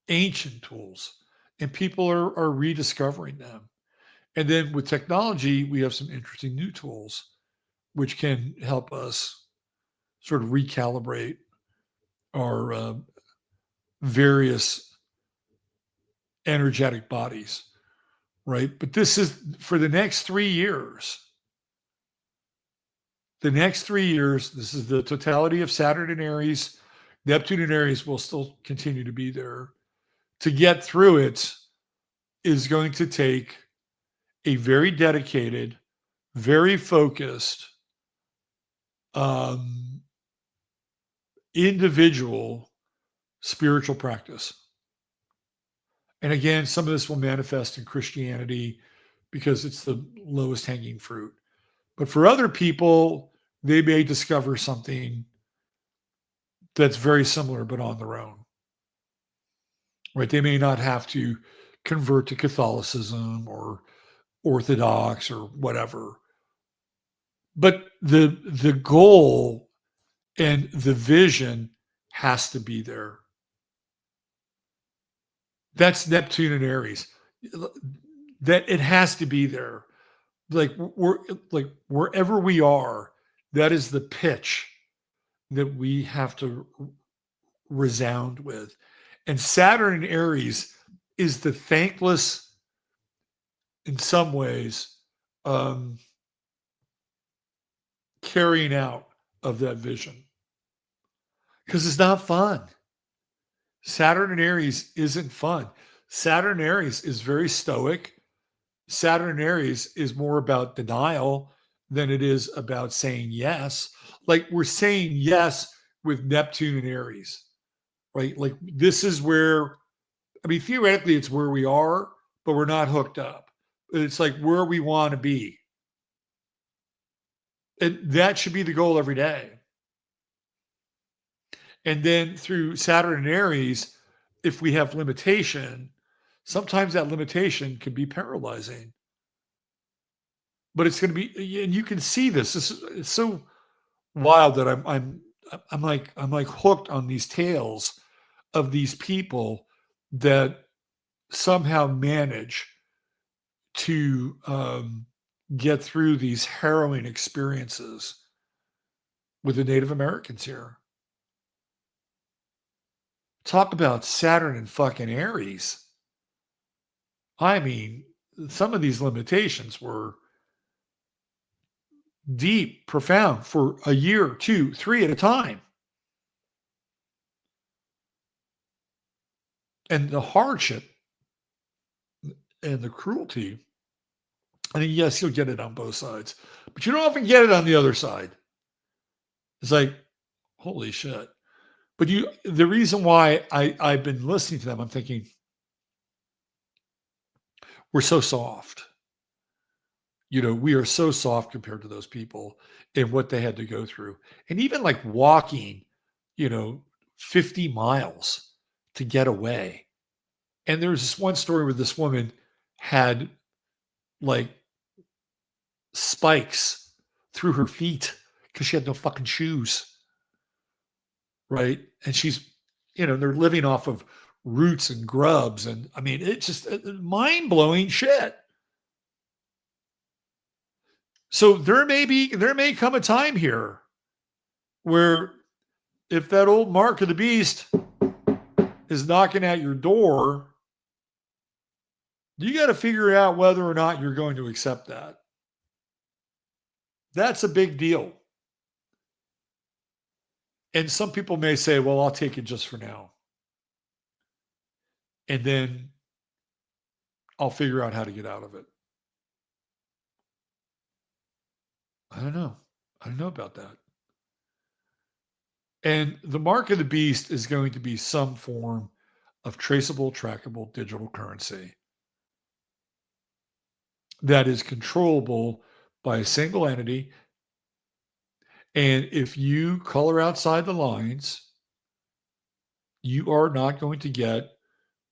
ancient tools, and people are rediscovering them. And then with technology, we have some interesting new tools which can help us sort of recalibrate our various energetic bodies, right? But this is for the next 3 years. The next 3 years, this is the totality of Saturn and Aries. Neptune and Aries will still continue to be there. To get through it is going to take a very dedicated, very focused individual spiritual practice. And again, some of this will manifest in Christianity because it's the lowest hanging fruit. But for other people, they may discover something that's very similar, but on their own. Right? They may not have to convert to Catholicism or Orthodox or whatever. But the goal and the vision has to be there. That's Neptune and Aries. That it has to be there. Like we're like wherever we are, that is the pitch that we have to resound with. And Saturn and Aries is the thankless, in some ways, carrying out of that vision. Because it's not fun. Saturn and Aries isn't fun. Saturn and Aries is very stoic. Saturn and Aries is more about denial than it is about saying yes. Like we're saying yes with Neptune and Aries, right? Like this is where, I mean, theoretically it's where we are, but we're not hooked up. It's like where we want to be. And that should be the goal every day. And then through Saturn and Aries, if we have limitation, sometimes that limitation can be paralyzing. But it's going to be, and you can see this. It's so wild that I'm like hooked on these tales of these people that somehow manage to get through these harrowing experiences with the Native Americans here. Talk about Saturn and fucking Aries. I mean, some of these limitations were deep, profound for a year, 2, 3 at a time. And the hardship and the cruelty, I mean, yes, you'll get it on both sides, but you don't often get it on the other side. It's like, holy shit. But the reason why I've been listening to them, I'm thinking, we're so soft. We are so soft compared to those people and what they had to go through. And even like walking, 50 miles to get away. And there's this one story where this woman had like spikes through her feet because she had no fucking shoes. Right. And she's, they're living off of roots and grubs. And I mean, it's just mind blowing shit. So there may come a time here where if that old mark of the beast is knocking at your door, you got to figure out whether or not you're going to accept that. That's a big deal. And some people may say, well, I'll take it just for now. And then I'll figure out how to get out of it. I don't know. I don't know about that. And the mark of the beast is going to be some form of traceable, trackable digital currency that is controllable by a single entity. And if you color outside the lines, you are not going to get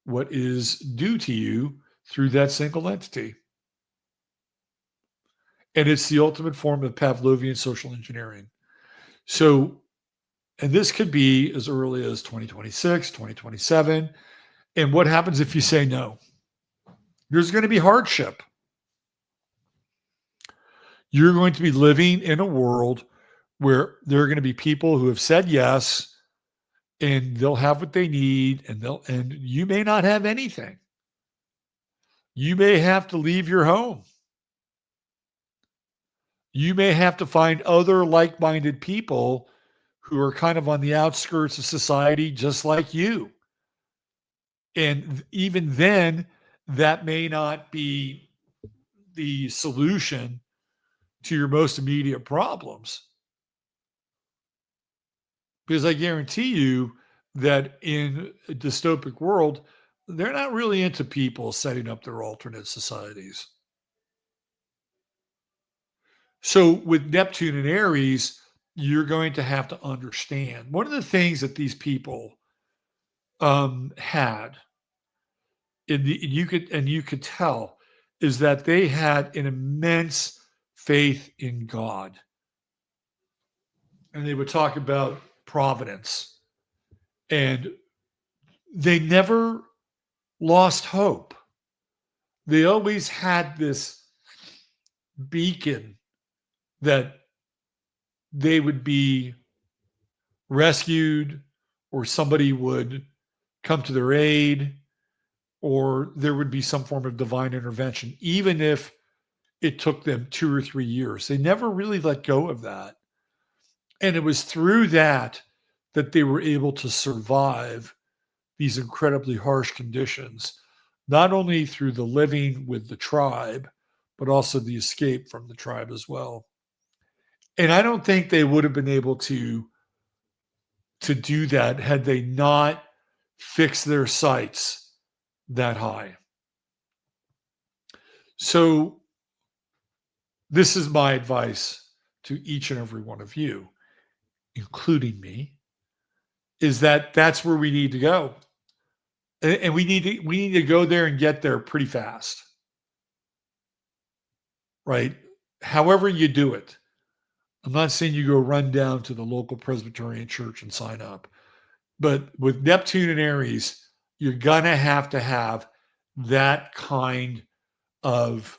what is due to you through that single entity. And it's the ultimate form of Pavlovian social engineering. So, and this could be as early as 2026, 2027. And what happens if you say no? There's going to be hardship. You're going to be living in a world where there are going to be people who have said yes, and they'll have what they need, and you may not have anything. You may have to leave your home. You may have to find other like-minded people who are kind of on the outskirts of society just like you. And even then, that may not be the solution to your most immediate problems. Because I guarantee you that in a dystopic world, they're not really into people setting up their alternate societies. So with Neptune and Aries, you're going to have to understand one of the things that these people had, you could tell, is that they had an immense faith in God, and they would talk about providence, and they never lost hope. They always had this beacon that they would be rescued, or somebody would come to their aid, or there would be some form of divine intervention, even if it took them 2 or 3 years. They never really let go of that. And it was through that they were able to survive these incredibly harsh conditions, not only through the living with the tribe, but also the escape from the tribe as well. And I don't think they would have been able to do that had they not fixed their sights that high. So this is my advice to each and every one of you, including me, is that that's where we need to go. And we need to go there and get there pretty fast. Right? However you do it. I'm not saying you go run down to the local Presbyterian church and sign up. But with Neptune and Aries, you're going to have that kind of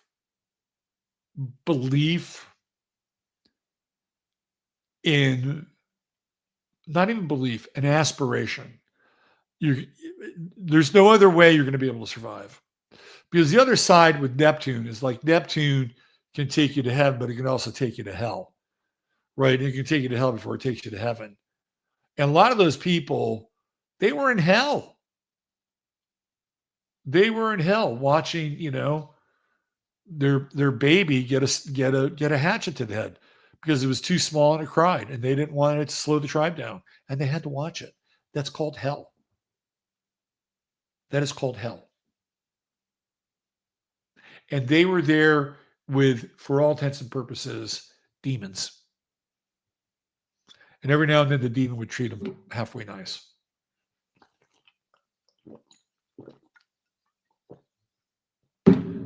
belief in, not even belief, an aspiration. There's no other way you're going to be able to survive. Because the other side with Neptune is like Neptune can take you to heaven, but it can also take you to hell. Right? It can take you to hell before it takes you to heaven. And a lot of those people, they were in hell. They were in hell watching, their baby get a hatchet to the head because it was too small and it cried, and they didn't want it to slow the tribe down, and they had to watch it. That's called hell. That is called hell. And they were there with, for all intents and purposes, demons. And every now and then the demon would treat them halfway nice.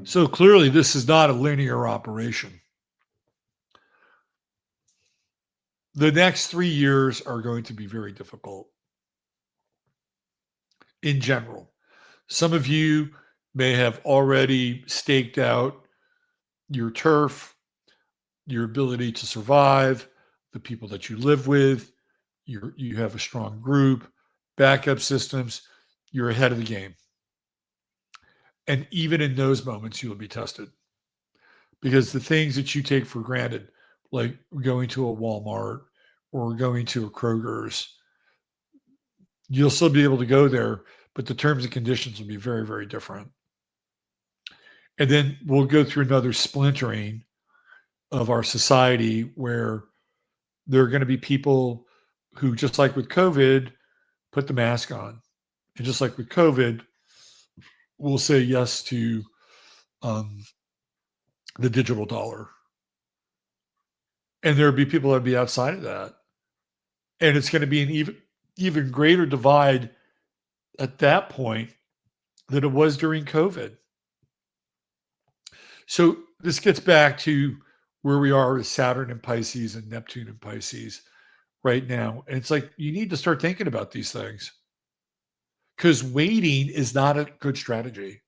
So clearly this is not a linear operation. The next 3 years are going to be very difficult in general. Some of you may have already staked out your turf, your ability to survive, the people that you live with. You have a strong group, backup systems. You're ahead of the game. And even in those moments, you will be tested. Because the things that you take for granted, like going to a Walmart or going to a Kroger's, you'll still be able to go there, but the terms and conditions will be very, very different. And then we'll go through another splintering of our society where there are going to be people who, just like with COVID, put the mask on. And just like with COVID, will say yes to the digital dollar. And there would be people that would be outside of that. And it's going to be an even greater divide at that point than it was during COVID. So this gets back to where we are with Saturn in Pisces and Neptune in Pisces right now. And it's like, you need to start thinking about these things, because waiting is not a good strategy.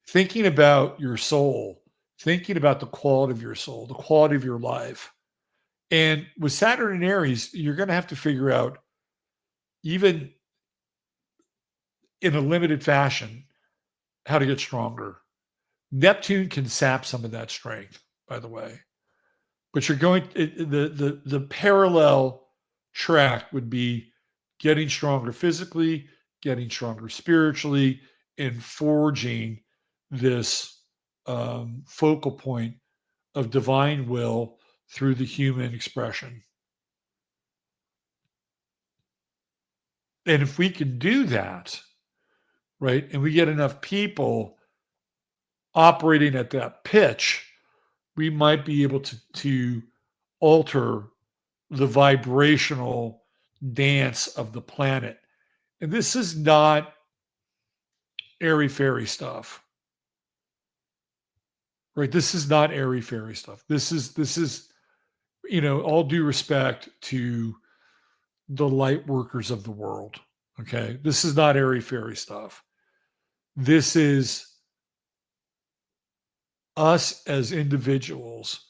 Thinking about your soul, thinking about the quality of your soul, the quality of your life. And with Saturn in Aries, you're going to have to figure out, even in a limited fashion, how to get stronger. Neptune can sap some of that strength, by the way. But you're going, the parallel track would be getting stronger physically, getting stronger spiritually, and forging this focal point of divine will through the human expression. And if we can do that, right, and we get enough people operating at that pitch, we might be able to alter the vibrational dance of the planet. And this is not airy-fairy stuff. Right? This is not airy-fairy stuff. This is, all due respect to the light workers of the world. Okay? This is not airy-fairy stuff. This is us as individuals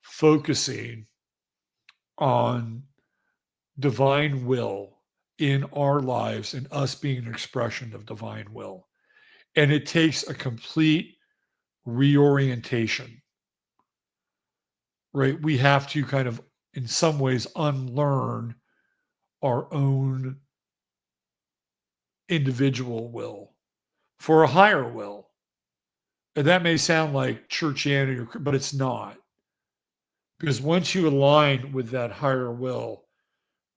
focusing on divine will in our lives, and us being an expression of divine will. And it takes a complete reorientation, right? We have to kind of, in some ways, unlearn our own individual will for a higher will. And that may sound like churchianity, but it's not. Because once you align with that higher will,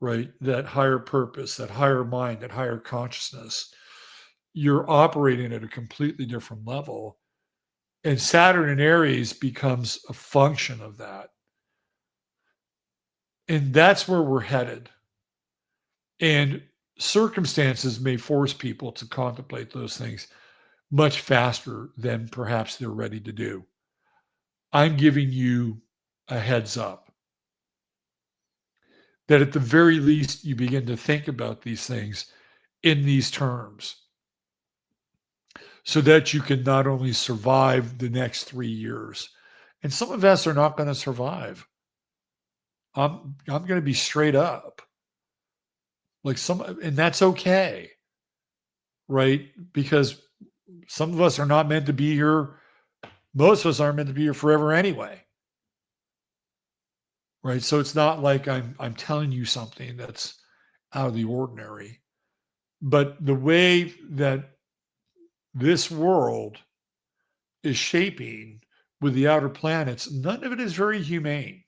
right, that higher purpose, that higher mind, that higher consciousness, you're operating at a completely different level. And Saturn in Aries becomes a function of that. And that's where we're headed. And circumstances may force people to contemplate those things much faster than perhaps they're ready to do. I'm giving you a heads up that at the very least, you begin to think about these things in these terms, so that you can not only survive the next 3 years, and some of us are not going to survive. I'm going to be straight up. And that's okay, right? Because some of us are not meant to be here. Most of us aren't meant to be here forever anyway. Right? So it's not like I'm telling you something that's out of the ordinary. But the way that this world is shaping with the outer planets, none of it is very humane.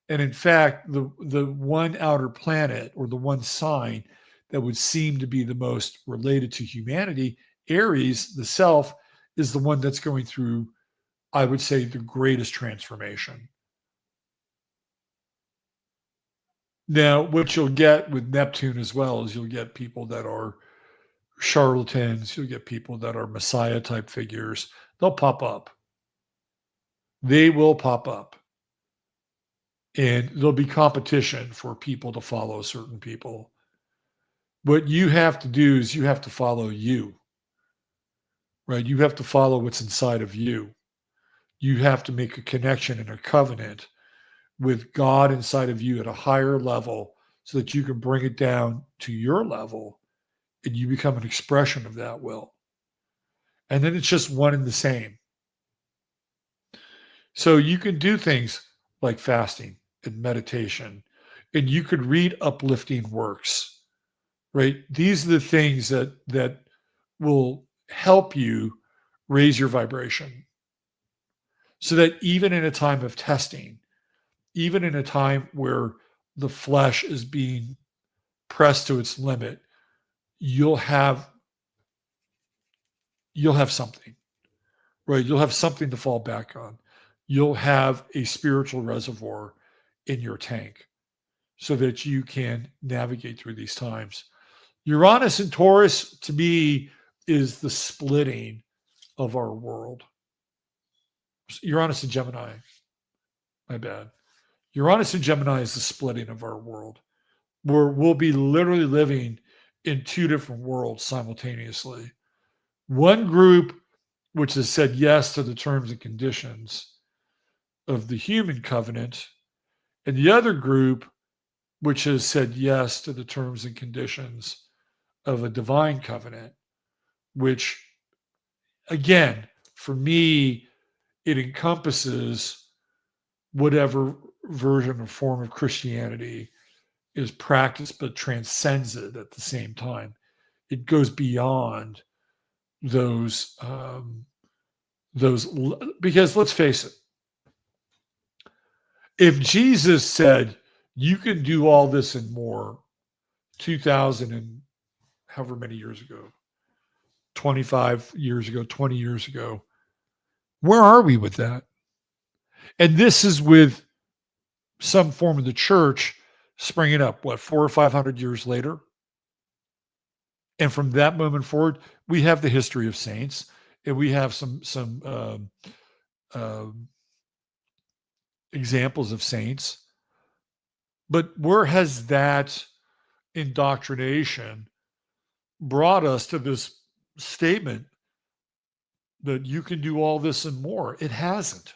And in fact, the one outer planet, or the one sign that would seem to be the most related to humanity, Aries, the self, is the one that's going through, I would say, the greatest transformation. Now, what you'll get with Neptune as well is you'll get people that are charlatans. You'll get people that are Messiah type figures. They'll pop up. They will pop up. And there'll be competition for people to follow certain people. What you have to do is you have to follow you, right? You have to follow what's inside of you. You have to make a connection and a covenant with God inside of you at a higher level, so that you can bring it down to your level and you become an expression of that will. And then it's just one and the same. So you can do things like fasting and meditation, and you could read uplifting works, right? These are the things that will help you raise your vibration, so that even in a time of testing, even in a time where the flesh is being pressed to its limit, you'll have something, right? You'll have something to fall back on. You'll have a spiritual reservoir in your tank so that you can navigate through these times. Uranus and Taurus, to me, is the splitting of our world. Uranus and Gemini, my bad. Uranus and Gemini is the splitting of our world, where we'll be literally living in two different worlds simultaneously. One group, which has said yes to the terms and conditions of the human covenant, and the other group, which has said yes to the terms and conditions of a divine covenant, which, again, for me, it encompasses whatever version or form of Christianity is practiced, but transcends it at the same time. It goes beyond those, because let's face it, if Jesus said, you can do all this and more 2,000 and however many years ago, 25 years ago, 20 years ago, where are we with that? And this is with some form of the church springing up, 400 or 500 years later? And from that moment forward, we have the history of saints, and we have some examples of saints. But where has that indoctrination brought us to this statement that you can do all this and more? It hasn't.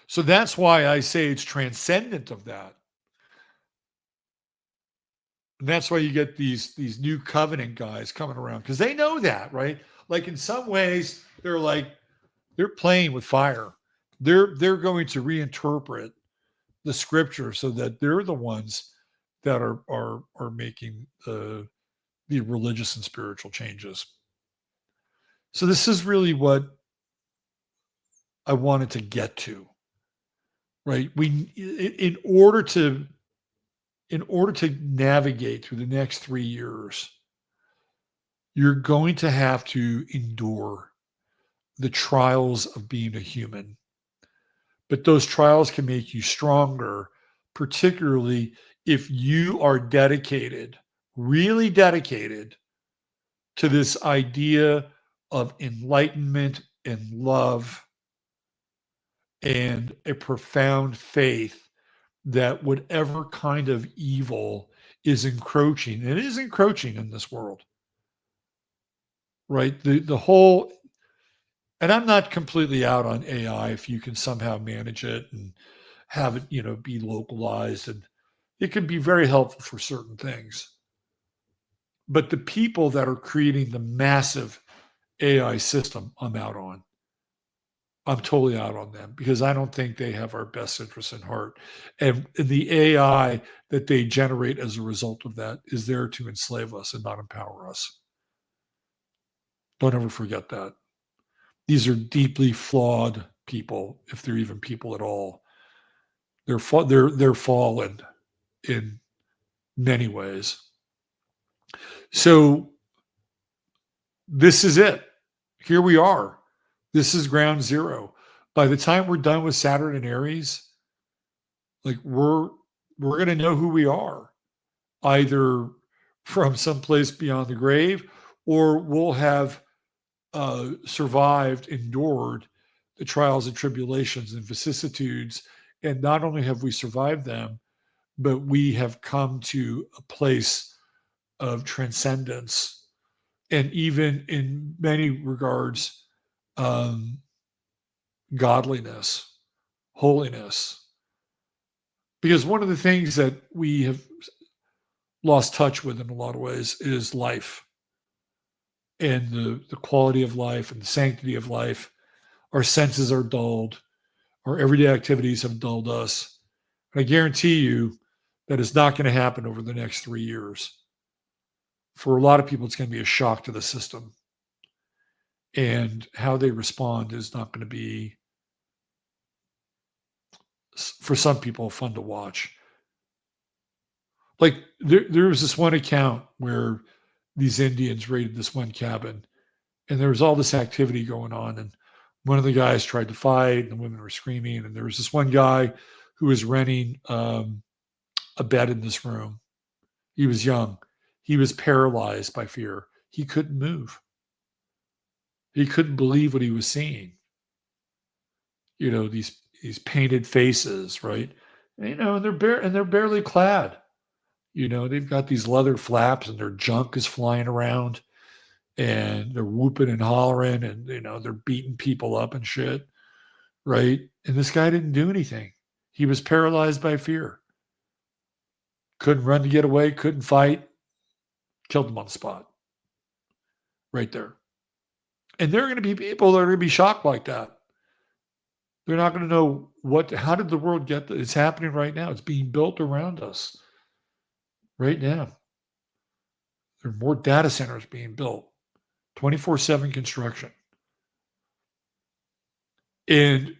So that's why I say it's transcendent of that. And that's why you get these new covenant guys coming around, because they know that, right? Like in some ways, they're playing with fire. They're going to reinterpret the scripture so that they're the ones that are making the religious and spiritual changes. So this is really what I wanted to get to, right? In order to navigate through the next 3 years, you're going to have to endure the trials of being a human. But those trials can make you stronger, particularly if you are dedicated, really dedicated to this idea of enlightenment and love and a profound faith that whatever kind of evil is encroaching, and it is encroaching in this world, right? The whole, and I'm not completely out on AI if you can somehow manage it and have it, be localized, and it can be very helpful for certain things. But the people that are creating the massive AI system, I'm totally out on them, because I don't think they have our best interests in heart. And the AI that they generate as a result of that is there to enslave us and not empower us. Don't ever forget that. These are deeply flawed people, if they're even people at all. They're fallen in many ways. So this is it. Here we are. This is ground zero. By the time we're done with Saturn and Aries, like we're going to know who we are, either from someplace beyond the grave, or we'll have survived, endured the trials and tribulations and vicissitudes. And not only have we survived them, but we have come to a place of transcendence, and even in many regards, godliness, holiness. Because one of the things that we have lost touch with in a lot of ways is life, and the quality of life and the sanctity of life. Our senses are dulled. Our everyday activities have dulled us. And I guarantee you that is not going to happen over the next 3 years. For a lot of people, it's going to be a shock to the system. And how they respond is not going to be for some people, fun to watch. Like there was this one account where these Indians raided this one cabin, and there was all this activity going on, and one of the guys tried to fight, and the women were screaming, and there was this one guy who was renting a bed in this room. He was young. He was paralyzed by fear. He couldn't move. He couldn't believe what he was seeing. These painted faces, right? And they're barely clad. They've got these leather flaps, and their junk is flying around, and they're whooping and hollering, and they're beating people up and shit, right? And this guy didn't do anything. He was paralyzed by fear. Couldn't run to get away, couldn't fight, killed him on the spot. Right there. And there are going to be people that are going to be shocked like that. They're not going to know how did the world get that? It's happening right now. It's being built around us right now. There are more data centers being built, 24/7 construction. And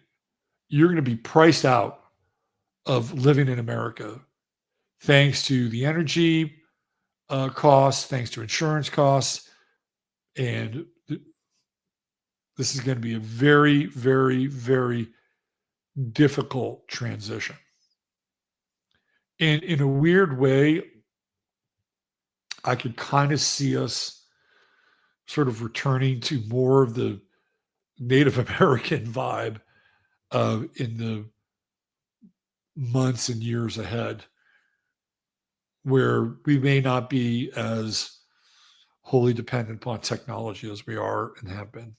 you're going to be priced out of living in America thanks to the energy costs, thanks to insurance costs. And this is going to be a very, very, very difficult transition. And in a weird way, I could kind of see us sort of returning to more of the Native American vibe in the months and years ahead, where we may not be as wholly dependent upon technology as we are and have been.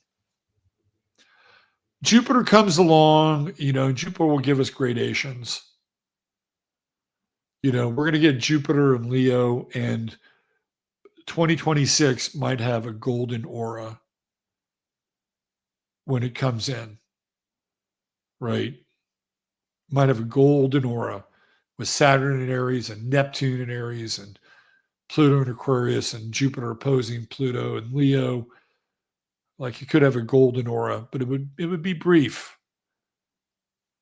Jupiter comes along, Jupiter will give us gradations. We're going to get Jupiter and Leo, and 2026 might have a golden aura when it comes in, right? Might have a golden aura with Saturn in Aries and Neptune in Aries and Pluto in Aquarius and Jupiter opposing Pluto and Leo. Like, it could have a golden aura, but it would be brief.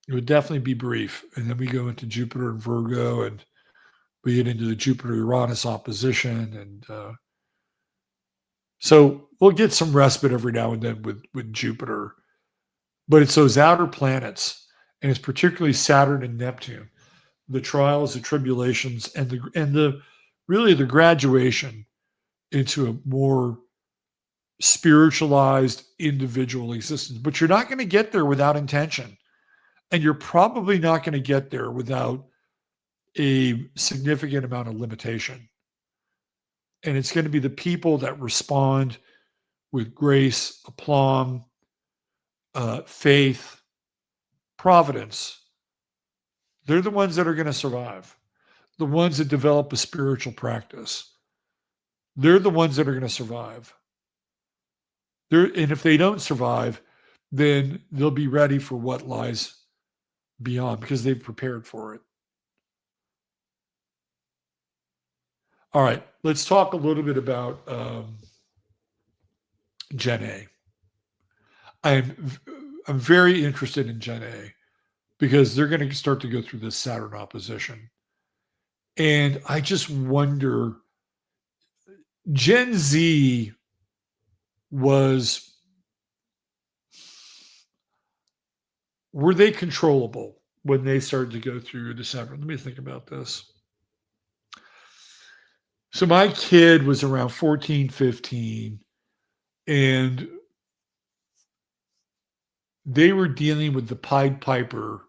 It would definitely be brief. And then we go into Jupiter and Virgo, and we get into the Jupiter-Uranus opposition. And so we'll get some respite every now and then with Jupiter. But it's those outer planets, and it's particularly Saturn and Neptune, the trials, the tribulations, and the really the graduation into a more spiritualized individual existence. But you're not going to get there without intention. And you're probably not going to get there without a significant amount of limitation. And it's going to be the people that respond with grace, aplomb, faith, providence. They're the ones that are going to survive. The ones that develop a spiritual practice. They're the ones that are going to survive. And if they don't survive, then they'll be ready for what lies beyond because they've prepared for it. All right, let's talk a little bit about Gen A. I'm very interested in Gen A because they're going to start to go through this Saturn opposition. And I just wonder, Gen Z were they controllable when they started to go through the Saturn? Let me think about this. So my kid was around 14, 15, and they were dealing with the Pied Piper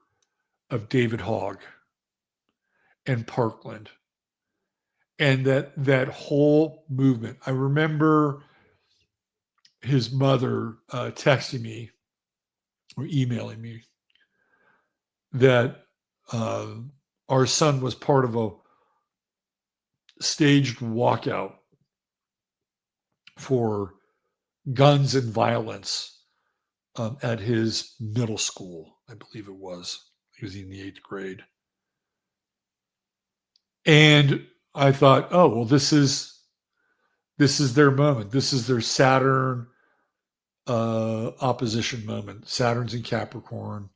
of David Hogg and Parkland. And that whole movement. I remember his mother texting me or emailing me that our son was part of a staged walkout for guns and violence at his middle school. I believe it was. He was in the 8th grade. And I thought, oh, well, this is their moment. This is their Saturn opposition moment. Saturn's in Capricorn.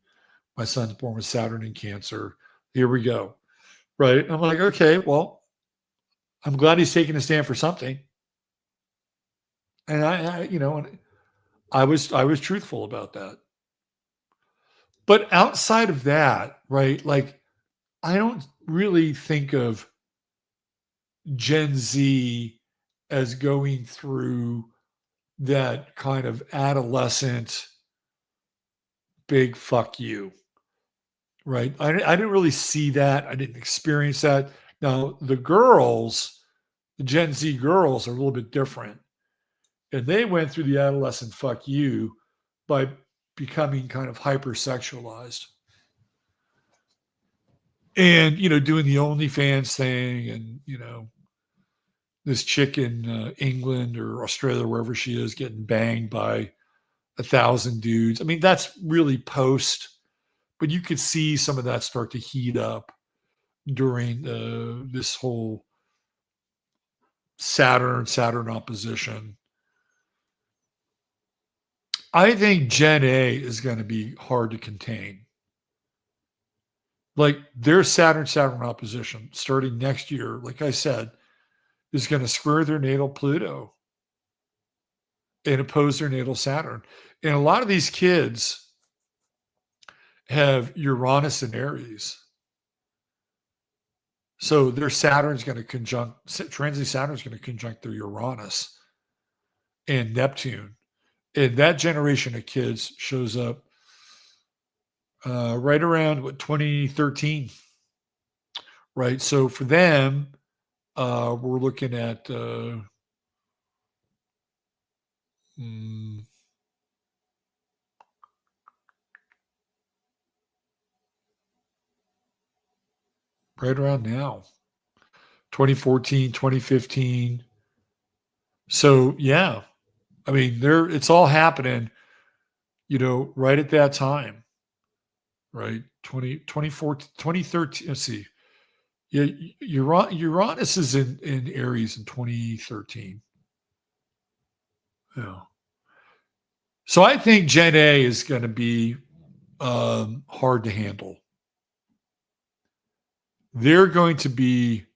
My son's born with Saturn in Cancer. Here we go. Right. And I'm like, okay, well, I'm glad he's taking a stand for something. And I was truthful about that. But outside of that, right, like I don't really think of Gen Z as going through that kind of adolescent big fuck you, right? I didn't really see that. I didn't experience that. Now, the Gen Z girls are a little bit different. And they went through the adolescent fuck you by becoming kind of hypersexualized. And, doing the OnlyFans thing and, this chick in England or Australia, wherever she is, getting banged by 1,000 dudes. I mean, that's really post, but you could see some of that start to heat up during this whole Saturn opposition. I think Gen A is going to be hard to contain. Like their Saturn opposition starting next year, like I said, is going to square their natal Pluto and oppose their natal Saturn. And a lot of these kids have Uranus and Aries. So their Saturn's going to transit Saturn's going to conjunct their Uranus and Neptune. And that generation of kids shows up right around 2013, right? So for them, we're looking at right around now, 2014, 2015. So yeah, I mean, it's all happening, right at that time, right? 2014, 2013. Let's see. Yeah, Uranus is in Aries in 2013. Yeah. So I think Gen A is going to be hard to handle. They're going to be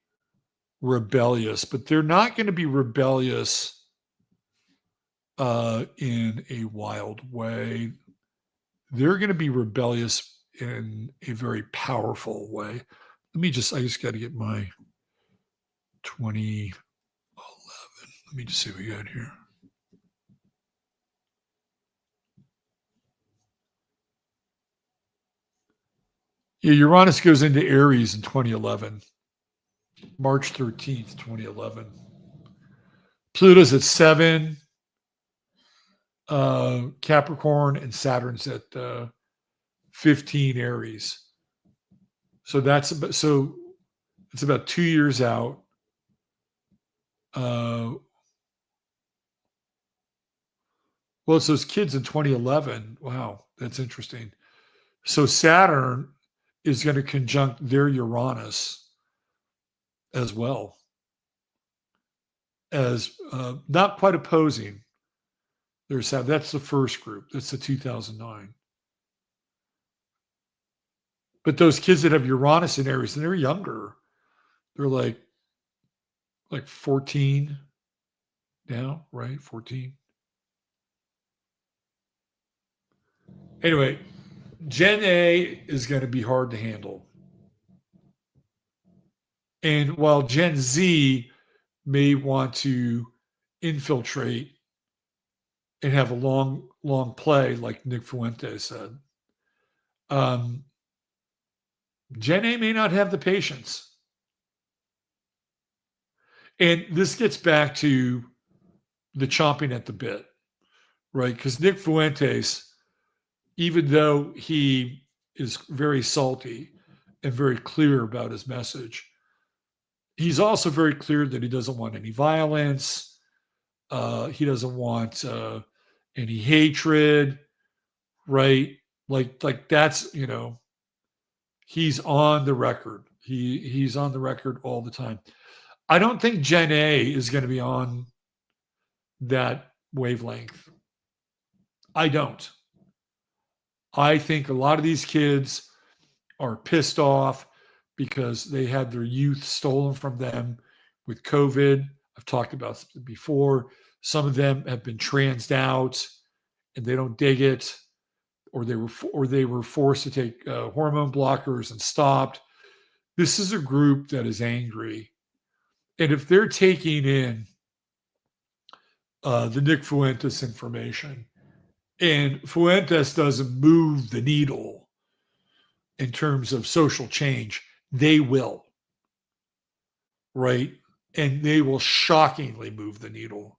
rebellious, but they're not going to be rebellious in a wild way. They're going to be rebellious in a very powerful way. I just got to get my 2011. Let me just see what we got here. Yeah, Uranus goes into Aries in 2011, March 13th, 2011. Pluto's at 7, Capricorn, and Saturn's at 15 Aries. So it's about 2 years out. Well, it's those kids in 2011. Wow, that's interesting. So Saturn is going to conjunct their Uranus as well, as not quite opposing. That's the first group. That's the 2009. But those kids that have Uranus in Aries, and they're younger, they're like 14 now, right? 14. Anyway, Gen A is going to be hard to handle. And while Gen Z may want to infiltrate and have a long play, like Nick Fuentes said, Gen A may not have the patience. And this gets back to the chomping at the bit, right? Because Nick Fuentes, even though he is very salty and very clear about his message, he's also very clear that he doesn't want any violence. He doesn't want any hatred, right? Like that's, he's on the record. He's on the record all the time. I don't think Gen A is going to be on that wavelength. I don't. I think a lot of these kids are pissed off because they had their youth stolen from them with COVID. I've talked about it before. Some of them have been transed out and they don't dig it, or they were forced to take hormone blockers and stopped. This is a group that is angry, and if they're taking in the Nick Fuentes information, and Fuentes doesn't move the needle in terms of social change, they will, right? And they will shockingly move the needle.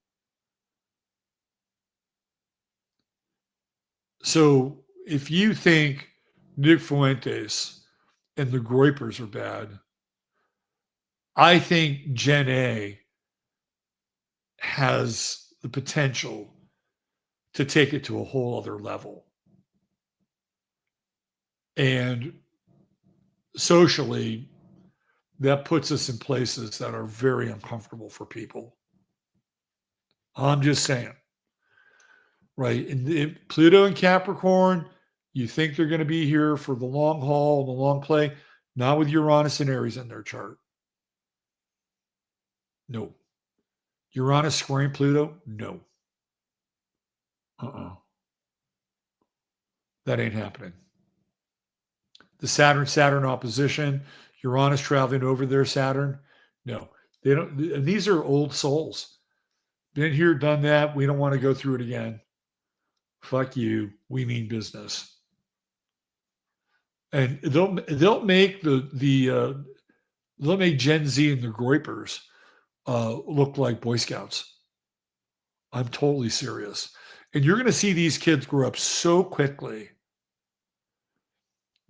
So if you think Nick Fuentes and the Groypers are bad, I think Gen A has the potential to take it to a whole other level. And socially, that puts us in places that are very uncomfortable for people. I'm just saying, right? And Pluto and Capricorn, you think they're going to be here for the long haul, the long play, not with Uranus and Aries in their chart. No. Uranus squaring Pluto? No. That ain't happening. The Saturn opposition, Uranus traveling over their Saturn. No, they don't. And these are old souls. Been here, done that. We don't want to go through it again. Fuck you. We mean business. And they'll make they'll make Gen Z and the Groypers look like Boy Scouts. I'm totally serious. And you're going to see these kids grow up so quickly.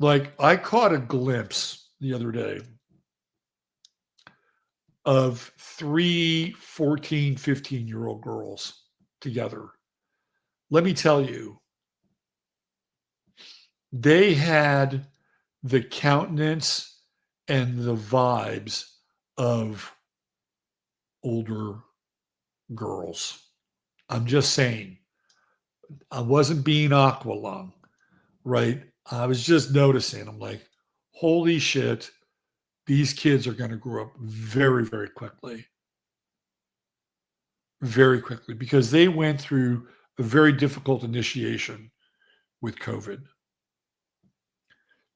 Like, I caught a glimpse the other day of 3 14, 15-year-old girls together. Let me tell you, they had the countenance and the vibes of older girls. I'm just saying. I wasn't being aqua lung, right? I was just noticing. I'm like, holy shit, these kids are going to grow up very, very quickly. Very quickly, because they went through a very difficult initiation with COVID.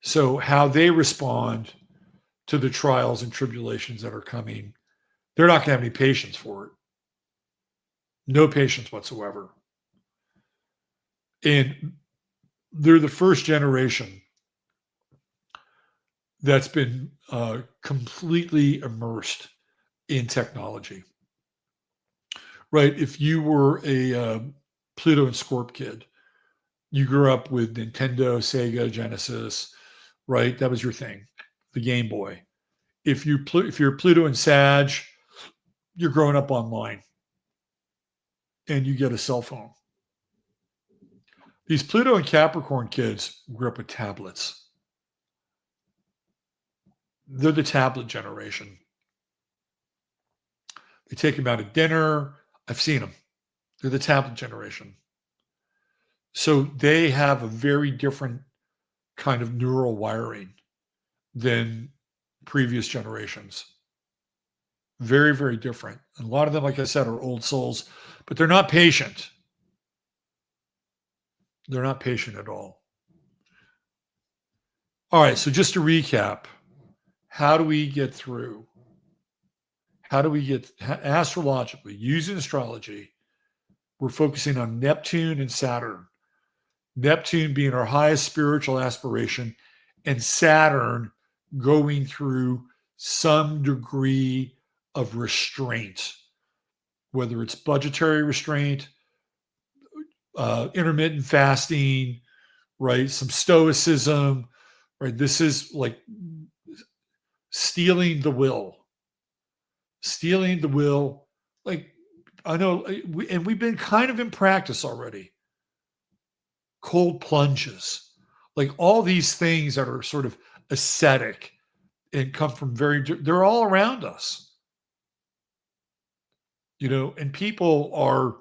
So how they respond to the trials and tribulations that are coming, they're not going to have any patience for it. No patience whatsoever. And they're the first generation that's been completely immersed in technology. Right? If you were a Pluto and Scorp kid, you grew up with Nintendo, Sega, Genesis, right? That was your thing, the Game Boy. If you're Pluto and Sag, you're growing up online, and you get a cell phone. These Pluto and Capricorn kids grew up with tablets. They're the tablet generation. They take them out to dinner. I've seen them. They're the tablet generation. So they have a very different kind of neural wiring than previous generations. Very, very different. And a lot of them, like I said, are old souls, but they're not patient. They're not patient at all. All right, so just to recap, how do we get through? How do we get astrologically, using astrology? We're focusing on Neptune and Saturn. Neptune being our highest spiritual aspiration, and Saturn going through some degree of restraint, whether it's budgetary restraint, intermittent fasting, right? Some stoicism, right? This is like stealing the will. Stealing the will. Like, I know, and we've been kind of in practice already. Cold plunges, like all these things that are sort of ascetic and come from they're all around us, and people are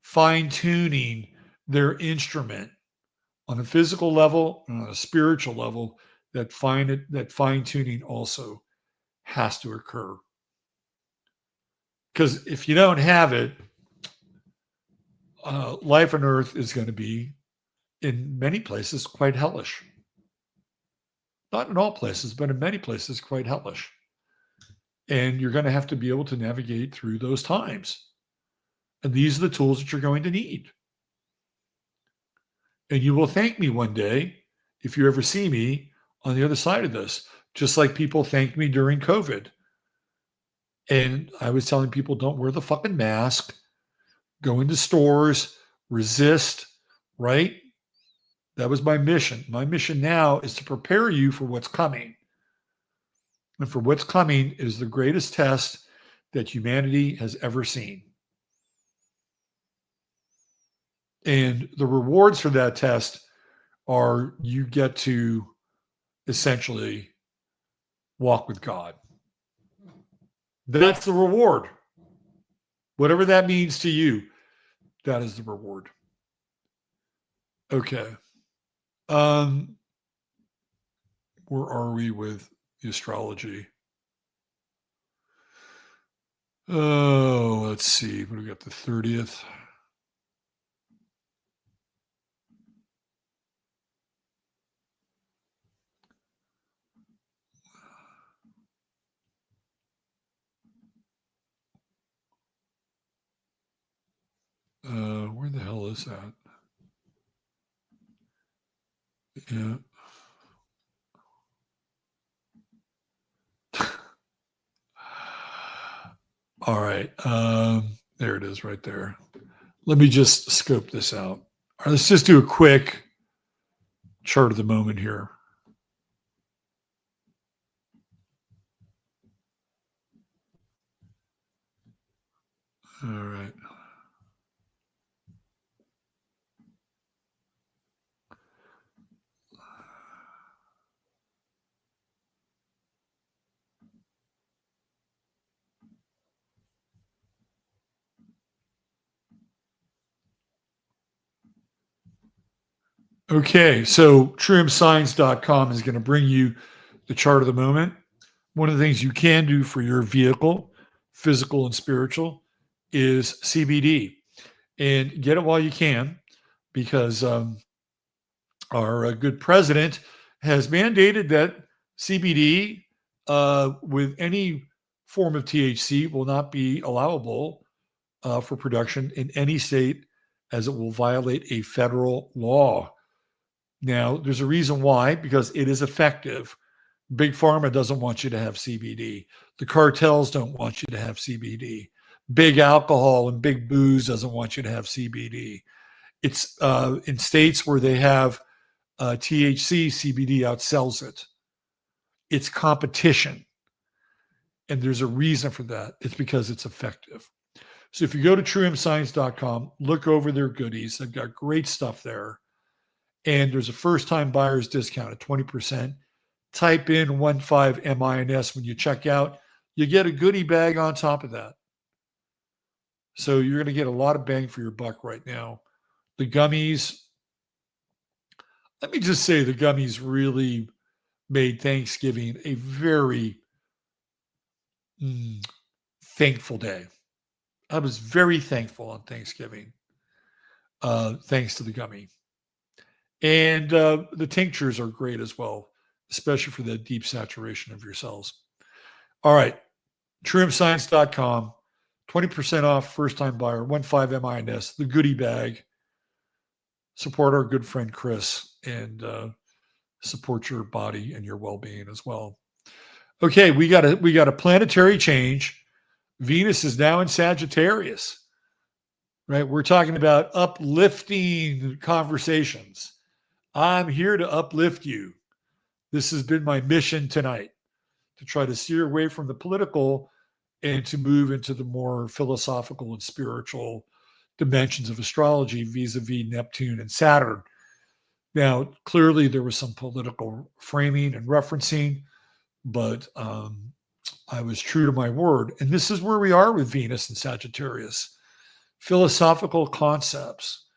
fine tuning their instrument on a physical level and on a spiritual level, that fine tuning also has to occur. Because if you don't have it, life on Earth is going to be, in many places, quite hellish. Not in all places, but in many places, quite hellish. And you're going to have to be able to navigate through those times. And these are the tools that you're going to need. And you will thank me one day if you ever see me on the other side of this, just like people thanked me during COVID. And I was telling people, don't wear the fucking mask, go into stores, resist, right? That was my mission. My mission now is to prepare you for what's coming. And for what's coming is the greatest test that humanity has ever seen. And the rewards for that test are you get to essentially walk with God. That's the reward. Whatever that means to you, that is the reward. Okay. Where are we with the astrology? Oh, let's see. What do we got? The 30th. Where the hell is that? Yeah. All right. There it is right there. Let me just scope this out. All right, let's just do a quick chart of the moment here. All right. Okay, so trueimsigns.com is going to bring you the chart of the moment. One of the things you can do for your vehicle, physical and spiritual, is CBD. And get it while you can, because our good president has mandated that CBD with any form of THC will not be allowable for production in any state, as it will violate a federal law. Now, there's a reason why, because it is effective. Big Pharma doesn't want you to have CBD. The cartels don't want you to have CBD. Big alcohol and big booze doesn't want you to have CBD. It's in states where they have THC, CBD outsells it. It's competition. And there's a reason for that. It's because it's effective. So if you go to trueimsigns.com, look over their goodies. They've got great stuff there. And there's a first-time buyer's discount at 20%. Type in 15MINS when you check out. You get a goodie bag on top of that. So you're going to get a lot of bang for your buck right now. The gummies, let me just say the gummies really made Thanksgiving a very thankful day. I was very thankful on Thanksgiving, thanks to the gummy. And the tinctures are great as well, especially for the deep saturation of your cells. All right, trueimscience.com, 20% off, first-time buyer, 15MINS, the goodie bag. Support our good friend Chris and support your body and your well-being as well. Okay, we got a planetary change. Venus is now in Sagittarius, right? We're talking about uplifting conversations. I'm here to uplift you. This has been my mission tonight, to try to steer away from the political and to move into the more philosophical and spiritual dimensions of astrology vis-a-vis Neptune and Saturn. Now, clearly there was some political framing and referencing, but I was true to my word. And this is where we are with Venus and Sagittarius. Philosophical concepts,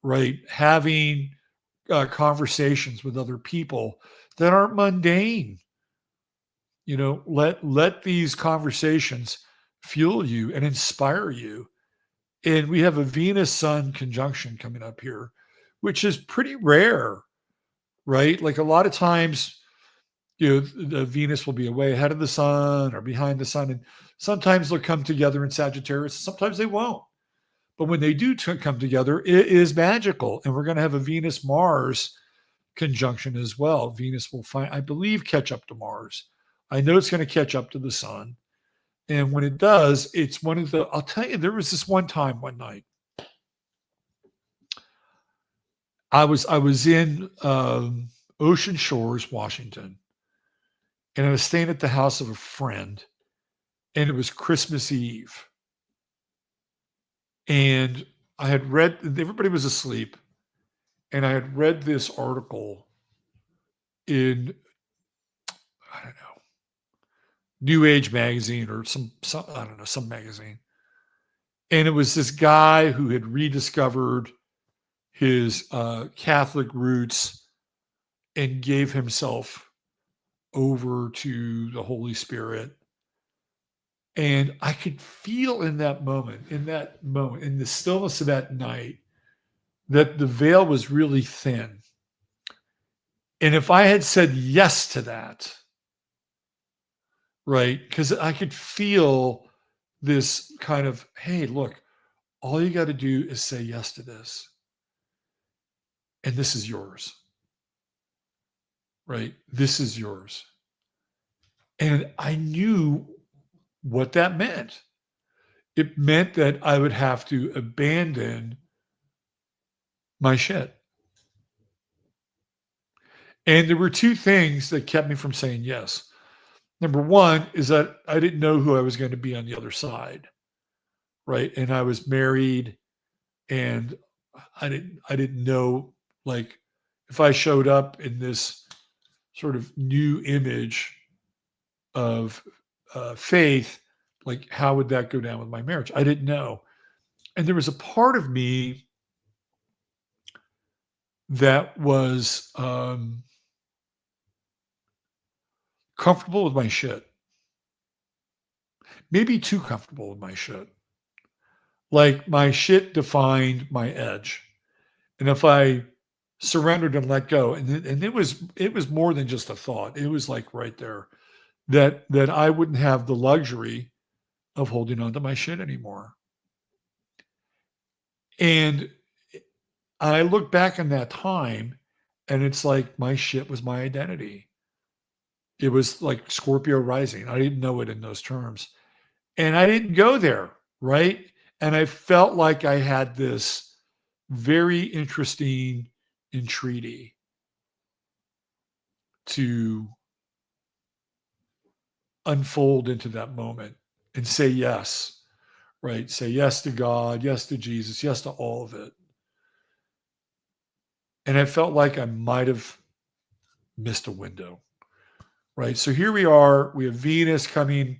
right? Having conversations with other people that aren't mundane. Let these conversations fuel you and inspire you. And we have a Venus Sun conjunction coming up here, which is pretty rare, right? Like a lot of times, the Venus will be away ahead of the sun or behind the sun. And sometimes they'll come together in Sagittarius. Sometimes they won't. But when they do come together, it is magical. And we're going to have a Venus Mars conjunction as well. Venus will I believe, catch up to Mars. I know it's going to catch up to the sun. And when it does, it's I'll tell you, there was this one night. I was in Ocean Shores, Washington, and I was staying at the house of a friend, and it was Christmas Eve. And I had read, everybody was asleep, and I had read this article in, I don't know, New Age magazine or some I don't know, some magazine. And it was this guy who had rediscovered his Catholic roots and gave himself over to the Holy Spirit. And I could feel in that moment, in the stillness of that night, that the veil was really thin. And if I had said yes to that, right, because I could feel this kind of, hey, look, all you got to do is say yes to this. And this is yours, right? This is yours. And I knew what that meant. It meant that I would have to abandon my shit. And there were two things that kept me from saying yes. Number one is that I didn't know who I was going to be on the other side, right? And I was married, and I didn't know, like, if I showed up in this sort of new image of faith, like, how would that go down with my marriage? I didn't know. And there was a part of me that was comfortable with my shit. Maybe too comfortable with my shit. Like, my shit defined my edge. And if I surrendered and let go, and it was more than just a thought. It was like right there, that I wouldn't have the luxury of holding on to my shit anymore. And I look back on that time, and it's like my shit was my identity. It was like Scorpio rising. I didn't know it in those terms. And I didn't go there, right? And I felt like I had this very interesting entreaty to unfold into that moment and say yes, right? Say yes to God, yes to Jesus, yes to all of it. And I felt like I might have missed a window, right? So here we are. We have Venus coming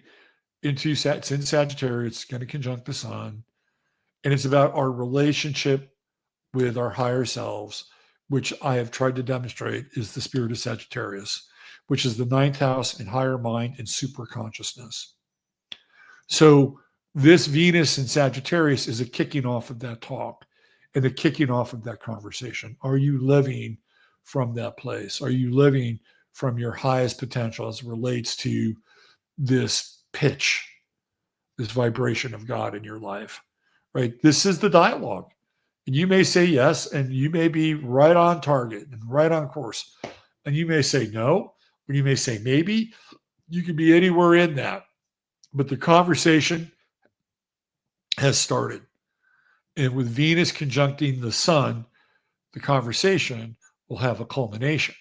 into, it's in Sagittarius, it's going to conjunct the sun. And it's about our relationship with our higher selves, which I have tried to demonstrate is the spirit of Sagittarius, which is the ninth house in higher mind and super consciousness. So this Venus in Sagittarius is a kicking off of that talk and the kicking off of that conversation. Are you living from that place? Are you living from your highest potential as it relates to this pitch, this vibration of God in your life, right? This is the dialogue. And you may say yes, and you may be right on target and right on course. And you may say no, or you may say maybe. You can be anywhere in that. But the conversation has started. And with Venus conjuncting the sun, the conversation will have a culmination.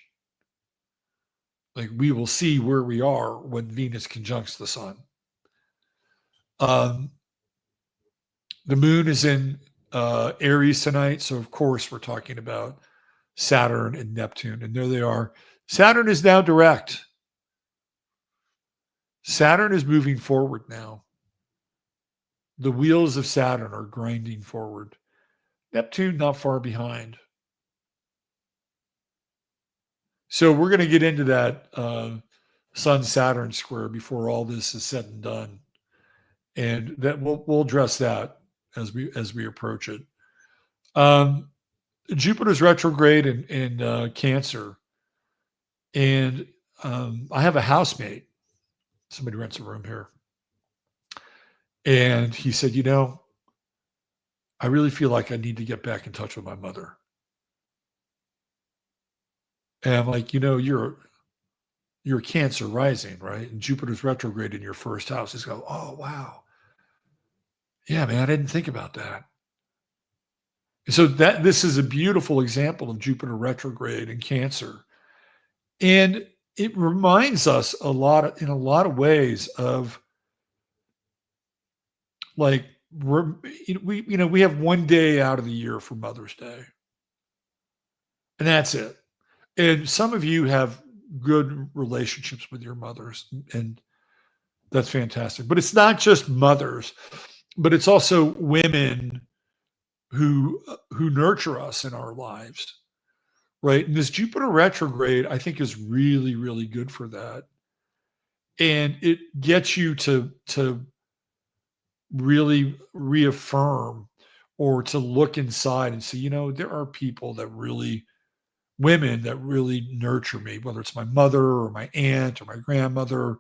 Like, we will see where we are when Venus conjuncts the sun. The moon is in Aries tonight. So, of course, we're talking about Saturn and Neptune. And there they are. Saturn is now direct. Saturn is moving forward now. The wheels of Saturn are grinding forward. Neptune not far behind. So we're going to get into that Sun Saturn square before all this is said and done, and that we'll address that as we approach it. Jupiter's retrograde in Cancer, and I have a housemate. Somebody rents a room here, and he said, I really feel like I need to get back in touch with my mother. And I'm like, you're Cancer rising, right? And Jupiter's retrograde in your first house. He's go, oh wow, yeah, man, I didn't think about that. So this is a beautiful example of Jupiter retrograde in Cancer. And it reminds us in a lot of ways of like we have one day out of the year for Mother's Day. And that's it. And some of you have good relationships with your mothers, and that's fantastic. But it's not just mothers, but it's also women who nurture us in our lives, right? And this Jupiter retrograde, I think, is really, really good for that. And it gets you to really reaffirm or to look inside and see, there are people women that really nurture me, whether it's my mother or my aunt or my grandmother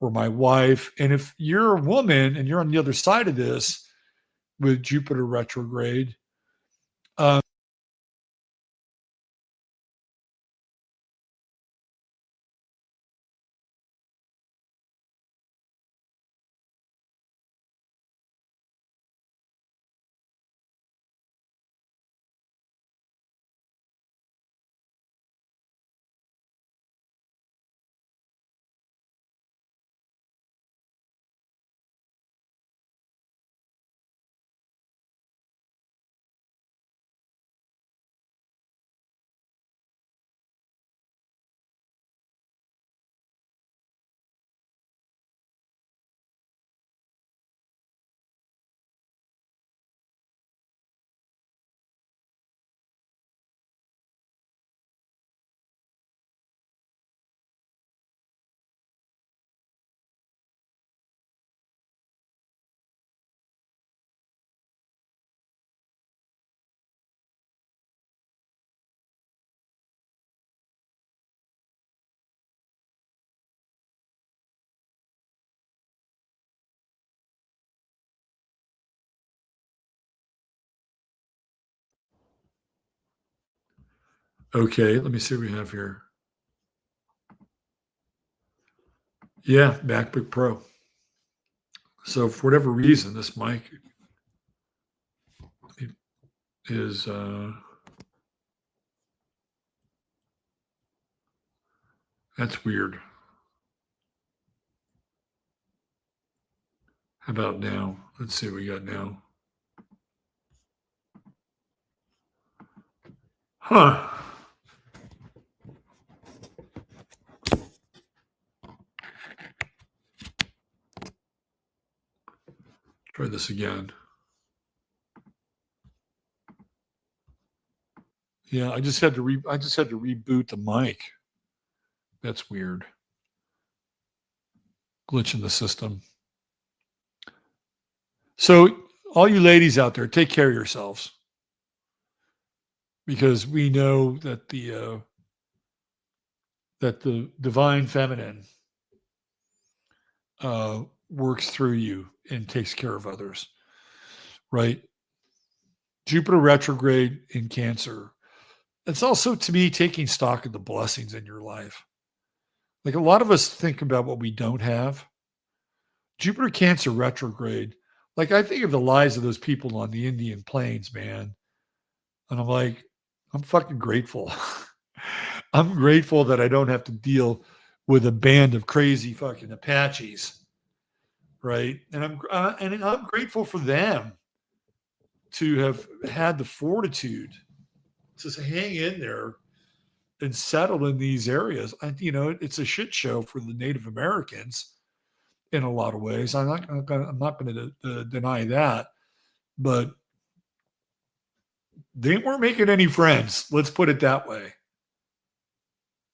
or my wife. And if you're a woman and you're on the other side of this with Jupiter retrograde, okay, let me see what we have here. Yeah, MacBook Pro. So for whatever reason, this mic is that's weird. How about now? Let's see what we got now. Huh. Try this again. Yeah, I just had to reboot the mic. That's weird. Glitch in the system. So all you ladies out there, take care of yourselves, because we know that the divine feminine works through you and takes care of others, right? Jupiter retrograde in Cancer. It's also, to me, taking stock of the blessings in your life. Like a lot of us think about what we don't have. Jupiter Cancer retrograde. Like I think of the lives of those people on the Indian plains, man. And I'm like, I'm fucking grateful. I'm grateful that I don't have to deal with a band of crazy fucking Apaches, right? And I'm grateful for them to have had the fortitude to hang in there and settle in these areas. It's a shit show for the Native Americans in a lot of ways. I'm not going to deny that, but they weren't making any friends. Let's put it that way.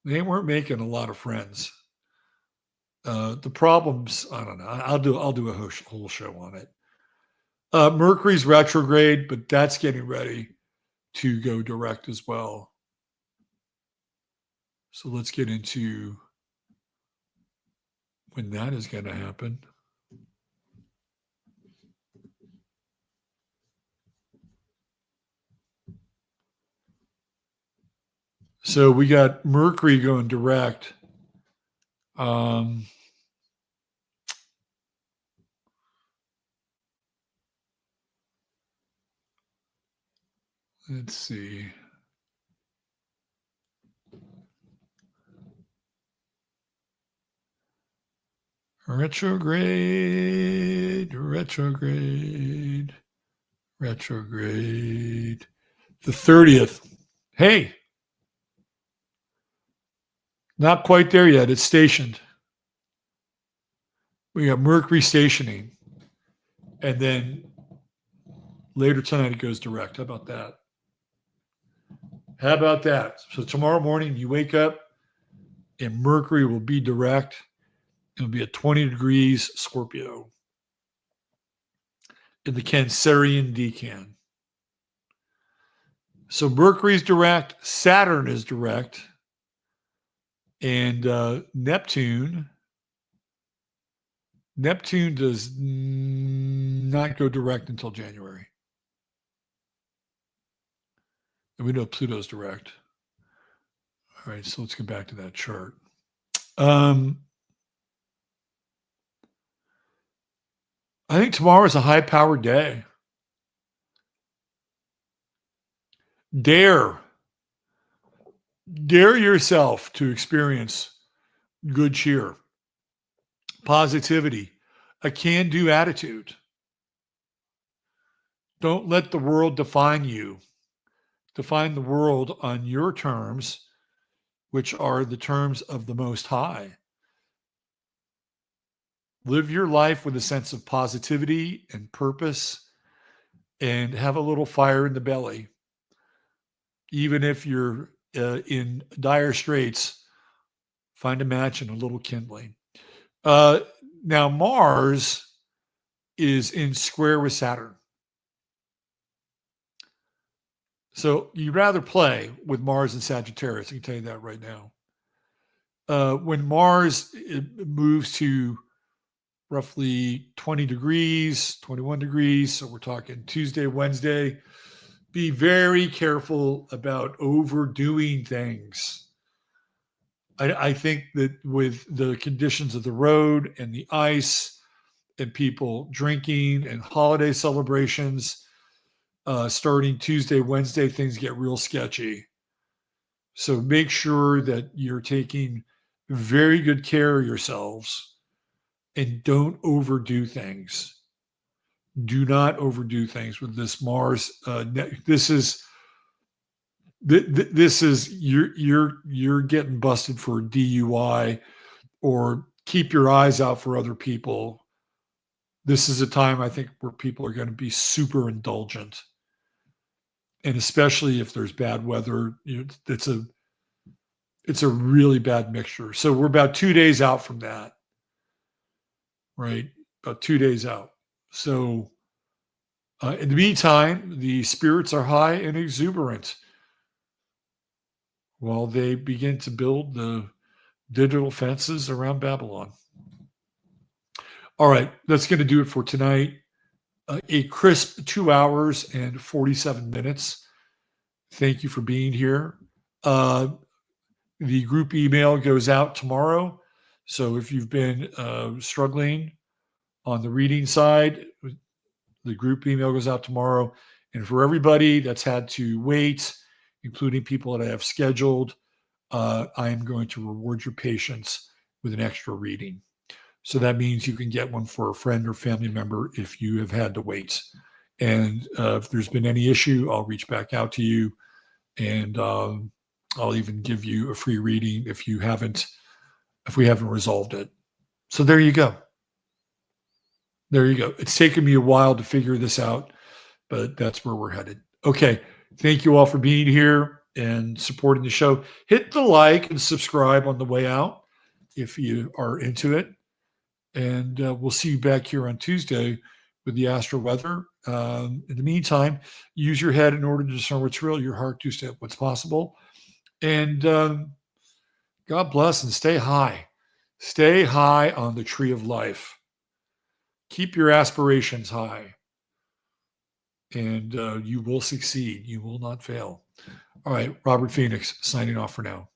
They weren't making a lot of friends. The problems, I don't know. I'll do a whole show on it. Mercury's retrograde, but that's getting ready to go direct as well. So let's get into when that is going to happen. So we got Mercury going direct. Let's see. Retrograde. The 30th. Hey, not quite there yet. It's stationed. We got Mercury stationing. And then later tonight it goes direct. How about that? So tomorrow morning you wake up and Mercury will be direct. It'll be at 20 degrees Scorpio in the Cancerian decan. So Mercury's direct, Saturn is direct, and Neptune does not go direct until January. And we know Pluto's direct. All right, so let's get back to that chart. I think tomorrow is a high-powered day. Dare yourself to experience good cheer, positivity, a can-do attitude. Don't let the world define you. Define the world on your terms, which are the terms of the Most High. Live your life with a sense of positivity and purpose, and have a little fire in the belly. Even if you're in dire straits, find a match and a little kindling. Now, Mars is in square with Saturn. So you'd rather play with Mars and Sagittarius. I can tell you that right now. When Mars moves to roughly 20 degrees, 21 degrees, so we're talking Tuesday, Wednesday, be very careful about overdoing things. I think that with the conditions of the road and the ice and people drinking and holiday celebrations, starting Tuesday, Wednesday, things get real sketchy. So make sure that you're taking very good care of yourselves and don't overdo things. Do not overdo things with this Mars. This is you're getting busted for a DUI, or keep your eyes out for other people. This is a time, I think, where people are going to be super indulgent. And especially if there's bad weather, it's a really bad mixture. So we're about 2 days out from that, right? About 2 days out. So in the meantime, the spirits are high and exuberant while they begin to build the digital fences around Babylon. All right, that's going to do it for tonight. A crisp 2 hours and 47 minutes. Thank you for being here. The group email goes out tomorrow. So if you've been struggling on the reading side, the group email goes out tomorrow. And for everybody that's had to wait, including people that I have scheduled, I am going to reward your patience with an extra reading. So that means you can get one for a friend or family member if you have had to wait. And if there's been any issue, I'll reach back out to you, and I'll even give you a free reading if we haven't resolved it. So there you go. It's taken me a while to figure this out, but that's where we're headed. Okay. Thank you all for being here. and supporting the show. Hit the like and subscribe on the way out if you are into it. And we'll see you back here on Tuesday with the astro weather. In the meantime, use your head in order to discern what's real, your heart to step what's possible. And God bless and stay high. Stay high on the tree of life. Keep your aspirations high. And you will succeed. You will not fail. All right, Robert Phoenix signing off for now.